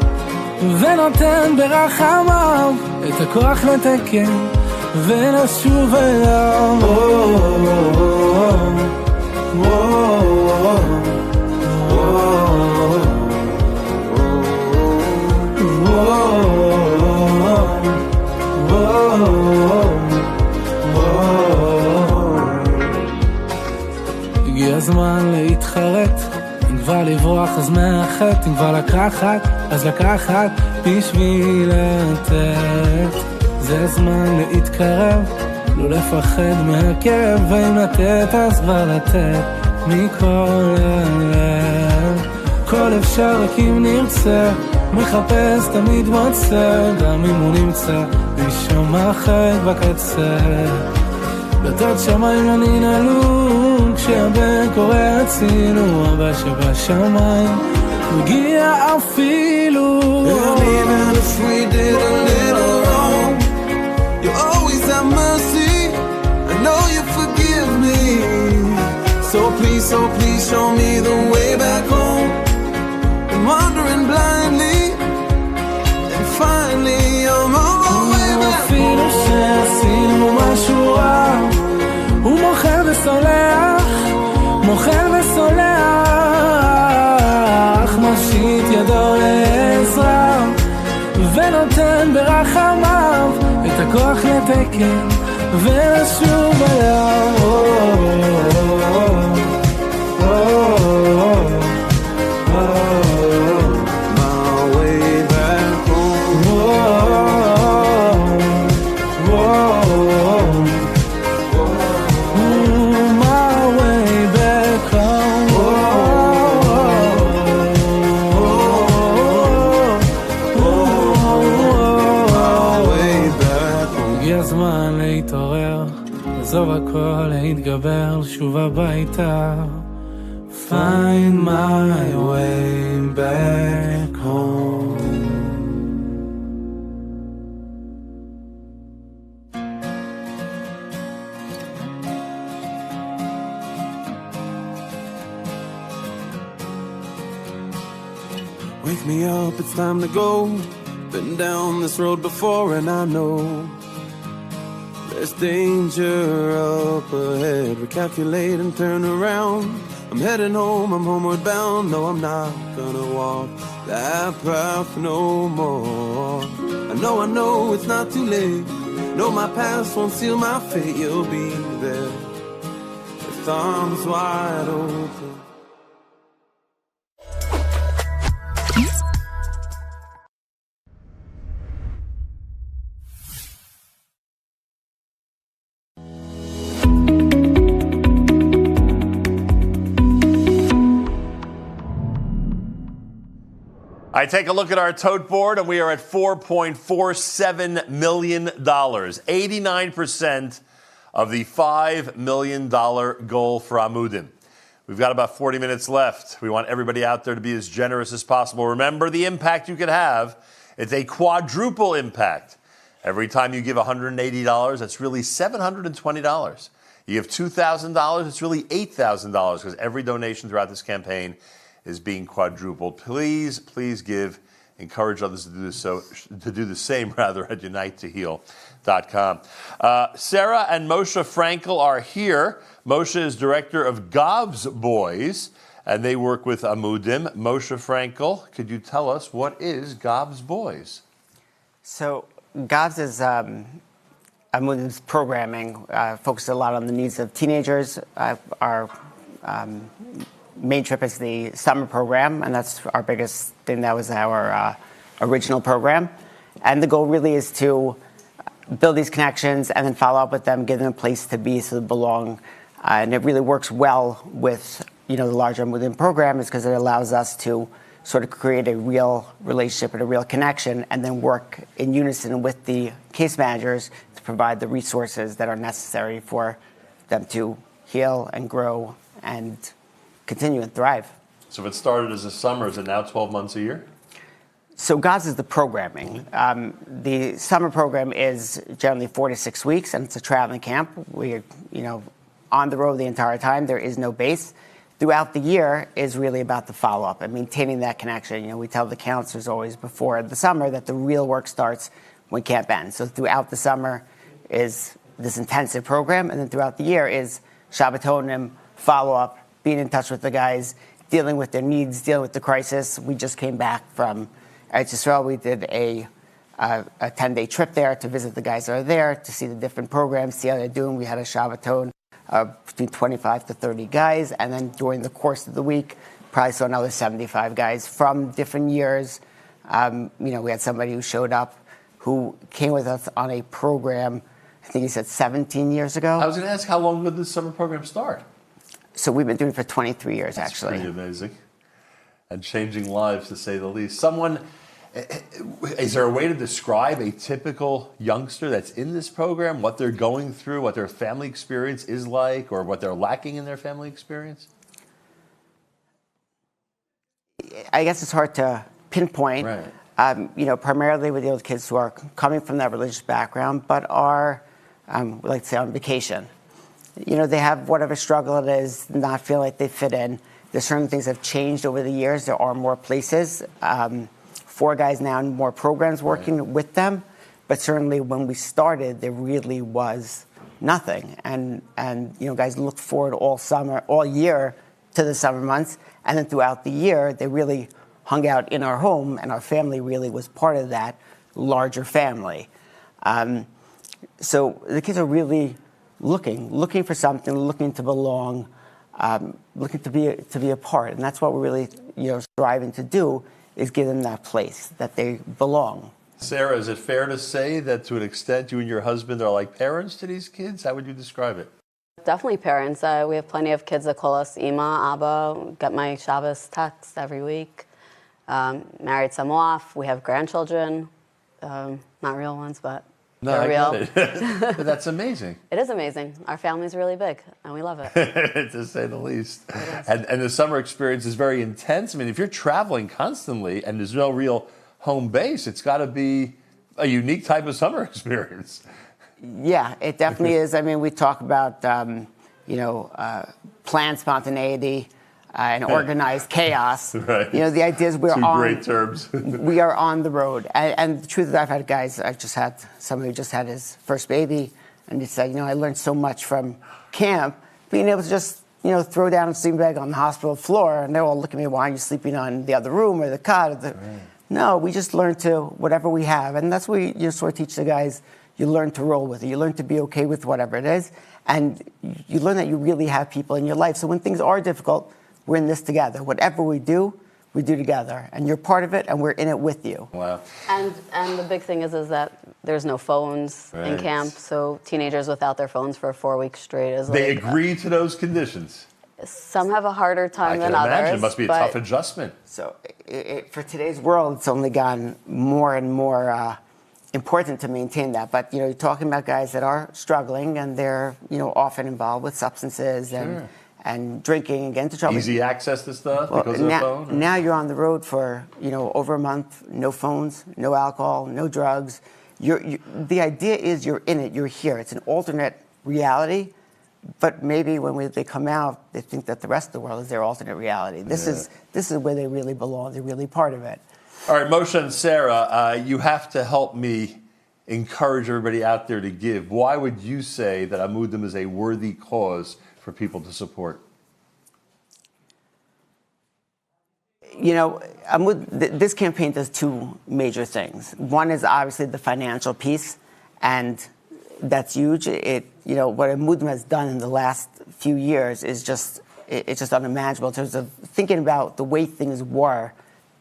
Speaker 5: ונותן ברחמיו את הכוח לתקן ולשוב אליו. הגיע הזמן להתחרט, אם כבר לברוח אז מהחטא, אם כבר לקחת אז לקחת בשביל לתת. זה הזמן להתקרב, לא לפחד מהכאב, ואם לתת אז כבר לתת מכל הלב. כל אפשר רק אם נרצה, מחפש תמיד מוצא, גם אם הוא נמצא משום אחר בקצה. דלתות שמיים לא ננעלו, כשהבן קורא הצילו, אבא שבשמיים מגיע אפילו.
Speaker 4: And even if we did a little wrong, you always have mercy. I know you forgive me. So please show me the way back home. I'm wandering blindly, and finally I'm on my way back home.
Speaker 5: אפילו שעשינו משהו רע, הוא מוחל וסולח, מוחל וסולח, ייתן ברחמיו את הכוח לתקן ולשוב אליו. לעזוב הכל, להתגבר, שוב הביתה. Find my way back home.
Speaker 4: Wake me up, it's time to go. Been down this road before and I know there's danger up ahead. Recalculate and turn around. I'm heading home, I'm homeward bound. No, I'm not gonna walk that path no more. I know it's not too late. No, my past won't seal my fate. You'll be there with arms wide open.
Speaker 1: I take a look at our tote board, and we are at $4.47 million. 89% of the $5 million goal for Amudim. We've got about 40 minutes left. We want everybody out there to be as generous as possible. Remember the impact you could have. It's a quadruple impact. Every time you give $180, that's really $720. You give $2,000, it's really $8,000, because every donation throughout this campaign is being quadrupled. Please give. Encourage others to do the same at unitetoheal.com. Sarah and Moshe Frankel are here. Moshe is director of Gav's Boys, and they work with Amudim. Moshe Frankel, could you tell us what is Gav's Boys?
Speaker 6: So Gav's is Amudim's programming focuses a lot on the needs of teenagers. Our main trip is the summer program, and that's our biggest thing. That was our original program. And the goal really is to build these connections and then follow up with them, give them a place to be so they belong. And it really works well with the larger Amudim program, is because it allows us to sort of create a real relationship and a real connection, and then work in unison with the case managers to provide the resources that are necessary for them to heal and grow and continue and thrive.
Speaker 1: So if it started as a summer, is it now 12 months a year?
Speaker 6: So GODS is the programming. The summer program is generally 4 to 6 weeks, and it's a traveling camp. We're on the road the entire time. There is no base. Throughout the year is really about the follow-up and maintaining that connection. We tell the counselors always before the summer that the real work starts when camp ends. So throughout the summer is this intensive program, and then throughout the year is Shabbatonim, follow-up, being in touch with the guys, dealing with their needs, dealing with the crisis. We just came back from Eretz Yisrael. We did a 10-day trip there to visit the guys that are there, to see the different programs, see how they're doing. We had a Shabbaton between 25 to 30 guys, and then during the course of the week, probably saw another 75 guys from different years. We had somebody who showed up who came with us on a program, I think he said 17 years ago.
Speaker 1: I was going to ask, how long did this summer program start?
Speaker 6: So we've been doing it for 23 years,
Speaker 1: That's
Speaker 6: actually.
Speaker 1: Pretty amazing. And changing lives, to say the least. Is there a way to describe a typical youngster that's in this program, what they're going through, what their family experience is like, or what they're lacking in their family experience?
Speaker 6: I guess it's hard to pinpoint.
Speaker 1: Right.
Speaker 6: Primarily with the kids who are coming from that religious background, but are, we like to say, on vacation. They have whatever struggle it is, not feel like they fit in. There's certain things that have changed over the years. There are more places. 4 guys now, and more programs working with them. But certainly when we started, there really was nothing. And guys looked forward all year to the summer months. And then throughout the year, they really hung out in our home, and our family really was part of that. larger family. So the kids are really looking for something, looking to belong, looking to be a part, and that's what we're really striving to do, is give them that place that they belong.
Speaker 1: Sarah, is it fair to say that to an extent you and your husband are like parents to these kids? How would you describe it?
Speaker 8: Definitely parents. We have plenty of kids that call us Ima, Abba, get my Shabbos text every week. Married some off. We have grandchildren, not real ones, but they're real.
Speaker 1: But that's amazing.
Speaker 8: It is amazing. Our family's really big, and we love it.
Speaker 1: To say the least. And the summer experience is very intense. I mean, if you're traveling constantly and there's no real home base, it's got to be a unique type of summer experience.
Speaker 6: Yeah, it definitely is. I mean, we talk about, planned spontaneity and organized chaos.
Speaker 1: Right.
Speaker 6: The idea is
Speaker 1: Two great terms.
Speaker 6: We are on the road. And the truth is, I've had guys, I've just had somebody who just had his first baby, and he said, I learned so much from camp, being able to just, throw down a sleeping bag on the hospital floor, and they're all looking at me, why aren't you sleeping on the other room or the cot? No, we just learn to whatever we have. And that's what you sort of teach the guys. You learn to roll with it. You learn to be okay with whatever it is. And you learn that you really have people in your life. So when things are difficult, we're in this together. Whatever we do together. And you're part of it, and we're in it with you.
Speaker 1: Wow.
Speaker 8: And the big thing is that there's no phones in camp. So teenagers without their phones for 4 weeks straight is
Speaker 1: They agree to those conditions.
Speaker 8: Some have a harder time than
Speaker 1: I can imagine.
Speaker 8: others.
Speaker 1: It must be a tough adjustment.
Speaker 6: So for today's world, it's only gotten more and more important to maintain that. But, you're talking about guys that are struggling, and they're, often involved with substances and drinking and get into trouble.
Speaker 1: Easy access to stuff because of the phone?
Speaker 6: Now you're on the road for, over a month, no phones, no alcohol, no drugs. The idea is you're in it, you're here. It's an alternate reality. But maybe when they come out, they think that the rest of the world is their alternate reality. This is where they really belong. They're really part of it.
Speaker 1: All right, Moshe and Sarah, you have to help me encourage everybody out there to give. Why would you say that Amudim is a worthy cause for people to support?
Speaker 6: This campaign does two major things. One is obviously the financial piece, and that's huge. What Amudim has done in the last few years is just unimaginable in terms of thinking about the way things were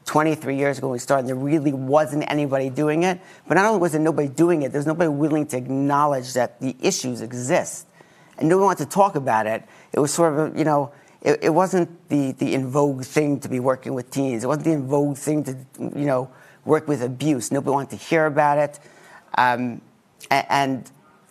Speaker 6: 23 years ago when we started. There really wasn't anybody doing it. But not only was there nobody doing it, there's nobody willing to acknowledge that the issues exist. And nobody wanted to talk about it. It was sort of, it wasn't the in vogue thing to be working with teens. It wasn't the in vogue thing to, work with abuse. Nobody wanted to hear about it. And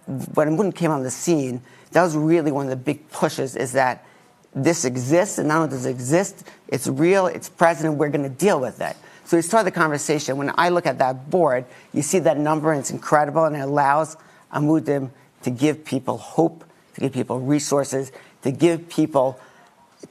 Speaker 6: when Amudim came on the scene, that was really one of the big pushes, is that this exists, and not only does it exist, it's real, it's present, and we're going to deal with it. So we started the conversation. When I look at that board, you see that number, and it's incredible, and it allows Amudim to give people hope, to give people resources, to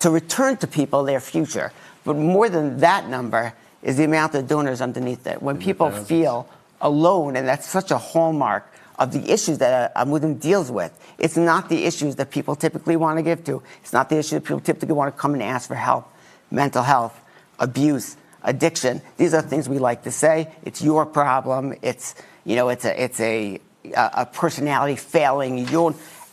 Speaker 6: return to people their future. But more than that number is the amount of donors underneath it. When people feel alone, and that's such a hallmark of the issues that Amudim deals with. It's not the issues that people typically want to give to. It's not the issue that people typically want to come and ask for help. Mental health, abuse, addiction. These are things we like to say. It's your problem. It's a personality failing.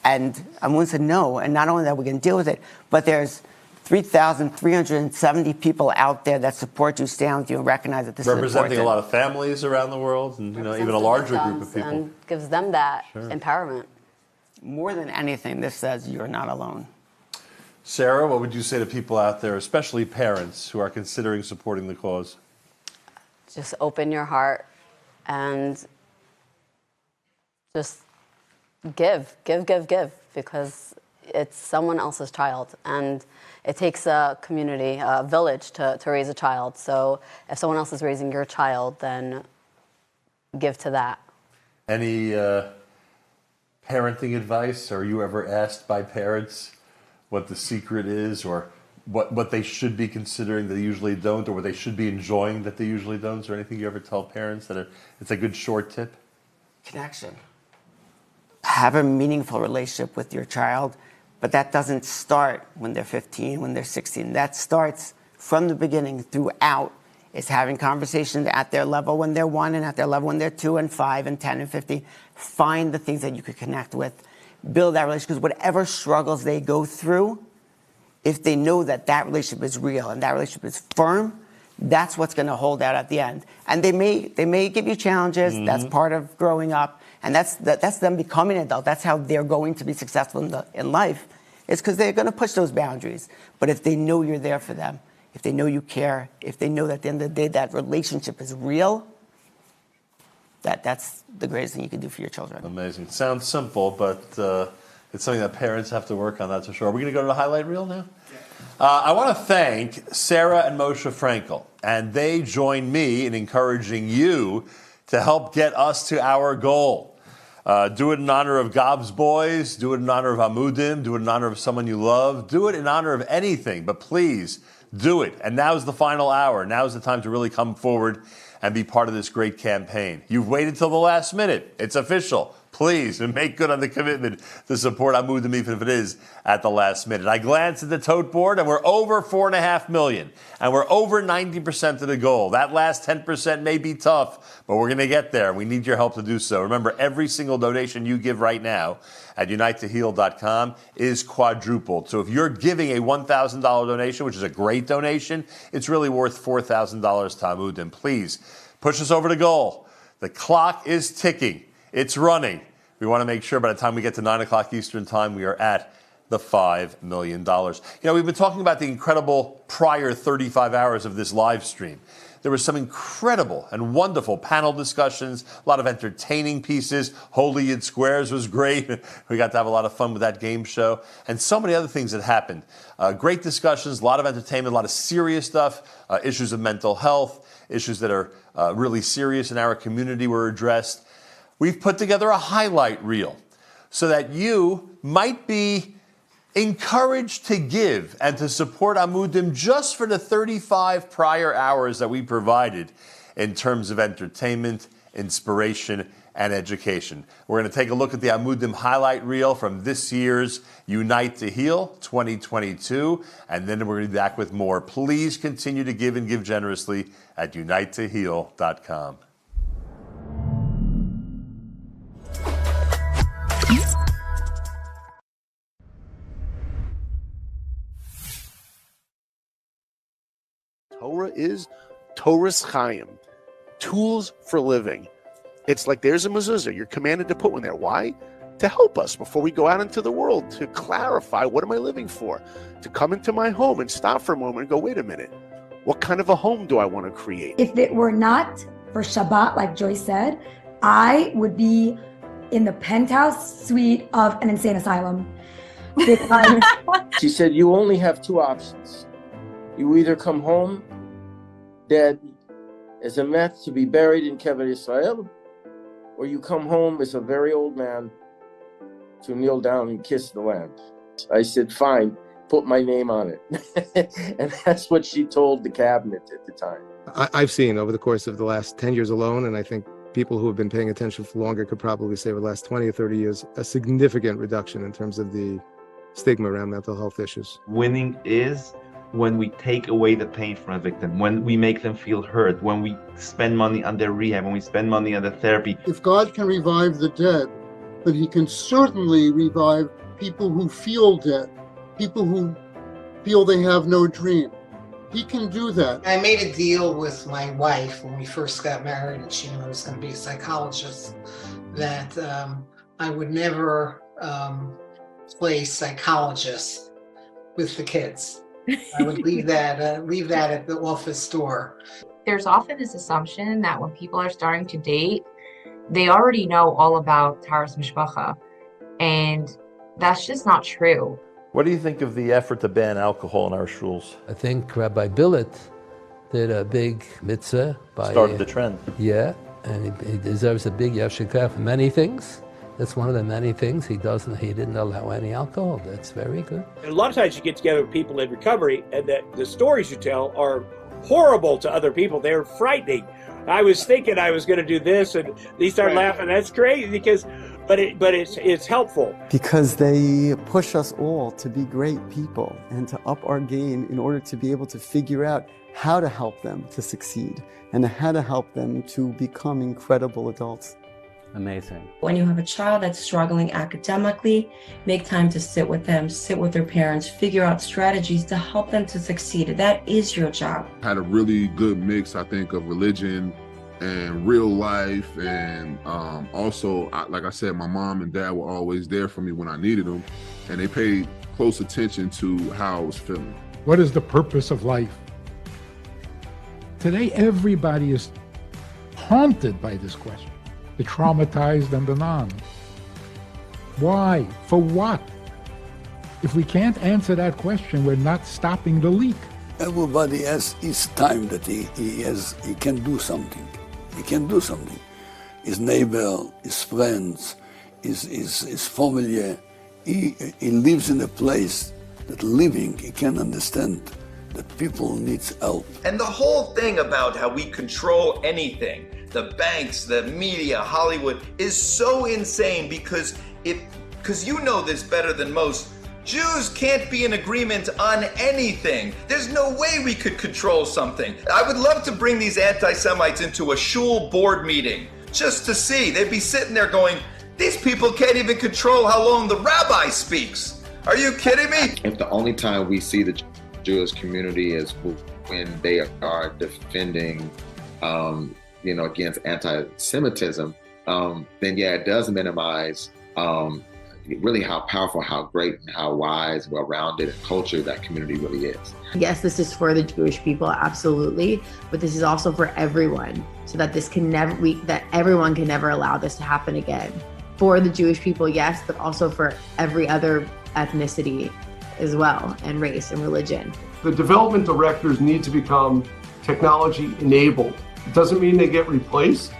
Speaker 6: And Amudim said no. And not only that, we can deal with it, but there's 3,370 people out there that support you, stand with you, and recognize that this is important.
Speaker 1: Representing a lot of families around the world, and even a larger group of people.
Speaker 8: And gives them that empowerment.
Speaker 6: More than anything, this says you're not alone.
Speaker 1: Sarah, what would you say to people out there, especially parents who are considering supporting the cause?
Speaker 8: Just open your heart and just give, because it's someone else's child, and it takes a community, a village to raise a child. So if someone else is raising your child, then give to that.
Speaker 1: Any parenting advice? Are you ever asked by parents what the secret is, or what they should be considering that they usually don't, or what they should be enjoying that they usually don't? Is there anything you ever tell parents that it's a good short tip?
Speaker 6: Connection. Have a meaningful relationship with your child, but that doesn't start when they're 15, when they're 16. That starts from the beginning throughout. It's having conversations at their level when they're 1 and at their level when they're 2 and 5 and 10 and 15. Find the things that you could connect with. Build that relationship, because whatever struggles they go through, if they know that that relationship is real and that relationship is firm, that's what's going to hold out at the end. And they may give you challenges. Mm-hmm. That's part of growing up. And that's them becoming an adult. That's how they're going to be successful in life. It's because they're going to push those boundaries. But if they know you're there for them, if they know you care, if they know that at the end of the day that relationship is real, that's the greatest thing you can do for your children.
Speaker 1: Amazing. Sounds simple, but it's something that parents have to work on, that's for sure. Are we going to go to the highlight reel now? I want to thank Sarah and Moshe Frankel, and they join me in encouraging you to help get us to our goal. Do it in honor of Gob's Boys, do it in honor of Amudim, do it in honor of someone you love, do it in honor of anything, but please do it. And now's the final hour. Now's the time to really come forward and be part of this great campaign. You've waited till the last minute. It's official. Please make good on the commitment to support Amudim, even if it is at the last minute. I glanced at the tote board, and we're over 4.5 million, and we're over 90% of the goal. That last 10% may be tough, but we're going to get there. We need your help to do so. Remember, every single donation you give right now at unitetoheal.com is quadrupled. So if you're giving a $1,000 donation, which is a great donation, it's really worth $4,000 to Amudim. Please push us over the goal. The clock is ticking. It's running. We want to make sure by the time we get to 9 o'clock Eastern time, we are at the $5 million. We've been talking about the incredible prior 35 hours of this live stream. There was some incredible and wonderful panel discussions, a lot of entertaining pieces. Holy Yid Squares was great. We got to have a lot of fun with that game show. And so many other things that happened. Great discussions, a lot of entertainment, a lot of serious stuff, issues of mental health, issues that are really serious in our community were addressed. We've put together a highlight reel so that you might be encouraged to give and to support Amudim just for the 35 prior hours that we provided in terms of entertainment, inspiration, and education. We're going to take a look at the Amudim highlight reel from this year's Unite to Heal 2022, and then we're going to be back with more. Please continue to give and give generously at unitetoheal.com.
Speaker 9: Torah is Torah's Chaim, tools for living. It's like there's a mezuzah. You're commanded to put one there. Why? To help us before we go out into the world, to clarify, what am I living for? To come into my home and stop for a moment and go, wait a minute, what kind of a home do I want to create?
Speaker 10: If it were not for Shabbat, like Joyce said, I would be in the penthouse suite of an insane asylum.
Speaker 11: She said, you only have two options. You either come home dead as a met to be buried in Kever Israel, or you come home as a very old man to kneel down and kiss the lamp. I said, fine, put my name on it. And that's what she told the cabinet at the time.
Speaker 24: I've seen over the course of the last 10 years alone, and I think people who have been paying attention for longer could probably say over the last 20 or 30 years, a significant reduction in terms of the stigma around mental health issues.
Speaker 25: Winning is when we take away the pain from a victim, when we make them feel hurt, when we spend money on their rehab, when we spend money on the therapy.
Speaker 26: If God can revive the dead, but he can certainly revive people who feel dead, people who feel they have no dream. He can do that.
Speaker 27: I made a deal with my wife when we first got married, and she knew I was going to be a psychologist, that I would never play psychologist with the kids. I would leave that at the office door.
Speaker 28: There's often this assumption that when people are starting to date, they already know all about Taras Mishpacha, and that's just not true.
Speaker 1: What do you think of the effort to ban alcohol in our shuls?
Speaker 29: I think Rabbi Billet did a big mitzvah.
Speaker 1: Started the trend.
Speaker 29: Yeah, and he deserves a big yashikah for many things. That's one of the many things he didn't allow any alcohol. That's very good.
Speaker 30: And a lot of times you get together with people in recovery, and the stories you tell are horrible to other people. They're frightening. I was thinking I was going to do this, and they start laughing. That's crazy but it's helpful.
Speaker 31: Because they push us all to be great people and to up our game in order to be able to figure out
Speaker 7: how to help them to succeed and how to help them to become incredible adults.
Speaker 12: Amazing.
Speaker 13: When you have a child that's struggling academically, make time to sit with them, sit with their parents, figure out strategies to help them to succeed. That is your job.
Speaker 14: Had a really good mix, I think, of religion and real life. And also, like I said, my mom and dad were always there for me when I needed them. And they paid close attention to how I was feeling.
Speaker 15: What is the purpose of life? Today, everybody is haunted by this question. The traumatized and the non. Why? For what? If we can't answer that question, we're not stopping the leak.
Speaker 16: Everybody has his time that he can do something. He can do something. His neighbor, his friends, his family. He lives in a place that living, he can understand that people need help.
Speaker 17: And the whole thing about how we control anything, the banks, the media, Hollywood, is so insane because you know this better than most. Jews can't be in agreement on anything. There's no way we could control something. I would love to bring these anti-Semites into a shul board meeting just to see. They'd be sitting there going, these people can't even control how long the rabbi speaks. Are you kidding me?
Speaker 18: If the only time we see the Jewish community is when they are defending, against anti-Semitism, then yeah, it does minimize really how powerful, how great, and how wise, well-rounded, and cultured that community really is.
Speaker 28: Yes, this is for the Jewish people, absolutely, but this is also for everyone, so that that everyone can never allow this to happen again. For the Jewish people, yes, but also for every other ethnicity as well, and race and religion.
Speaker 19: The development directors need to become technology enabled. It doesn't mean they get replaced.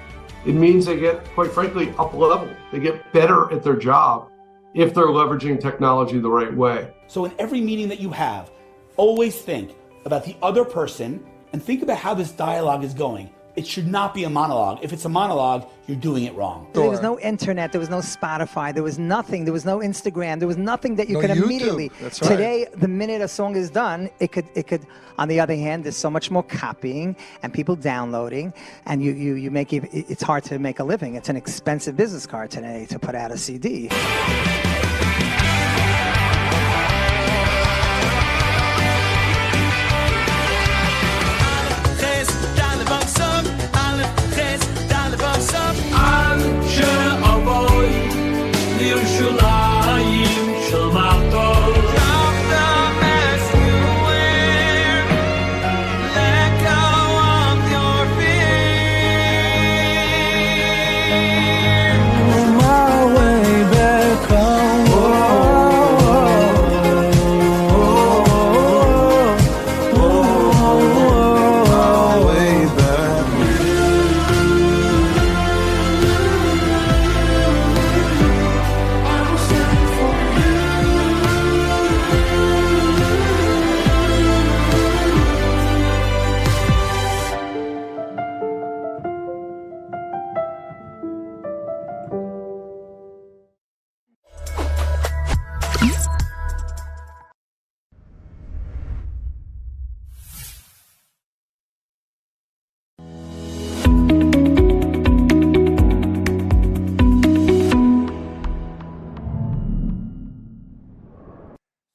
Speaker 19: It means they get, quite frankly, up level. They get better at their job if they're leveraging technology the right way.
Speaker 20: So in every meeting that you have, always think about the other person and think about how this dialogue is going. It should not be a monologue. If it's a monologue, you're doing it wrong.
Speaker 31: There was no internet, there was no Spotify, there was nothing, there was no Instagram, there was nothing that you could
Speaker 22: YouTube.
Speaker 31: immediately.
Speaker 22: That's right.
Speaker 31: Today, the minute a song is done, it could. On the other hand, there's so much more copying and people downloading, and you make it's hard to make a living. It's an expensive business card today to put out a CD.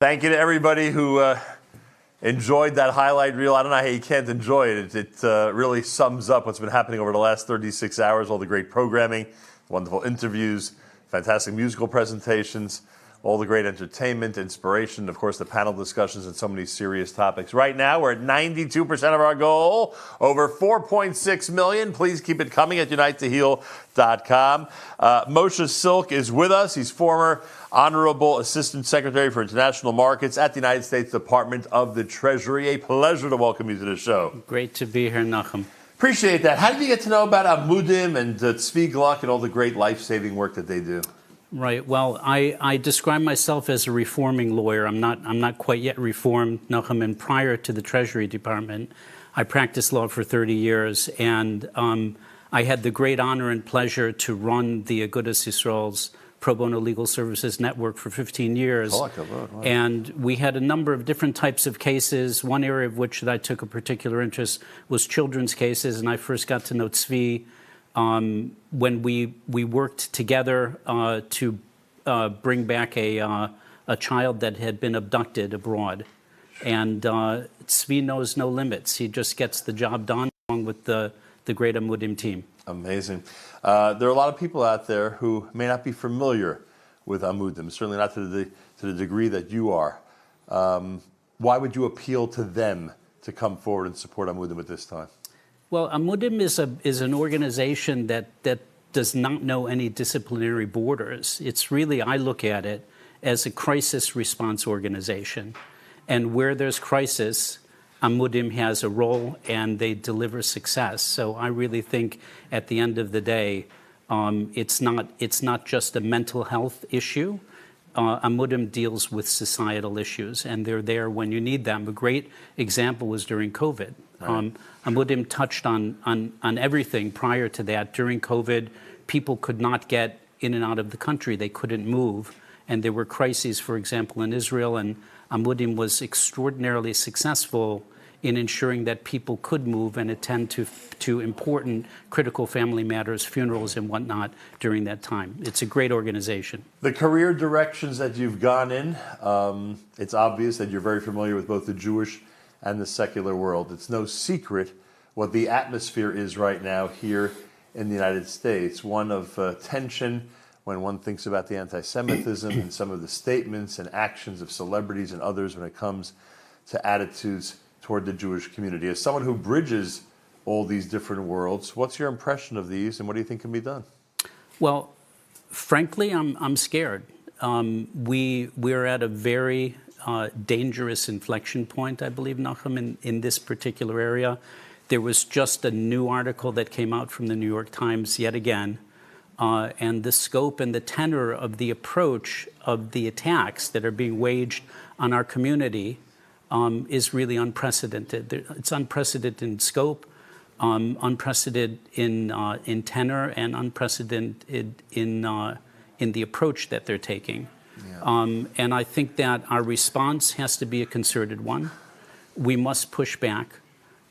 Speaker 1: Thank you to everybody who enjoyed that highlight reel. I don't know how you can't enjoy it. It really sums up what's been happening over the last 36 hours, all the great programming, wonderful interviews, fantastic musical presentations, all the great entertainment, inspiration, of course, the panel discussions and so many serious topics. Right now, we're at 92% of our goal, over 4.6 million. Please keep it coming at unitetoheal.com. Moshe Silk is with us. He's former Honorable Assistant Secretary for International Markets at the United States Department of the Treasury. A pleasure to welcome you to the show.
Speaker 32: Great to be here, Nachum.
Speaker 1: Appreciate that. How did you get to know about Amudim and Tzvi Gluck and all the great life-saving work that they do?
Speaker 32: Right. Well, I describe myself as a reforming lawyer. I'm not quite yet reformed, Nachum. And prior to the Treasury Department, I practiced law for 30 years, and I had the great honor and pleasure to run the Agudas Yisrael's Pro Bono Legal Services Network for 15 years.
Speaker 1: Wow.
Speaker 32: And we had a number of different types of cases. One area of which that I took a particular interest was children's cases. And I first got to know Tzvi when we worked together to bring back a child that had been abducted abroad. And Tzvi knows no limits. He just gets the job done along with the great Amudim team.
Speaker 1: Amazing. There are a lot of people out there who may not be familiar with Amudim, certainly not to the degree that you are. Why would you appeal to them to come forward and support Amudim at this time?
Speaker 32: Well, Amudim is an organization that does not know any disciplinary borders. It's really, I look at it as a crisis response organization. And where there's crisis, Amudim has a role and they deliver success. So I really think at the end of the day, it's not just a mental health issue. Amudim deals with societal issues, and they're there when you need them. A great example was during COVID.
Speaker 1: Right.
Speaker 32: Amudim touched on everything prior to that. During COVID, people could not get in and out of the country. They couldn't move. And there were crises, for example, in Israel, and Amudim was extraordinarily successful in ensuring that people could move and attend to important critical family matters, funerals and whatnot during that time. It's a great organization.
Speaker 1: The career directions that you've gone in, it's obvious that you're very familiar with both the Jewish and the secular world. It's no secret what the atmosphere is right now here in the United States, one of tension when one thinks about the anti-Semitism and some of the statements and actions of celebrities and others when it comes to attitudes toward the Jewish community. As someone who bridges all these different worlds, what's your impression of these and what do you think can be done?
Speaker 32: Well, frankly, I'm scared. We're at a very dangerous inflection point, I believe, Nachum, in this particular area. There was just a new article that came out from the New York Times yet again, and the scope and the tenor of the approach of the attacks that are being waged on our community is really unprecedented. It's unprecedented in scope, unprecedented in tenor, and unprecedented in the approach that they're taking. Yeah. And I think that our response has to be a concerted one. We must push back.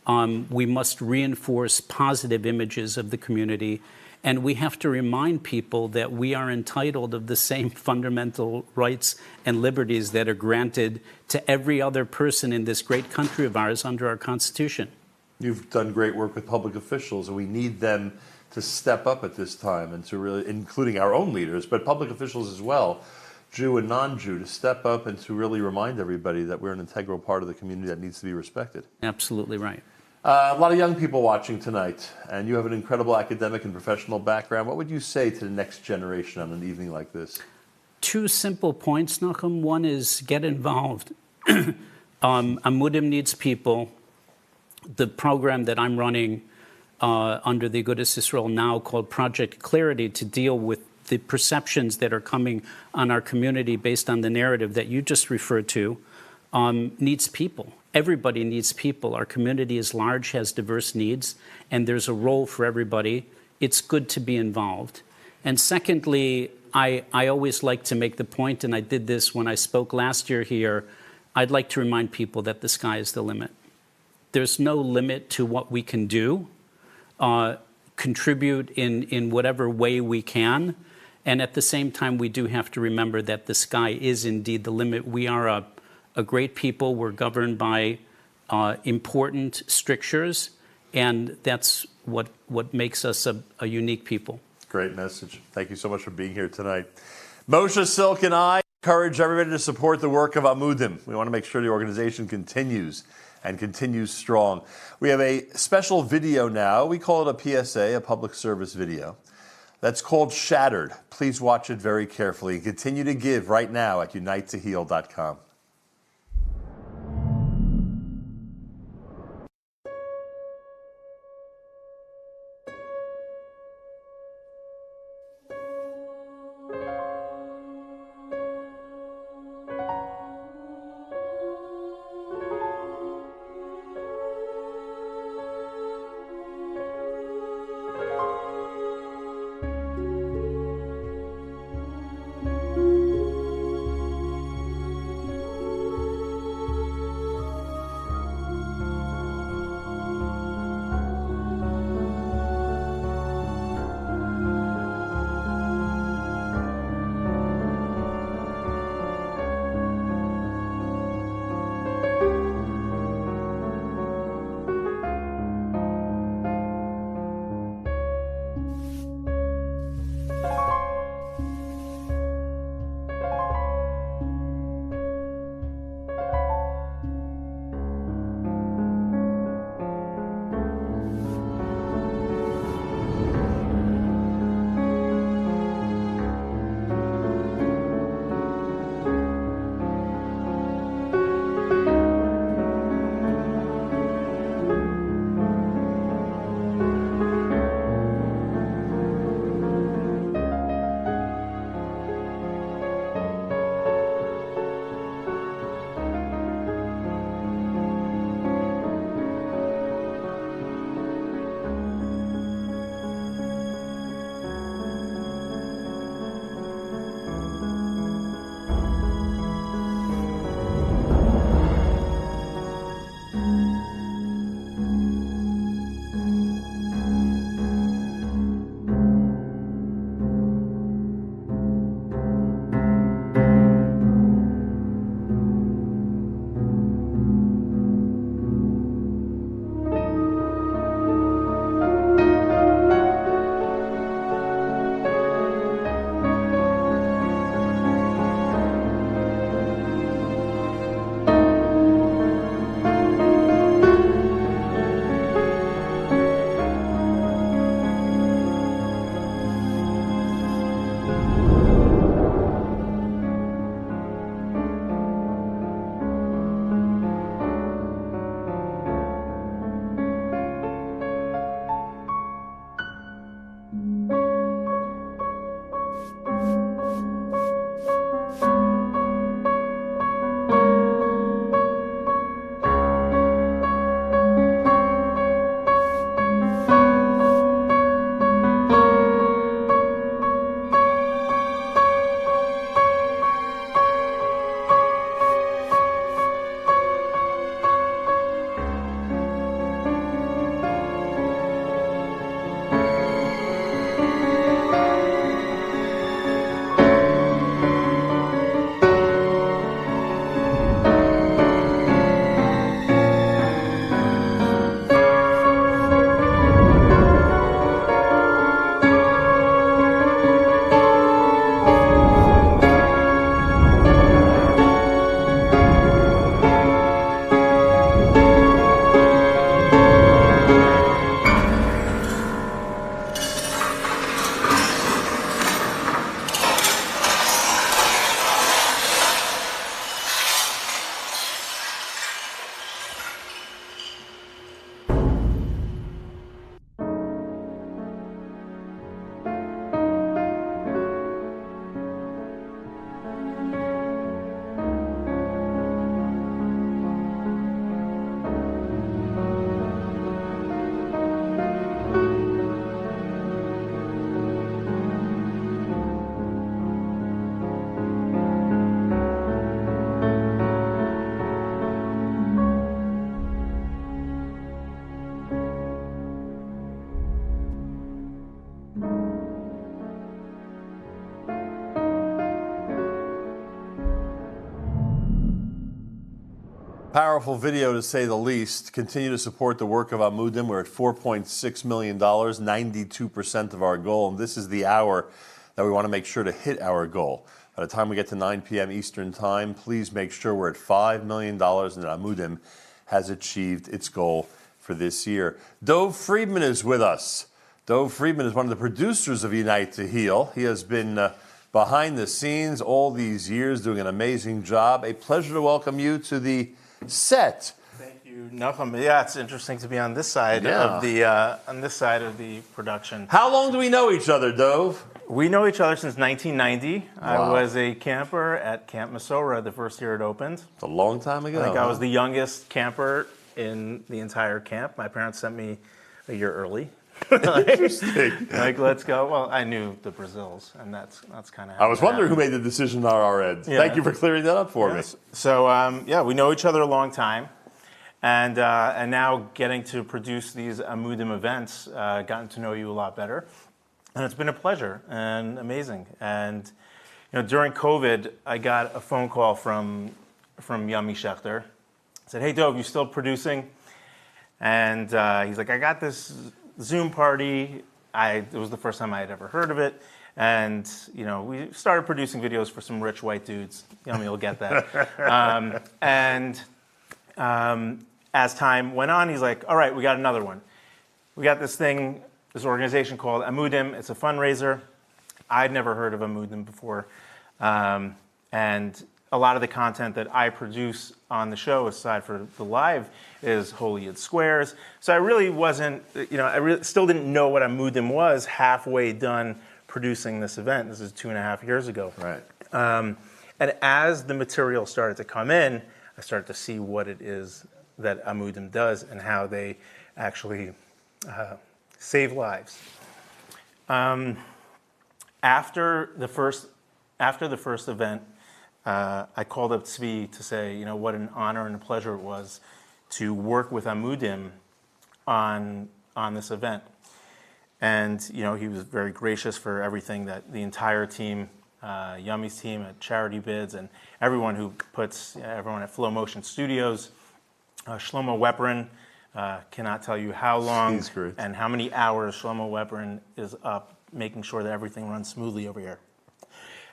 Speaker 32: We must reinforce positive images of the community. And we have to remind people that we are entitled of the same fundamental rights and liberties that are granted to every other person in this great country of ours under our Constitution.
Speaker 1: You've done great work with public officials, and we need them to step up at this time, and to really, including our own leaders, but public officials as well, Jew and non-Jew, to step up and to really remind everybody that we're an integral part of the community that needs to be respected.
Speaker 32: Absolutely right.
Speaker 1: A lot of young people watching tonight, and you have an incredible academic and professional background. What would you say to the next generation on an evening like this?
Speaker 32: Two simple points, Nachum. One is get involved. Amudim needs people. The program that I'm running under the Agudas Yisrael now, called Project Clarity, to deal with the perceptions that are coming on our community based on the narrative that you just referred to, needs people. Everybody needs people. Our community is large, has diverse needs, and there's a role for everybody. It's good to be involved. And secondly, I always like to make the point, and I did this when I spoke last year here, I'd like to remind people that the sky is the limit. There's no limit to what we can do, contribute in whatever way we can, and at the same time, we do have to remember that the sky is indeed the limit. We are a great people. We're governed by important strictures, and that's what makes us a unique people.
Speaker 1: Great message. Thank you so much for being here tonight. Moshe Silk and I encourage everybody to support the work of Amudim. We want to make sure the organization continues and continues strong. We have a special video now. We call it a PSA, a public service video. That's called Shattered. Please watch it very carefully and continue to give right now at unitetoheal.com. powerful video, to say the least. Continue to support the work of Amudim. We're at $4.6 million, 92% of our goal. And this is the hour that we want to make sure to hit our goal. By the time we get to 9 p.m. Eastern Time, please make sure we're at $5 million and that Amudim has achieved its goal for this year. Dov Friedman is with us. Dov Friedman is one of the producers of Unite to Heal. He has been behind the scenes all these years, doing an amazing job. A pleasure to welcome you to the set.
Speaker 2: Thank you, Nachum. Yeah, it's interesting to be on this side of the production.
Speaker 1: How long do we know each other, Dov?
Speaker 2: We know each other since 1990.
Speaker 1: Wow.
Speaker 2: I was a camper at Camp Masora the first year it opened.
Speaker 1: It's a long time ago.
Speaker 2: I think I was the youngest camper in the entire camp. My parents sent me a year early.
Speaker 1: Interesting.
Speaker 2: Like, let's go. Well, I knew the Brazils, and that's kind of how
Speaker 1: I was wondering who made the decision on our end.
Speaker 2: Yeah.
Speaker 1: Thank you for clearing that up for me.
Speaker 2: So, we know each other a long time. And now getting to produce these Amudim events, gotten to know you a lot better. And it's been a pleasure and amazing. And during COVID, I got a phone call from Yami Schechter. Said, "Hey, Dov, you still producing?" And he's like, "I got this Zoom party." It was the first time I had ever heard of it. And, we started producing videos for some rich white dudes. Yami will get that. As time went on, he's like, "All right, we got another one. We got this organization called Amudim. It's a fundraiser." I'd never heard of Amudim before. And a lot of the content that I produce on the show, aside for the live, is Holy Yid Squares. So I really wasn't, still didn't know what Amudim was halfway done producing this event. This is 2.5 years ago.
Speaker 1: Right.
Speaker 2: And as the material started to come in, I started to see what it is that Amudim does and how they actually save lives. After the first event, I called up Tzvi to say, what an honor and a pleasure it was to work with Amudim on this event. And, he was very gracious for everything that the entire team, Yummy's team at Charity Bids, and everyone everyone at Flow Motion Studios, Shlomo Weprin, cannot tell you how long and how many hours Shlomo Weprin is up making sure that everything runs smoothly over here.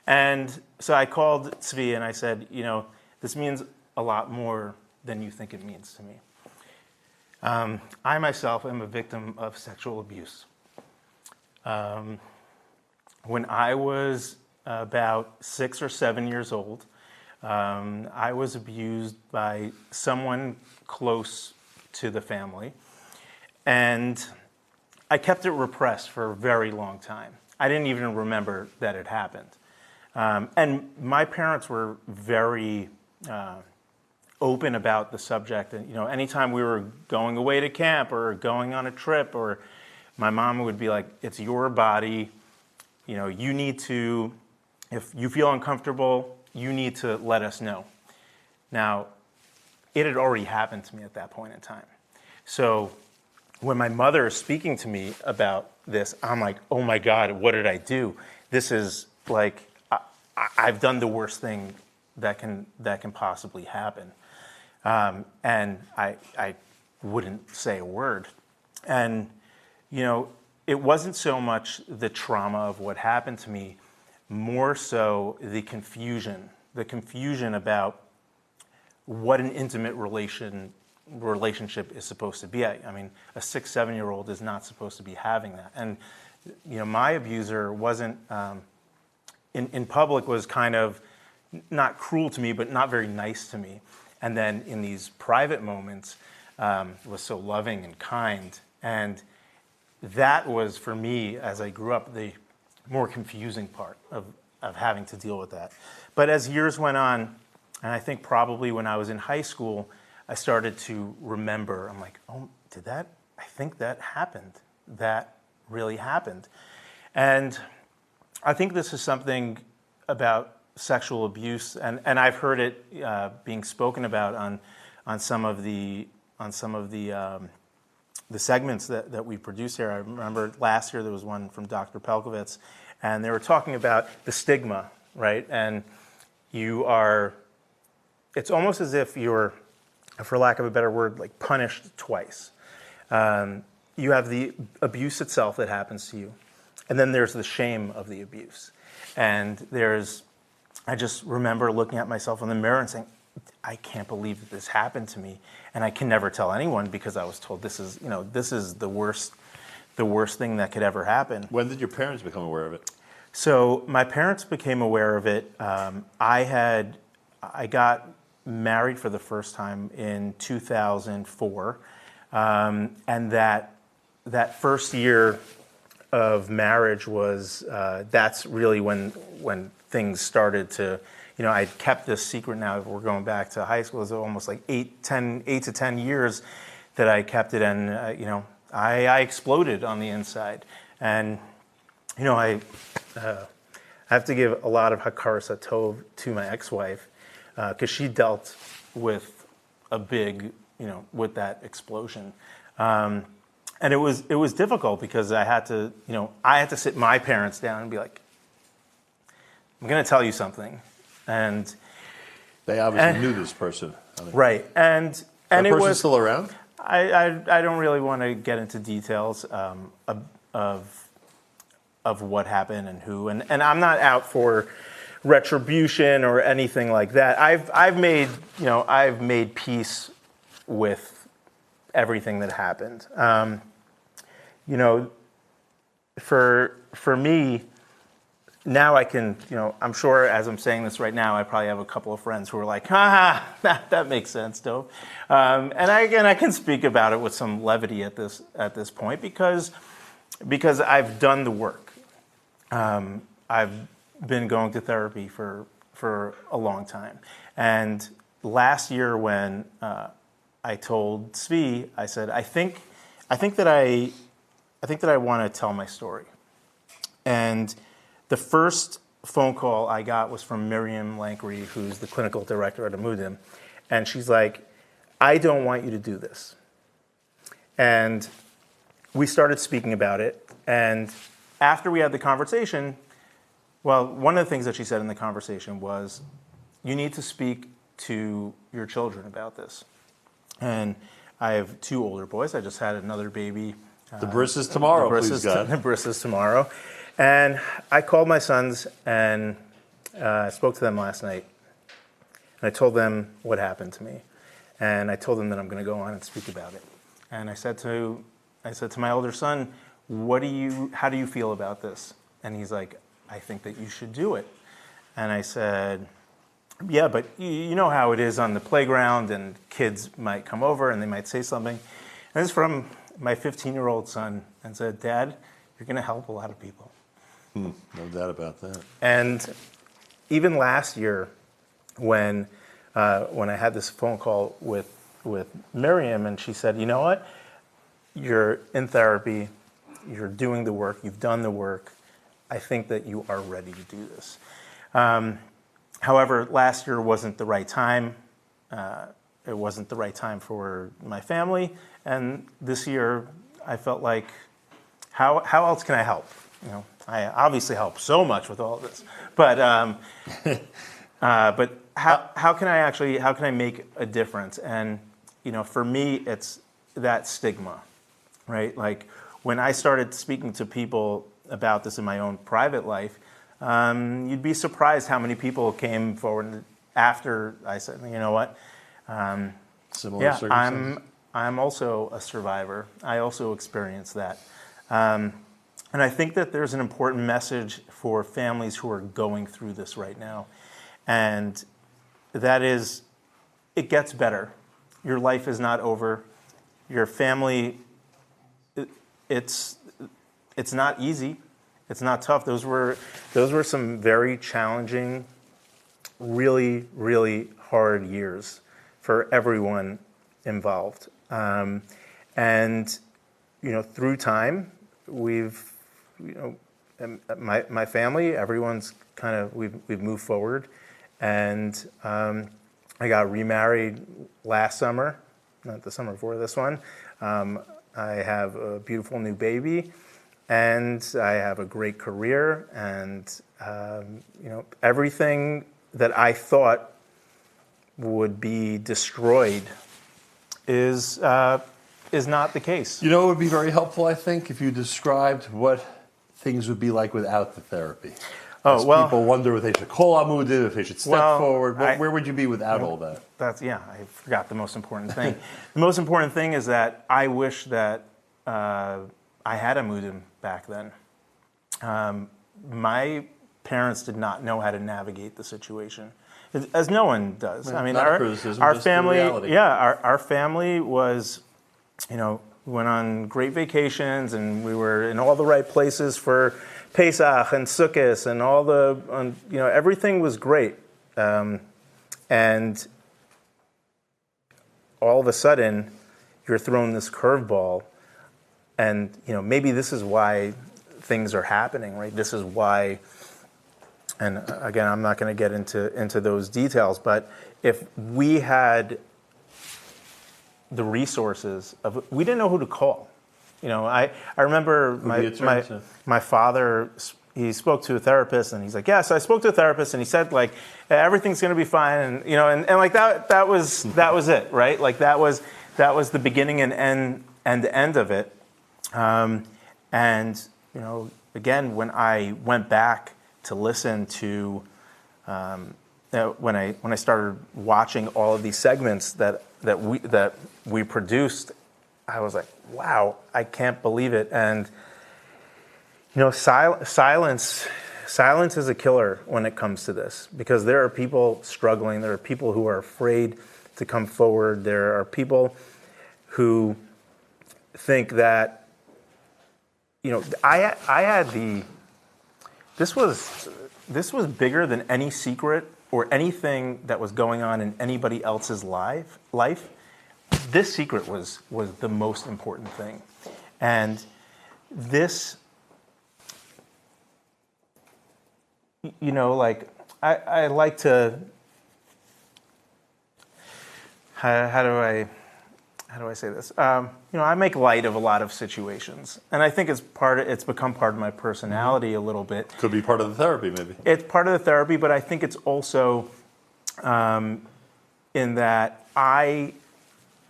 Speaker 2: And so I called Tzvi and I said, this means a lot more than you think it means to me. I myself am a victim of sexual abuse. When I was about 6 or 7 years old, I was abused by someone close to the family. And I kept it repressed for a very long time. I didn't even remember that it happened. And my parents were very open about the subject. And, anytime we were going away to camp or going on a trip, or my mom would be like, "It's your body. You need to, if you feel uncomfortable, you need to let us know." Now, it had already happened to me at that point in time. So when my mother is speaking to me about this, I'm like, "Oh my God, what did I do? This is like, I've done the worst thing that can possibly happen." And I wouldn't say a word. And, it wasn't so much the trauma of what happened to me, more so the confusion about what an intimate relationship is supposed to be. I mean, a 6, 7-year-old is not supposed to be having that. And, my abuser wasn't, in public, was kind of not cruel to me, but not very nice to me. And then in these private moments, was so loving and kind. And that was, for me, as I grew up, the more confusing part of having to deal with that. But as years went on, and I think probably when I was in high school, I started to remember, I'm like, "Oh, I think that happened. That really happened." And I think this is something about sexual abuse, and I've heard it being spoken about on some of the segments that we produce here. I remember last year there was one from Dr. Pelkovitz, and they were talking about the stigma, right? And it's almost as if you're for lack of a better word, like punished twice. You have the abuse itself that happens to you, and then there's the shame of the abuse. And I just remember looking at myself in the mirror and saying, I can't believe that this happened to me, and I can never tell anyone because I was told this is the worst thing that could ever happen.
Speaker 1: When did your parents become aware of it?
Speaker 2: So my parents became aware of it. I got married for the first time in 2004, and that first year of marriage was that's really when things started to. I'd kept this secret. Now we're going back to high school. It was almost like 8 to 10 years that I kept it, and I exploded on the inside. And I have to give a lot of hakaras hatov to my ex-wife because she dealt with a big, with that explosion. And it was difficult because I had to sit my parents down and be like, I'm going to tell you something. And
Speaker 1: they obviously knew this person.
Speaker 2: Right. And
Speaker 1: that
Speaker 2: it was
Speaker 1: still around?
Speaker 2: I don't really want to get into details of what happened and who. And I'm not out for retribution or anything like that. I've made peace with everything that happened. For me, now I can, I'm sure as I'm saying this right now, I probably have a couple of friends who are like, that makes sense, Dove. And I can speak about it with some levity at this point because I've done the work. I've been going to therapy for a long time. And last year when I told Svi, I said, I think that I want to tell my story. And the first phone call I got was from Miriam Lankry, who's the clinical director at Amudim. And she's like, I don't want you to do this. And we started speaking about it. And after we had the conversation, well, one of the things that she said in the conversation was, you need to speak to your children about this. And I have 2 older boys. I just had another baby.
Speaker 1: The bris is tomorrow, please God.
Speaker 2: The bris is tomorrow. And I called my sons and I spoke to them last night. And I told them what happened to me. And I told them that I'm going to go on and speak about it. And I said to my older son, how do you feel about this? And he's like, I think that you should do it. And I said, yeah, but you know how it is on the playground and kids might come over and they might say something. And it's from my 15-year-old son and said, Dad, you're going to help a lot of people.
Speaker 1: No doubt about that.
Speaker 2: And even last year, when I had this phone call with Miriam, and she said, you know what? You're in therapy. You're doing the work. You've done the work. I think that you are ready to do this. However, last year wasn't the right time. It wasn't the right time for my family. And this year, I felt like, how else can I help? I obviously help so much with all of this, but how can I make a difference? And for me, it's that stigma, right? Like when I started speaking to people about this in my own private life, you'd be surprised how many people came forward after I said, you know what?
Speaker 1: Similar circumstances.
Speaker 2: I'm also a survivor. I also experienced that. And I think that there's an important message for families who are going through this right now. And that is, it gets better. Your life is not over. Your family, it's not easy. It's not tough. Those were some very challenging, really, really hard years for everyone involved. And through time, we've, my family, everyone's we've moved forward, and I got remarried last summer, not the summer before this one. I have a beautiful new baby, and I have a great career, and everything that I thought would be destroyed is not the case.
Speaker 1: You know, it would be very helpful, I think, if you described what things would be like without the therapy. As people wonder if they should call Amudim, if they should step forward. Where would you be without all that?
Speaker 2: I forgot the most important thing. The most important thing is that I wish that I had Amudim back then. My parents did not know how to navigate the situation, as no one does. I mean, our family, our family was, we went on great vacations and we were in all the right places for Pesach and Sukkot and all the, everything was great. And all of a sudden, you're thrown this curveball, and maybe this is why things are happening, right? This is why, and again, I'm not going to get into those details, but if we had the resources we didn't know who to call. I remember my father, he spoke to a therapist, and he's like, so I spoke to a therapist, and he said, like, everything's going to be fine, and like that was it, right? Like that was the beginning and end of it. And again, when I went back to listen to when I started watching all of these segments that we produced, I was like, wow, I can't believe it. And silence is a killer when it comes to this, because there are people struggling. There are people who are afraid to come forward. There are people who think that, I had this was bigger than any secret or anything that was going on in anybody else's life. This secret was the most important thing. And this, I like to, how do I say this? I make light of a lot of situations, and I think it's become part of my personality a little bit.
Speaker 1: Could be part of the therapy, maybe.
Speaker 2: It's part of the therapy, but I think it's also in that I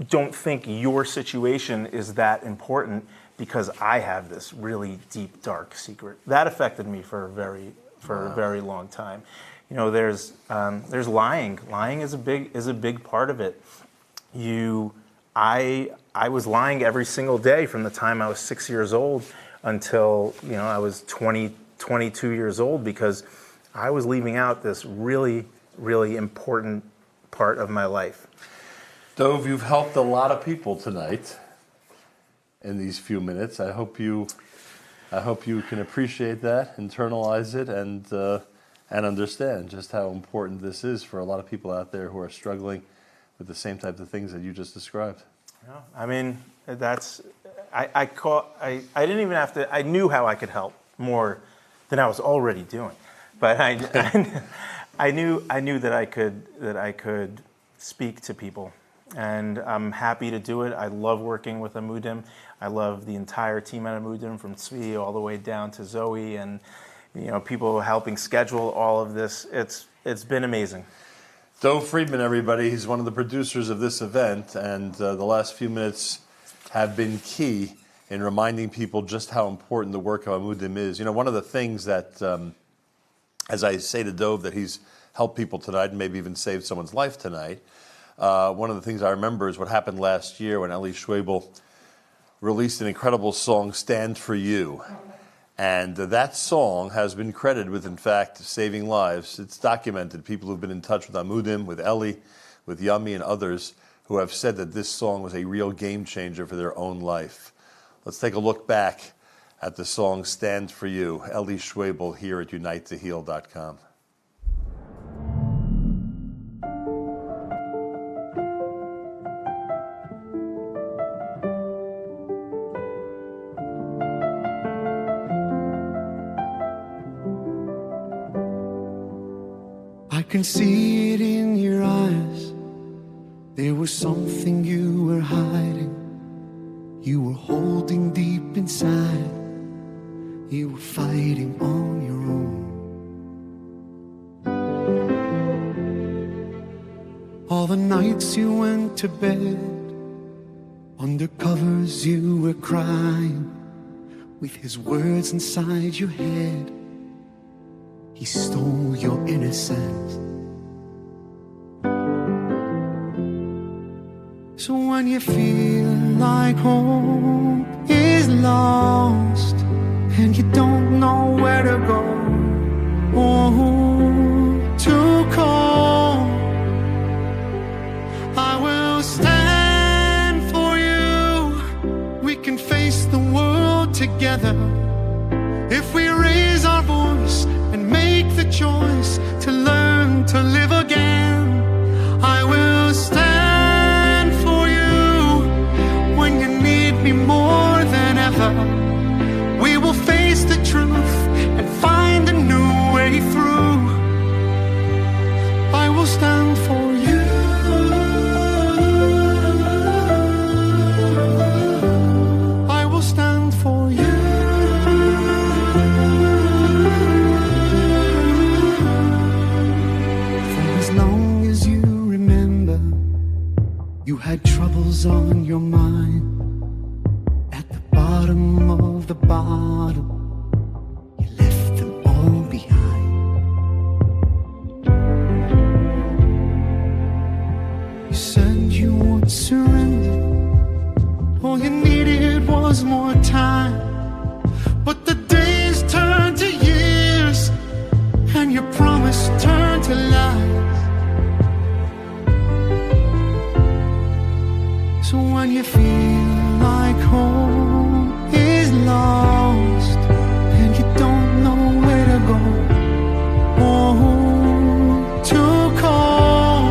Speaker 2: don't think your situation is that important because I have this really deep, dark secret. That affected me for a very long time. There's lying. Lying is a big part of it. I was lying every single day from the time I was 6 years old until I was 22 years old, because I was leaving out this really, really important part of my life.
Speaker 1: Dov, you've helped a lot of people tonight in these few minutes. I hope you can appreciate that, internalize it, and understand just how important this is for a lot of people out there who are struggling with the same types of things that you just described.
Speaker 2: Yeah, I mean, I didn't even have to. I knew how I could help more than I was already doing, but I knew that I could speak to people, and I'm happy to do it. I love working with Amudim. I love the entire team at Amudim, from Tzvi all the way down to Zoe, and people helping schedule all of this. It's been amazing.
Speaker 1: Dov Friedman, everybody. He's one of the producers of this event, and the last few minutes have been key in reminding people just how important the work of Amudim is. One of the things that, as I say to Dov, that he's helped people tonight and maybe even saved someone's life tonight, one of the things I remember is what happened last year when Eli Schwebel released an incredible song, Stand For You. And that song has been credited with, in fact, saving lives. It's documented. People who've been in touch with Amudim, with Eli, with Yami, and others who have said that this song was a real game changer for their own life. Let's take a look back at the song Stand For You, Eli Schwebel here at UniteToHeal.com.
Speaker 3: I can see it in your eyes. There was something you were hiding. You were holding deep inside. You were fighting on your own. All the nights you went to bed Under covers you were crying, with his words inside your head. He stole your innocence. So when you feel like hope is lost and you don't know where to go or who to call, I will stand for you. We can face the world together if we raise our voice and make the choice to learn to live again. I will stand for you when you need me more than ever. We will face the truth and find a new way through. I will stand for you. I will stand for you. You had troubles on your mind, at the bottom of the bottom, you left them all behind. You said you would surrender, all you needed was more time. But the days turned to years, and your promise turned to lies. So when you feel like hope is lost and you don't know where to go or who to call,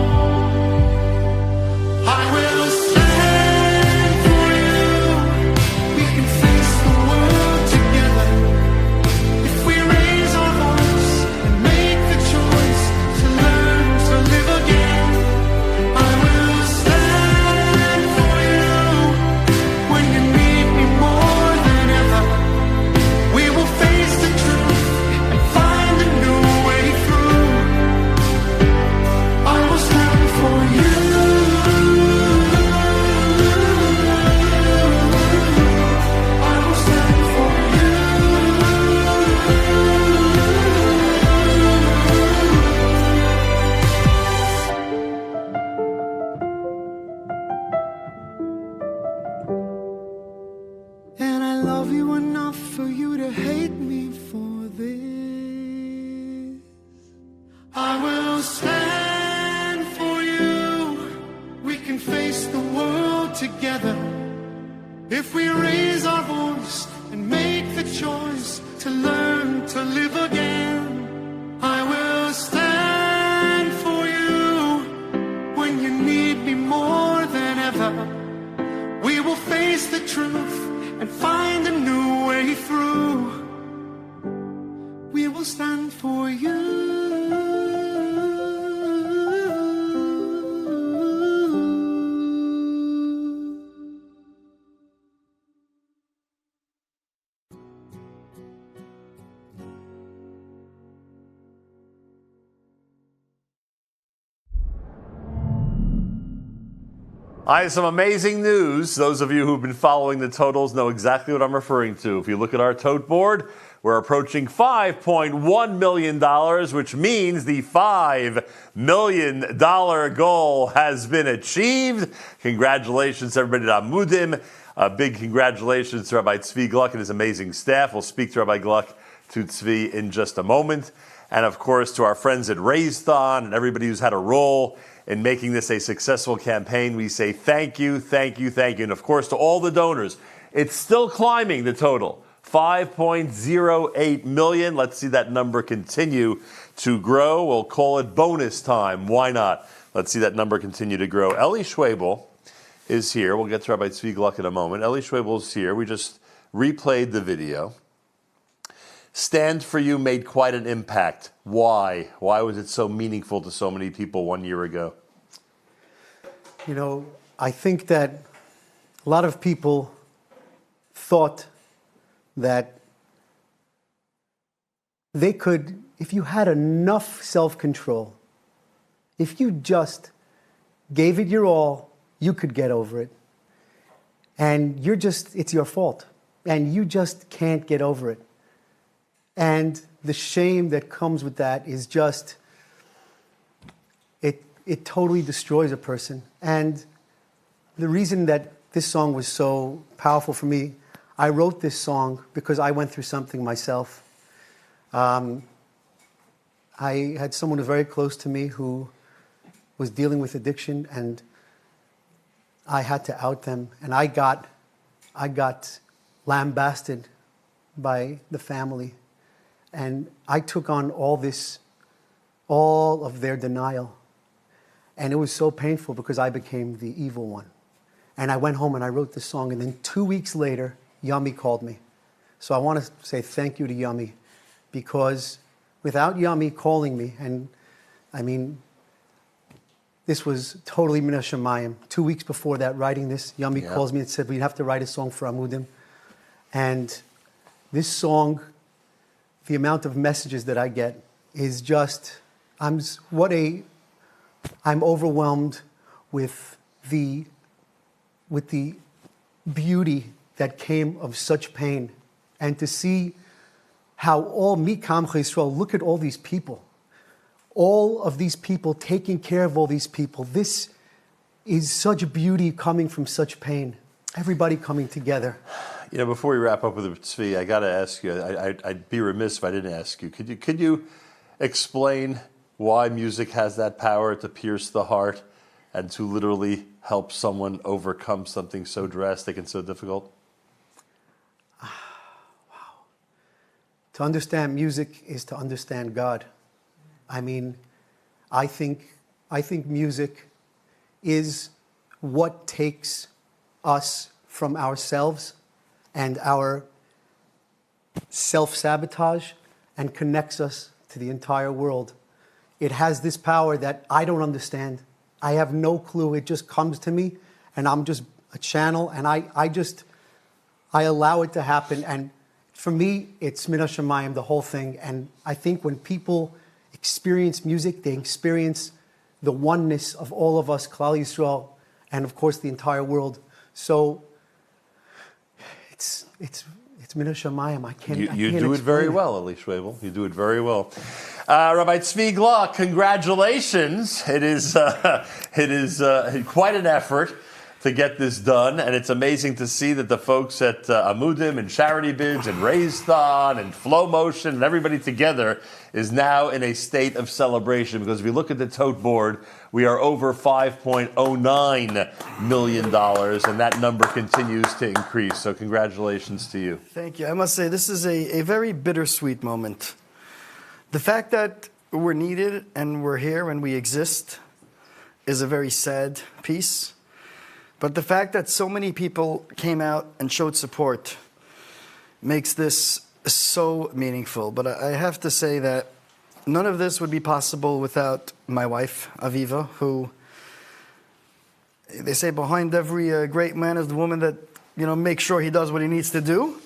Speaker 3: I will stand for you. We can face the world together if we raise our voice and make the choice to learn to live again. I will stand for you when you need me more than ever. We will face the truth and find a new way through. I will stand for you. I will stand for you. And I love you enough for you to hate me for this. I will stand for you. We can face the world together if we raise our voice and make the choice to learn to live again. I will stand for you when you need me more than ever. We will face the truth and find a new way through. We will stand for you.
Speaker 1: I have some amazing news. Those of you who've been following the totals know exactly what I'm referring to. If you look at our tote board, we're approaching $5.1 million, which means the $5 million goal has been achieved. Congratulations to everybody at Amudim. A big congratulations to Rabbi Tzvi Gluck and his amazing staff. We'll speak to Rabbi Gluck, to Tzvi in just a moment. And of course, to our friends at Raisethon and everybody who's had a role in making this a successful campaign, we say thank you, thank you, thank you. And of course, to all the donors. It's still climbing, the total. 5.08 million. Let's see that number continue to grow. We'll call it bonus time. Why not? Let's see that number continue to grow. Eli Schwebel is here. We'll get to Rabbi Tzvi Gluck in a moment. Eli Schwebel is here. We just replayed the video. Stand for You made quite an impact. Why? Why was it so meaningful to so many people 1 year ago?
Speaker 4: You know, I think that a lot of people thought that they could, if you had enough self-control, if you just gave it your all, you could get over it. and it's your fault, and you just can't get over it. And the shame that comes with that is just, it totally destroys a person. And the reason that this song was so powerful for me, I wrote this song because I went through something myself. I had someone very close to me who was dealing with addiction, and I had to out them. And I got lambasted by the family. And I took on all of their denial. And it was so painful because I became the evil one. And I went home and I wrote this song. And then 2 weeks later, Yummy called me. So I want to say thank you to Yummy, because without Yummy calling me, and I mean, this was totally min hashamayim. 2 weeks before that, writing this, Yummy calls me and said, we have to write a song for Amudim. And this song, the amount of messages that I get is just, I'm overwhelmed with the beauty that came of such pain. And to see how all Mikam Yisrael, look at all these people. All of these people taking care of all these people. This is such beauty coming from such pain. Everybody coming together.
Speaker 1: You know, before we wrap up with the Tzvi, I got to ask you, I'd be remiss if I didn't ask you. Could you explain why music has that power to pierce the heart and to literally help someone overcome something so drastic and so difficult?
Speaker 4: Wow. To understand music is to understand God. I mean, I think music is what takes us from ourselves and our self-sabotage and connects us to the entire world. It has this power that I don't understand. I have no clue. It just comes to me, and I'm just a channel, and I allow it to happen. And for me, it's min hashamayim, the whole thing. And I think when people experience music, they experience the oneness of all of us, Klal Yisrael, and of course the entire world. So it's min hashamayim. I can't.
Speaker 1: You do it very well, Eli Schwebel. You do it very well. Rabbi Tzvi Gluck, congratulations. It is quite an effort to get this done, and it's amazing to see that the folks at Amudim and Charity Bids and Raisethon and Flow Motion and everybody together is now in a state of celebration, because if you look at the tote board, we are over $5.09 million, and that number continues to increase. So congratulations to you.
Speaker 5: Thank you. I must say, this is a very bittersweet moment. The fact that we're needed and we're here and we exist is a very sad piece. But the fact that so many people came out and showed support makes this so meaningful. But I have to say that none of this would be possible without my wife, Aviva, who, they say behind every great man is the woman that, makes sure he does what he needs to do.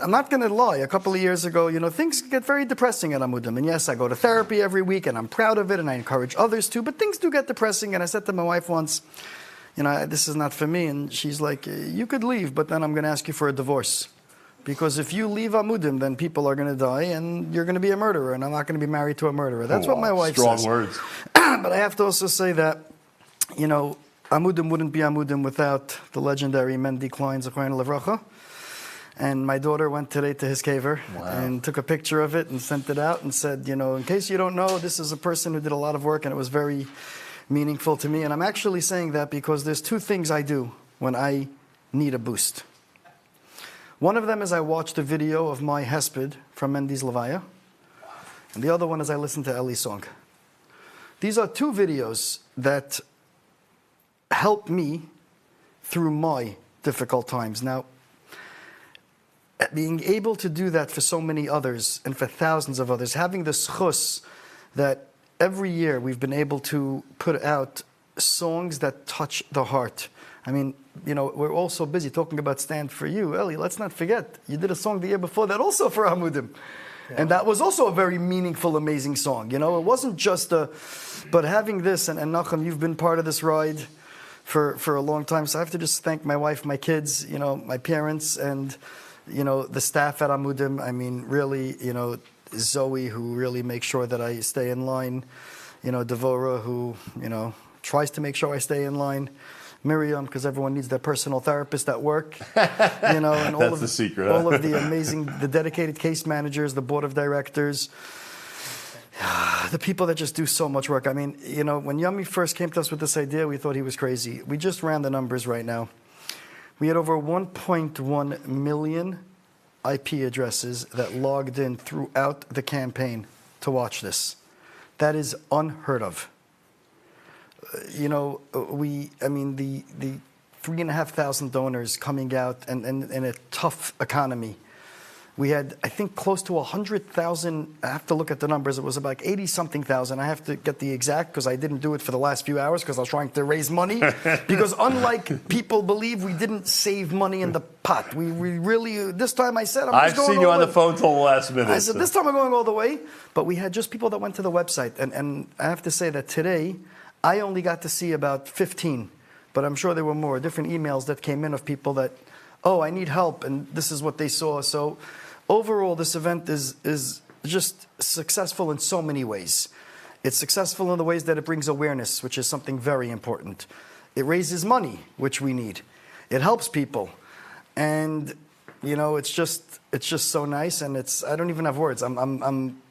Speaker 5: I'm not going to lie. A couple of years ago, things get very depressing at Amudim. And yes, I go to therapy every week, and I'm proud of it, and I encourage others to. But things do get depressing. And I said to my wife once, this is not for me. And she's like, you could leave, but then I'm going to ask you for a divorce. Because if you leave Amudim, then people are going to die, and you're going to be a murderer, and I'm not going to be married to a murderer. That's what my wife says.
Speaker 1: Strong words.
Speaker 5: But I have to also say that, Amudim wouldn't be Amudim without the legendary Mendy Klein, Zechariah Levracha. And my daughter went today to his caver and took a picture of it and sent it out and said, in case you don't know, this is a person who did a lot of work, and it was very meaningful to me. And I'm actually saying that because there's two things I do when I need a boost. One of them is I watched a video of my hesped from Mendy's Levaya, and the other one is I listen to Eli's song. These are two videos that help me through my difficult times. Now, being able to do that for so many others and for thousands of others, having the schus that every year we've been able to put out songs that touch the heart. I mean, we're all so busy talking about Stand For You. Eli, let's not forget, you did a song the year before that also for Amudim. Yeah. And that was also a very meaningful, amazing song. It wasn't just but having this, and Nachum, you've been part of this ride for a long time. So I have to just thank my wife, my kids, my parents, and the staff at Amudim. I mean, really, Zoe, who really makes sure that I stay in line. Devora, who tries to make sure I stay in line. Miriam, because everyone needs their personal therapist at work. And all
Speaker 1: That's
Speaker 5: of
Speaker 1: the secret.
Speaker 5: All of the the dedicated case managers, the board of directors, the people that just do so much work. I mean, when Yummy first came to us with this idea, we thought he was crazy. We just ran the numbers right now. We had over 1.1 million IP addresses that logged in throughout the campaign to watch this. That is unheard of. The 3,500 donors coming out and in a tough economy. We had, I think, close to 100,000. I have to look at the numbers. It was about 80-something thousand. I have to get the exact because I didn't do it for the last few hours because I was trying to raise money. Because unlike people believe, we didn't save money in the pot. We really, this time I said,
Speaker 1: I've seen you on the phone till the last minute.
Speaker 5: I said, this time I'm going all the way. But we had just people that went to the website. And I have to say that today, I only got to see about 15. But I'm sure there were more different emails that came in of people that, I need help. And this is what they saw. So overall, this event is just successful in so many ways. It's successful in the ways that it brings awareness, which is something very important. It raises money, which we need. It helps people. And, it's just so nice. And I don't even have words. And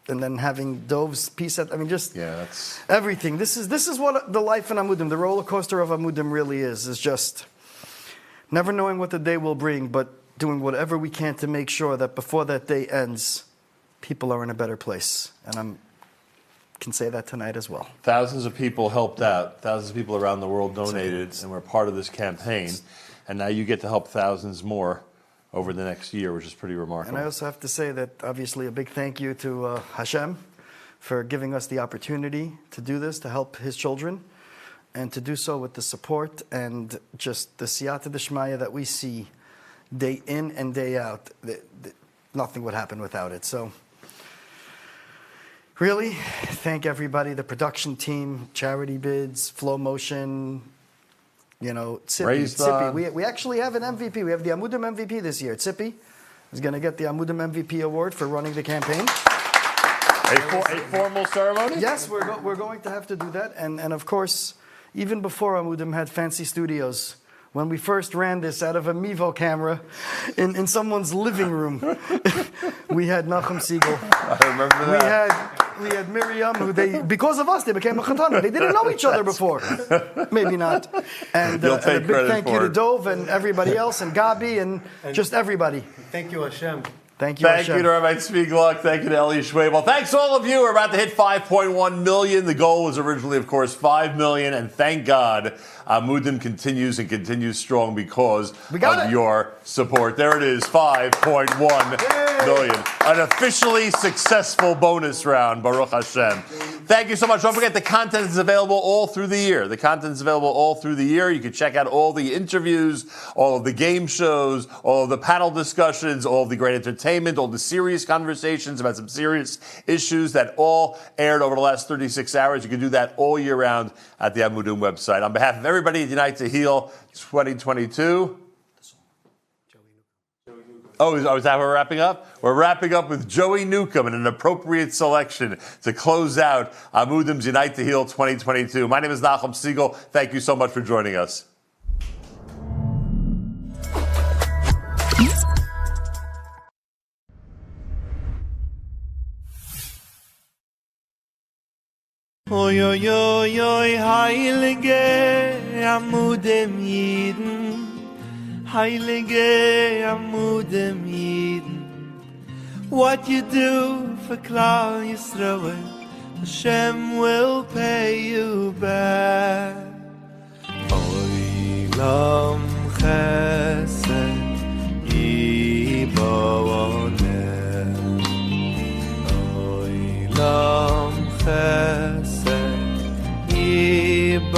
Speaker 5: then having Dove's piece that's everything. This is what the life in Amudim, the roller coaster of Amudim really is just never knowing what the day will bring, but doing whatever we can to make sure that before that day ends, people are in a better place. And I can say that tonight as well.
Speaker 1: Thousands of people helped out. Thousands of people around the world donated and were part of this campaign. And now you get to help thousands more over the next year, which is pretty remarkable.
Speaker 5: And I also have to say that, obviously, a big thank you to Hashem for giving us the opportunity to do this, to help his children, and to do so with the support and just the siyata d'shmaya that we see day in and day out. Nothing would happen without it. So, really, thank everybody, the production team, Charity Bids, Flow Motion, Tzipi. We actually have an MVP. We have the Amudim MVP this year. Tzipi is going to get the Amudim MVP award for running the campaign.
Speaker 1: A formal ceremony?
Speaker 5: Yes, we're going to have to do that. And of course, even before Amudim had fancy studios, when we first ran this out of a Mevo camera in someone's living room, we had Nachum Siegel.
Speaker 1: I remember that.
Speaker 5: We had Miriam, who because of us, they became a chatana. They didn't know each other before. Maybe not. And a big thank you to Dove and everybody else, and Gabi, and just everybody.
Speaker 4: Thank you, Hashem.
Speaker 5: Thank you, Hashem.
Speaker 1: Thank you to Rabbi Spiegelach. Thank you to Eli Schwebel. Thanks to all of you. We're about to hit 5.1 million. The goal was originally, of course, 5 million. And thank God, Amudim continues and continues strong because of your support. There it is, 5.1 million. An officially successful bonus round, Baruch Hashem. Thank you so much. Don't forget, the content is available all through the year. The content is available all through the year. You can check out all the interviews, all of the game shows, all of the panel discussions, all of the great entertainment, all the serious conversations about some serious issues that all aired over the last 36 hours. You can do that all year round at the Amudim website. On behalf of everybody at Unite to Heal 2022. Oh, is that how we're wrapping up? We're wrapping up with Joey Newcomb and an appropriate selection to close out Amudim's Unite to Heal 2022. My name is Nachum Siegel. Thank you so much for joining us.
Speaker 3: Oy, oy, oy, oy, heilige Amudim Yidden, heilige Amudim Yidden. What you do for Klal Yisrael, Hashem will pay you back. Oy, lam chesed yiboner, oy, lam chesed yiboner,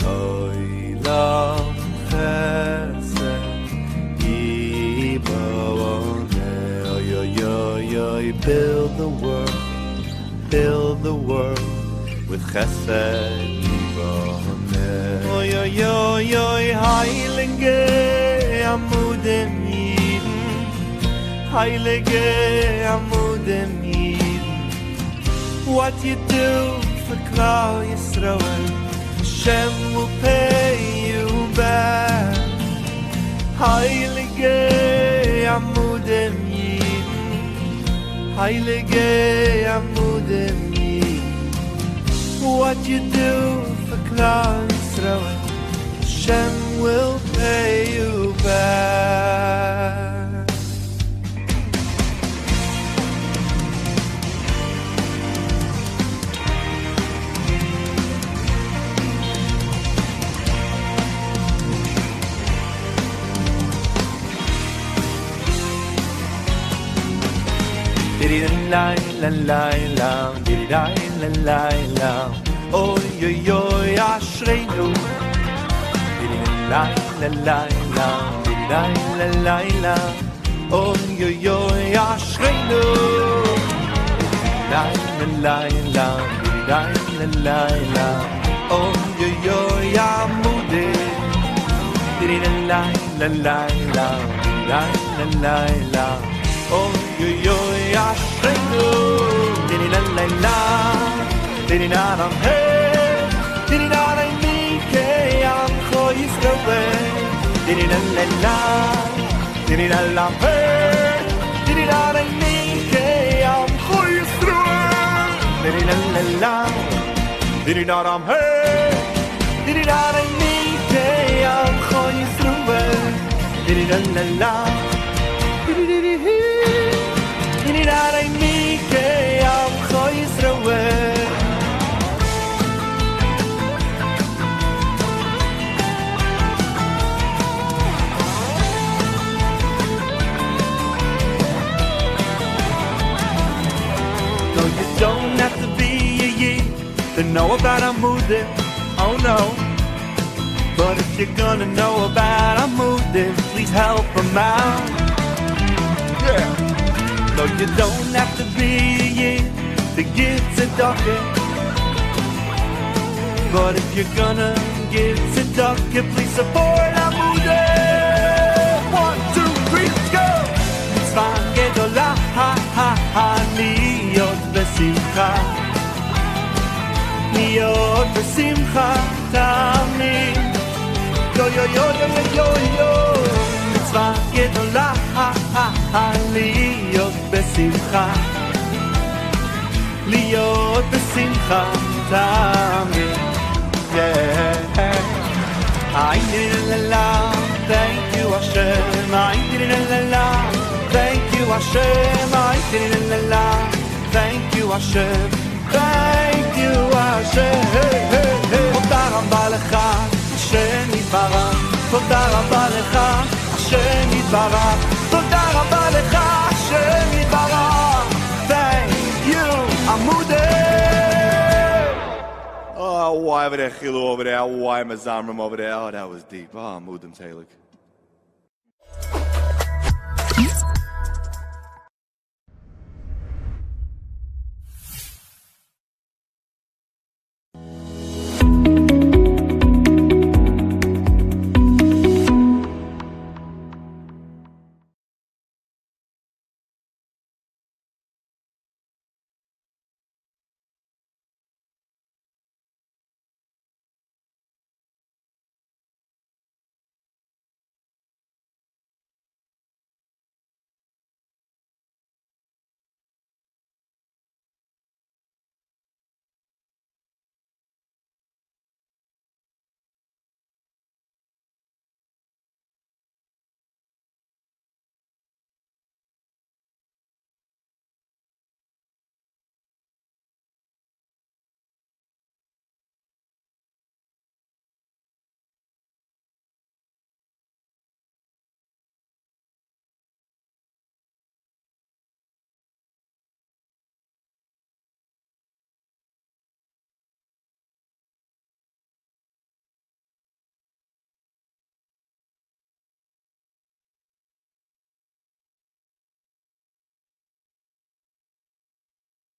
Speaker 3: oy, lam chesed yiboner. Oy, oy, oy, oy, build the world,
Speaker 6: with chesed yiboneh. Oy, oy, oy, oy, heilige Amudim Yidin, heilige Amudim Yidin. What you do for Klal Yisrael, Hashem will pay you back. Heilige Amudim Yidin, heilige Amudim Yidin. What you do for Klal Yisrael, Hashem will pay you back. La la la la, la la la la. Oy oy oy, ashreinu. La la la la, la la la la. Oy oy oy, ashreinu. La la la la, la la la la. Oy oy oy, amudim. La la la la, la la la la. Oh, yo, yo, ashreinu, dini-la, la, dini-na, nam, hey, dini-na, mi, ke-yam, cho, Yisroel, dini-la, la, dini-na, lam, hey, dini-na, mi, ke-yam, cho, Yisroel, dini-la, la, dini-na, lam, hey, dini-na, mi, ke-yam, cho, Yisroel, dini-la, la, No, you don't have to be a yid to know about Amudim, oh no. But if you're gonna know about Amudim, please help them out. Yeah. No, you don't have to be a yid to give tzedakah. But if you're gonna give tzedakah, please support Amudim. 1, 2, 3, let's go. Mitzvah gedolah, ha ha ha, liyot besimcha, liyot besimcha tamid. Yo yo yo yo yo yo. Mitzvah gedolah, ha ha ha, liyot besimcha, liyot besimcha tamid. Yeah. I did la la, thank you Hashem. I did la la, thank you Hashem. I did la la, thank you Hashem. Thank you Hashem. Toda rabba lecha, Hashem yitbarach. Toda rabba lecha, Hashem yitbarach. Toda rabba lecha, Hashem yitbarach. Thank you, Amudim.
Speaker 8: Oh, why over there, Chilu over there? Why Mazamrim over there? Oh, that was deep. Oh, Amudim Talik.